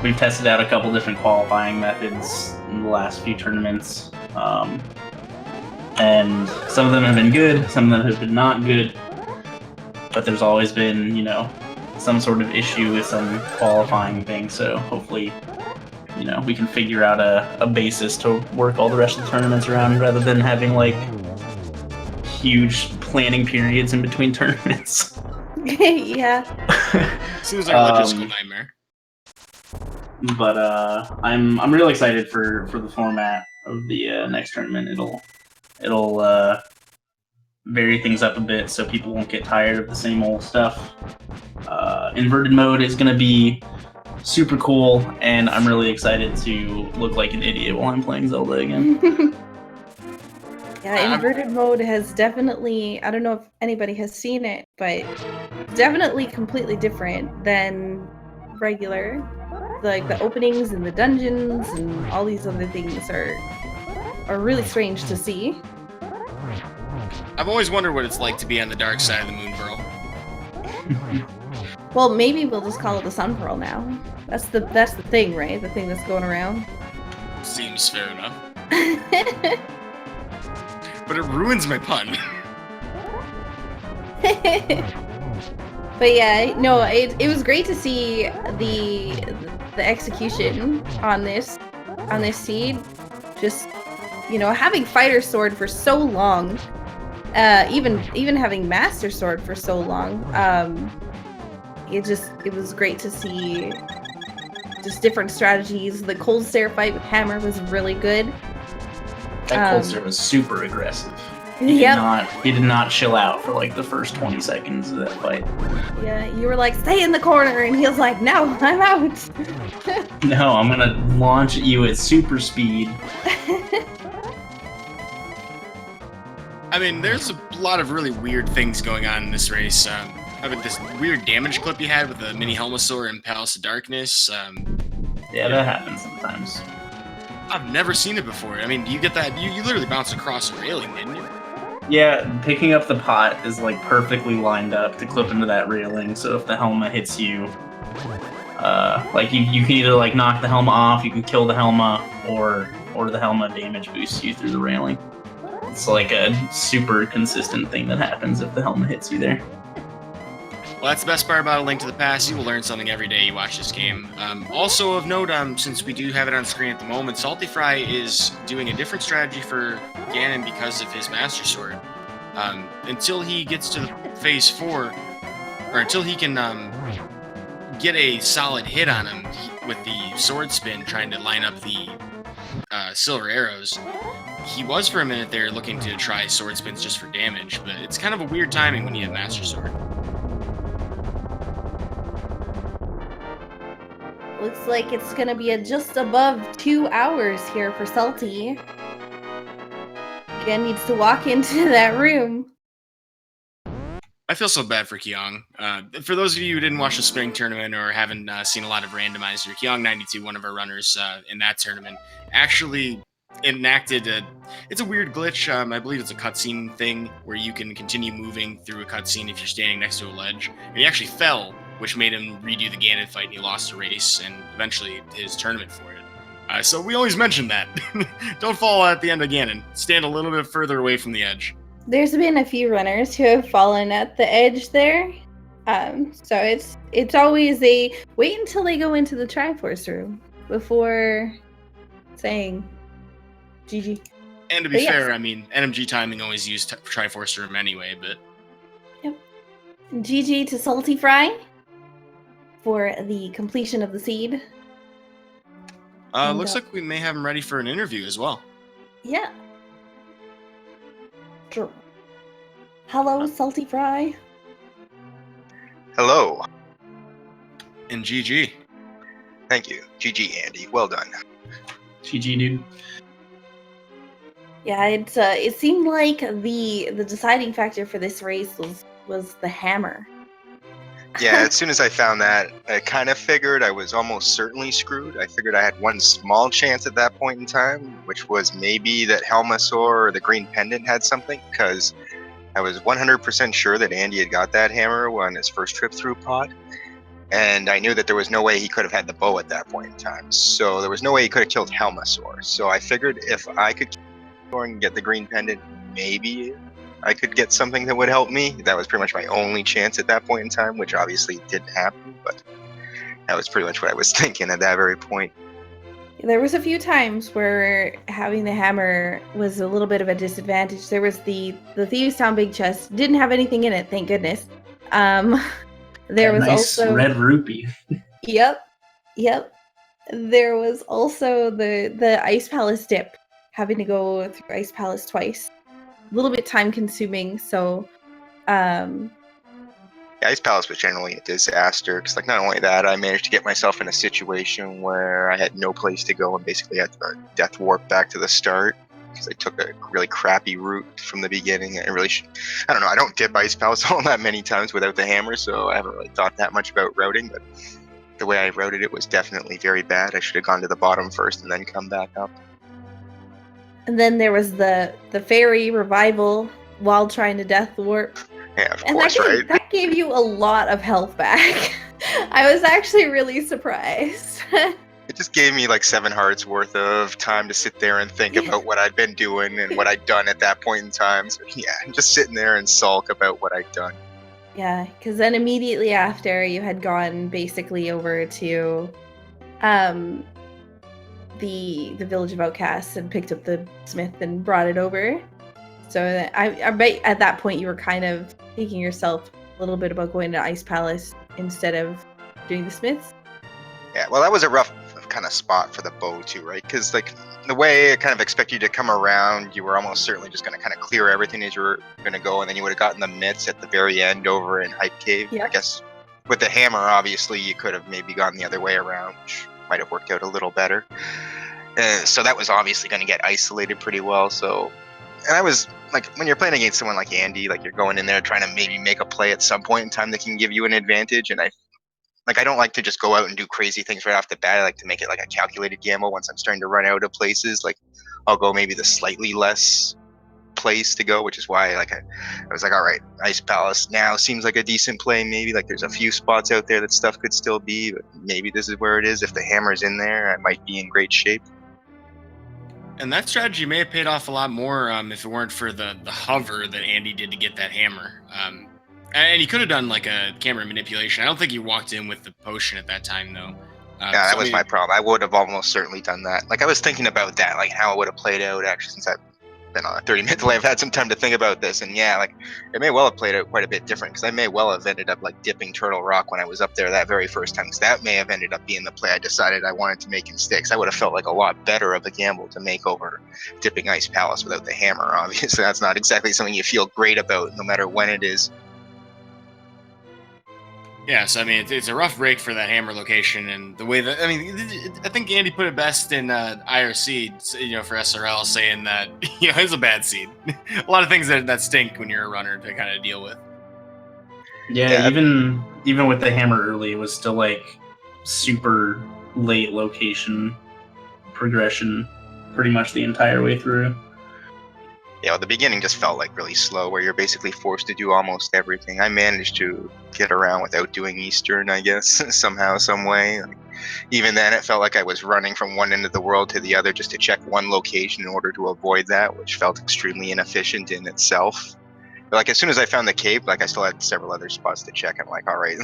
we've tested out a couple different qualifying methods in the last few tournaments, and some of them have been good, some of them have been not good, but there's always been, some sort of issue with some qualifying thing, so hopefully, we can figure out a basis to work all the rest of the tournaments around, rather than having, like, huge planning periods in between tournaments. Yeah. Seems like a logistical nightmare. But I'm really excited for the format of the next tournament. It'll vary things up a bit so people won't get tired of the same old stuff. Inverted mode is gonna be super cool, and I'm really excited to look like an idiot while I'm playing Zelda again. Yeah, inverted mode has definitely, I don't know if anybody has seen it, but definitely completely different than regular. Like the openings and the dungeons and all these other things are really strange to see. I've always wondered what it's like to be on the dark side of the moon pearl. Well, maybe we'll just call it the sun pearl now. That's the thing, right? The thing that's going around. Seems fair enough. But it ruins my pun. But yeah, no, it was great to see the execution on this seed. Just, having Fighter Sword for so long, even having Master Sword for so long, it was great to see just different strategies. The Cold Stare fight with Hammer was really good. That Cold Stare was super aggressive. He did not chill out for like the first 20 seconds of that fight. Yeah, you were like, stay in the corner, and he was like, no, I'm out. No, I'm gonna launch at you at super speed. I mean, there's a lot of really weird things going on in this race. I mean, this weird damage clip you had with the mini Helmasaur and Palace of Darkness. Yeah, that happens sometimes. I've never seen it before. I mean, you get that? You literally bounced across a railing, didn't you? Yeah, picking up the pot is like perfectly lined up to clip into that railing. So if the Helma hits you, like you can either like knock the Helma off, you can kill the Helma, or the Helma damage boosts you through the railing. It's like a super consistent thing that happens if the Helma hits you there. Well, that's the best part about A Link to the Past. You will learn something every day you watch this game. Also of note, since we do have it on screen at the moment, saltyphry is doing a different strategy for Ganon because of his Master Sword. Until he gets to the Phase 4, or until he can get a solid hit on him with the sword spin, trying to line up the silver arrows, he was for a minute there looking to try sword spins just for damage, but it's kind of a weird timing when you have Master Sword. Looks like it's gonna be a just above 2 hours here for Salty. Again, needs to walk into that room. I feel so bad for Kyong. For those of you who didn't watch the spring tournament or haven't seen a lot of Randomizer, Kyong92, one of our runners in that tournament, actually enacted it's a weird glitch. I believe it's a cutscene thing where you can continue moving through a cutscene if you're standing next to a ledge. And he actually fell, which made him redo the Ganon fight, and he lost a race and eventually his tournament for it. So we always mention that. Don't fall at the end of Ganon. Stand a little bit further away from the edge. There's been a few runners who have fallen at the edge there. So it's always a wait until they go into the Triforce room before saying GG. And to be fair, I mean, NMG timing always used Triforce room anyway, but... Yep. GG to saltyphry for the completion of the seed. Looks like we may have him ready for an interview as well. Yeah. Sure. Hello, saltyphry. Hello. And GG. Thank you. GG, Andy. Well done. GG, dude. Yeah, it seemed like the deciding factor for this race was the hammer. Yeah, as soon as I found that, I kind of figured I was almost certainly screwed. I figured I had one small chance at that point in time, which was maybe that Helmasaur or the Green Pendant had something, because I was 100% sure that Andy had got that hammer on his first trip through Pod, and I knew that there was no way he could have had the bow at that point in time, so there was no way he could have killed Helmasaur. So I figured if I could kill Helmasaur and get the Green Pendant, maybe I could get something that would help me. That was pretty much my only chance at that point in time, which obviously didn't happen, but that was pretty much what I was thinking at that very point. There was a few times where having the hammer was a little bit of a disadvantage. There was the Thieves Town big chest, didn't have anything in it, thank goodness. There was nice also red rupee. Yep. There was also the Ice Palace dip, having to go through Ice Palace twice. A little bit time consuming, so Ice Palace was generally a disaster, because not only that, I managed to get myself in a situation where I had no place to go and basically had to death warp back to the start, because I took a really crappy route from the beginning. I don't know, I don't dip Ice Palace all that many times without the hammer, so I haven't really thought that much about routing, but the way I routed it was definitely very bad. I should have gone to the bottom first and then come back up. And then there was the fairy revival while trying to death warp. Yeah, of course, right? That gave you a lot of health back. I was actually really surprised. It just gave me 7 hearts worth of time to sit there and think about what I'd been doing and what I'd done at that point in time. So yeah, I'm just sitting there and sulk about what I'd done. Yeah, because then immediately after you had gone basically over to the Village of Outcasts and picked up the smith and brought it over. So I bet at that point you were kind of thinking yourself a little bit about going to Ice Palace instead of doing the smiths. Yeah, well, that was a rough kind of spot for the bow too, right? Because the way it kind of expected you to come around, you were almost certainly just going to kind of clear everything as you were going to go, and then you would have gotten the mitts at the very end over in Hype Cave. Yep. I guess with the hammer, obviously, you could have maybe gone the other way around, which might have worked out a little better. So that was obviously going to get isolated pretty well. So, and I was when you're playing against someone like Andy, you're going in there trying to maybe make a play at some point in time that can give you an advantage, and I like I don't like to just go out and do crazy things right off the bat. I like to make it like a calculated gamble. Once I'm starting to run out of places, like I'll go maybe the slightly less place to go, which is why like I was like, all right, Ice Palace now seems like a decent play. Maybe like there's a few spots out there that stuff could still be, but maybe this is where it is. If the hammer's in there, I might be in great shape. And that strategy may have paid off a lot more if it weren't for the hover that Andy did to get that hammer. And he could have done like a camera manipulation. I don't think he walked in with the potion at that time, though. Yeah, that was my problem. I would have almost certainly done that. Like I was thinking about that, like how it would have played out actually, since I've been on a 30-minute delay. I've had some time to think about this, and yeah, like it may well have played out quite a bit different, because I may well have ended up like dipping Turtle Rock when I was up there that very first time, because that may have ended up being the play I decided I wanted to make in sticks. I would have felt like a lot better of a gamble to make over dipping Ice Palace without the hammer. Obviously, that's not exactly something you feel great about, no matter when it is. Yes, I mean it's a rough break for that hammer location, and the way that I think Andy put it best in IRC, for SRL, saying that it's a bad seed. A lot of things that stink when you're a runner to kind of deal with. Yeah, even with the hammer early, it was still like super late location progression, pretty much the entire way through. Yeah, well, the beginning just felt like really slow, where you're basically forced to do almost everything. I managed to get around without doing Eastern, I guess, somehow, some way. Like, even then, it felt like I was running from one end of the world to the other just to check one location in order to avoid that, which felt extremely inefficient in itself. But like as soon as I found the cave, like I still had several other spots to check. I'm like, all right,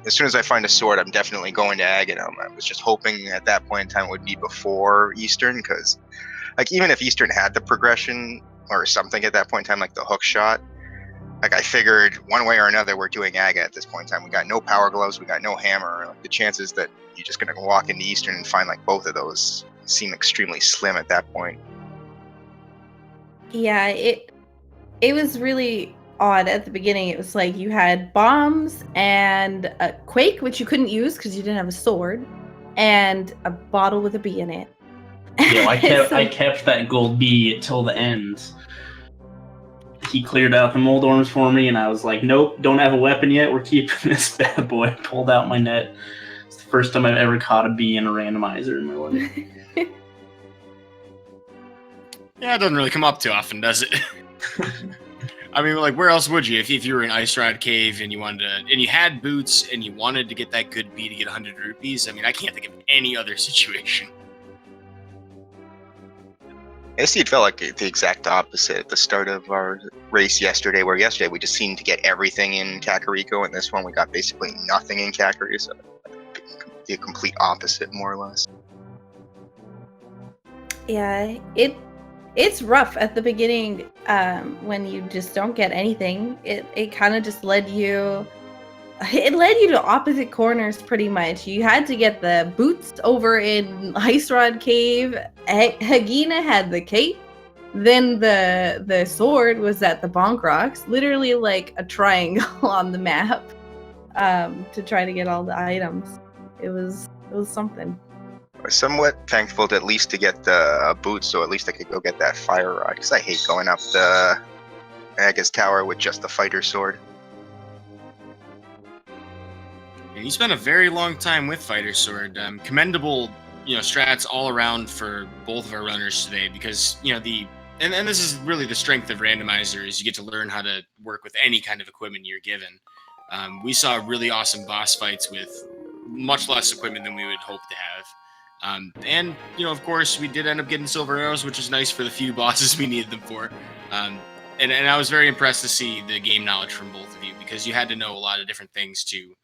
as soon as I find a sword, I'm definitely going to Aghanim. I was just hoping at that point in time it would be before Eastern, because like even if Eastern had the progression or something at that point in time, like the Hookshot, like I figured one way or another we're doing Aga at this point in time. We got no power gloves, we got no hammer. Like the chances that you're just gonna walk into Eastern and find like both of those seem extremely slim at that point. Yeah, it was really odd at the beginning. It was like you had bombs and a quake, which you couldn't use because you didn't have a sword, and a bottle with a bee in it. Yeah, I kept that gold bee till the end. He cleared out the mold orms for me, and I was like, nope, don't have a weapon yet. We're keeping this bad boy. Pulled out my net. It's the first time I've ever caught a bee in a randomizer in my life. Yeah, it doesn't really come up too often, does it? I mean, like, where else would you if you were in Ice Rod Cave and you had boots and you wanted to get that good bee to get 100 rupees? I mean, I can't think of any other situation. I see it felt like the exact opposite at the start of our race yesterday, where yesterday we just seemed to get everything in Kakariko, and this one we got basically nothing in Kakariko, so the complete opposite, more or less. Yeah, it's rough at the beginning when you just don't get anything. It kind of just led you to opposite corners pretty much. You had to get the boots over in Ice Rod Cave. Hagina had the cape. Then the sword was at the Bonk Rocks, literally like a triangle on the map, to try to get all the items. It was something. I was somewhat thankful to at least to get the boots, so at least I could go get that fire rod, because I hate going up the Aga's tower with just the fighter sword. And you spent a very long time with Fighter Sword. Commendable, strats all around for both of our runners today, because and this is really the strength of Randomizer, is you get to learn how to work with any kind of equipment you're given. We saw really awesome boss fights with much less equipment than we would hope to have. And of course, we did end up getting silver arrows, which is nice for the few bosses we needed them for. And I was very impressed to see the game knowledge from both of you, because you had to know a lot of different things to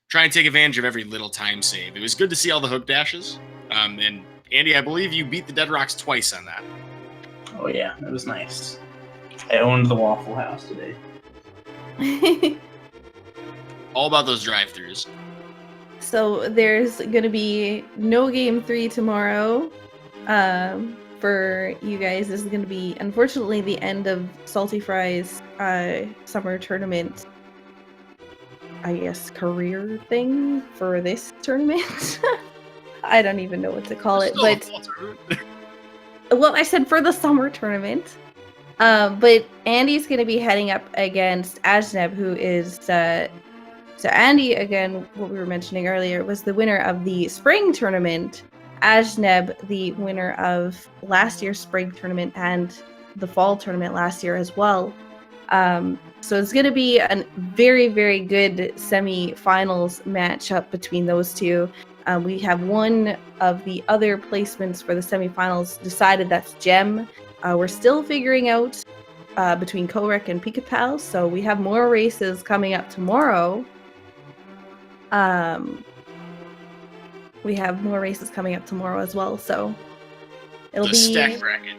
try and take advantage of every little time save. It was good to see all the hook dashes. And Andy, I believe you beat the Dead Rocks twice on that. Oh yeah, it was nice. I owned the Waffle House today. All about those drive-thrus. So there's gonna be no game 3 tomorrow. For you guys, this is gonna be unfortunately the end of saltyphry's summer tournament, I guess, career thing for this tournament. I don't even know what to call it, but well, I said for the summer tournament. But Andy's going to be heading up against Ajneb, who is So Andy, again, what we were mentioning earlier, was the winner of the spring tournament. Ajneb, the winner of last year's spring tournament and the fall tournament last year as well. So it's going to be a very, very good semi-finals matchup between those two. We have one of the other placements for the semi-finals decided. That's Gem. We're still figuring out between Korek and Pikapal, so we have more races coming up tomorrow. We have more races coming up tomorrow as well, so it'll be stack bracket.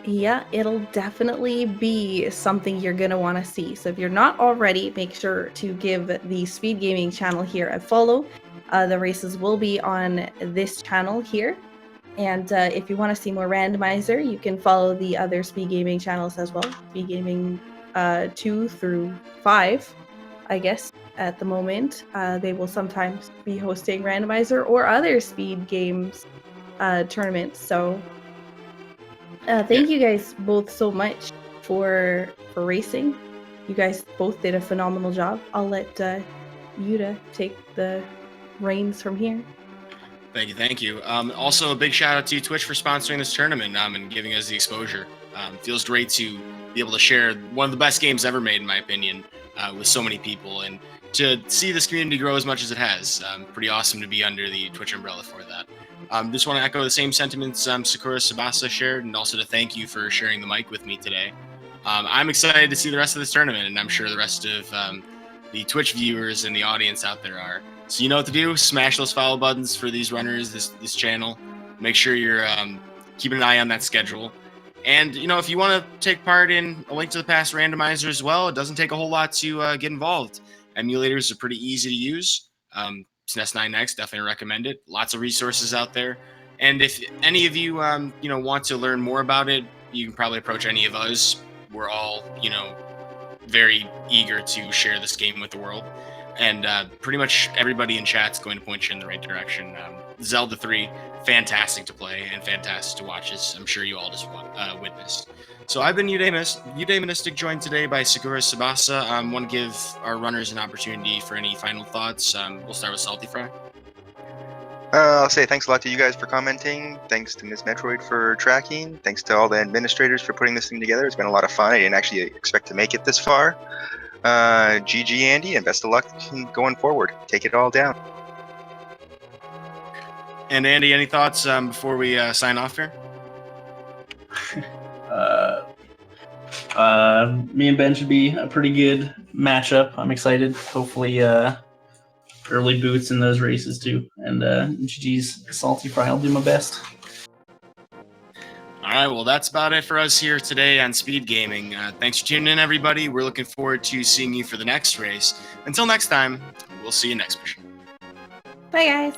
Yeah, it'll definitely be something you're going to want to see. So if you're not already, make sure to give the Speed Gaming channel here a follow. The races will be on this channel here. And if you want to see more Randomizer, you can follow the other Speed Gaming channels as well. Speed Gaming 2 through 5, I guess, at the moment. They will sometimes be hosting Randomizer or other Speed Games tournaments. So thank you guys both so much for racing. You guys both did a phenomenal job. I'll let Yuta take the reins from here. Thank you. Also, a big shout out to Twitch for sponsoring this tournament and giving us the exposure. Feels great to be able to share one of the best games ever made, in my opinion, with so many people, and to see this community grow as much as it has. Pretty awesome to be under the Twitch umbrella for that. Just want to echo the same sentiments Sakura Sabasa shared, and also to thank you for sharing the mic with me today. I'm excited to see the rest of this tournament, and I'm sure the rest of the Twitch viewers and the audience out there are. So you know what to do. Smash those follow buttons for these runners, this channel. Make sure you're keeping an eye on that schedule. And, you know, if you want to take part in a Link to the Past randomizer as well, it doesn't take a whole lot to get involved. Emulators are pretty easy to use. SNES 9X, definitely recommend it. Lots of resources out there. And if any of you, want to learn more about it, you can probably approach any of us. We're all, very eager to share this game with the world. And pretty much everybody in chat's going to point you in the right direction. Zelda 3, fantastic to play and fantastic to watch, as I'm sure you all just witnessed. So I've been Eudaimonistic, joined today by Sakura Sabasa. Want to give our runners an opportunity for any final thoughts. We'll start with saltyphry. I'll say thanks a lot to you guys for commenting. Thanks to Ms. Metroid for tracking. Thanks to all the administrators for putting this thing together. It's been a lot of fun. I didn't actually expect to make it this far. GG Andy, and best of luck going forward. Take it all down. And Andy, any thoughts before we sign off here? Me and Ben should be a pretty good matchup. I'm excited. Hopefully, early boots in those races too. And GG's saltyphry. I'll do my best. All right, well, that's about it for us here today on Speed Gaming. Thanks for tuning in, everybody. We're looking forward to seeing you for the next race. Until next time, we'll see you next mission. Bye, guys.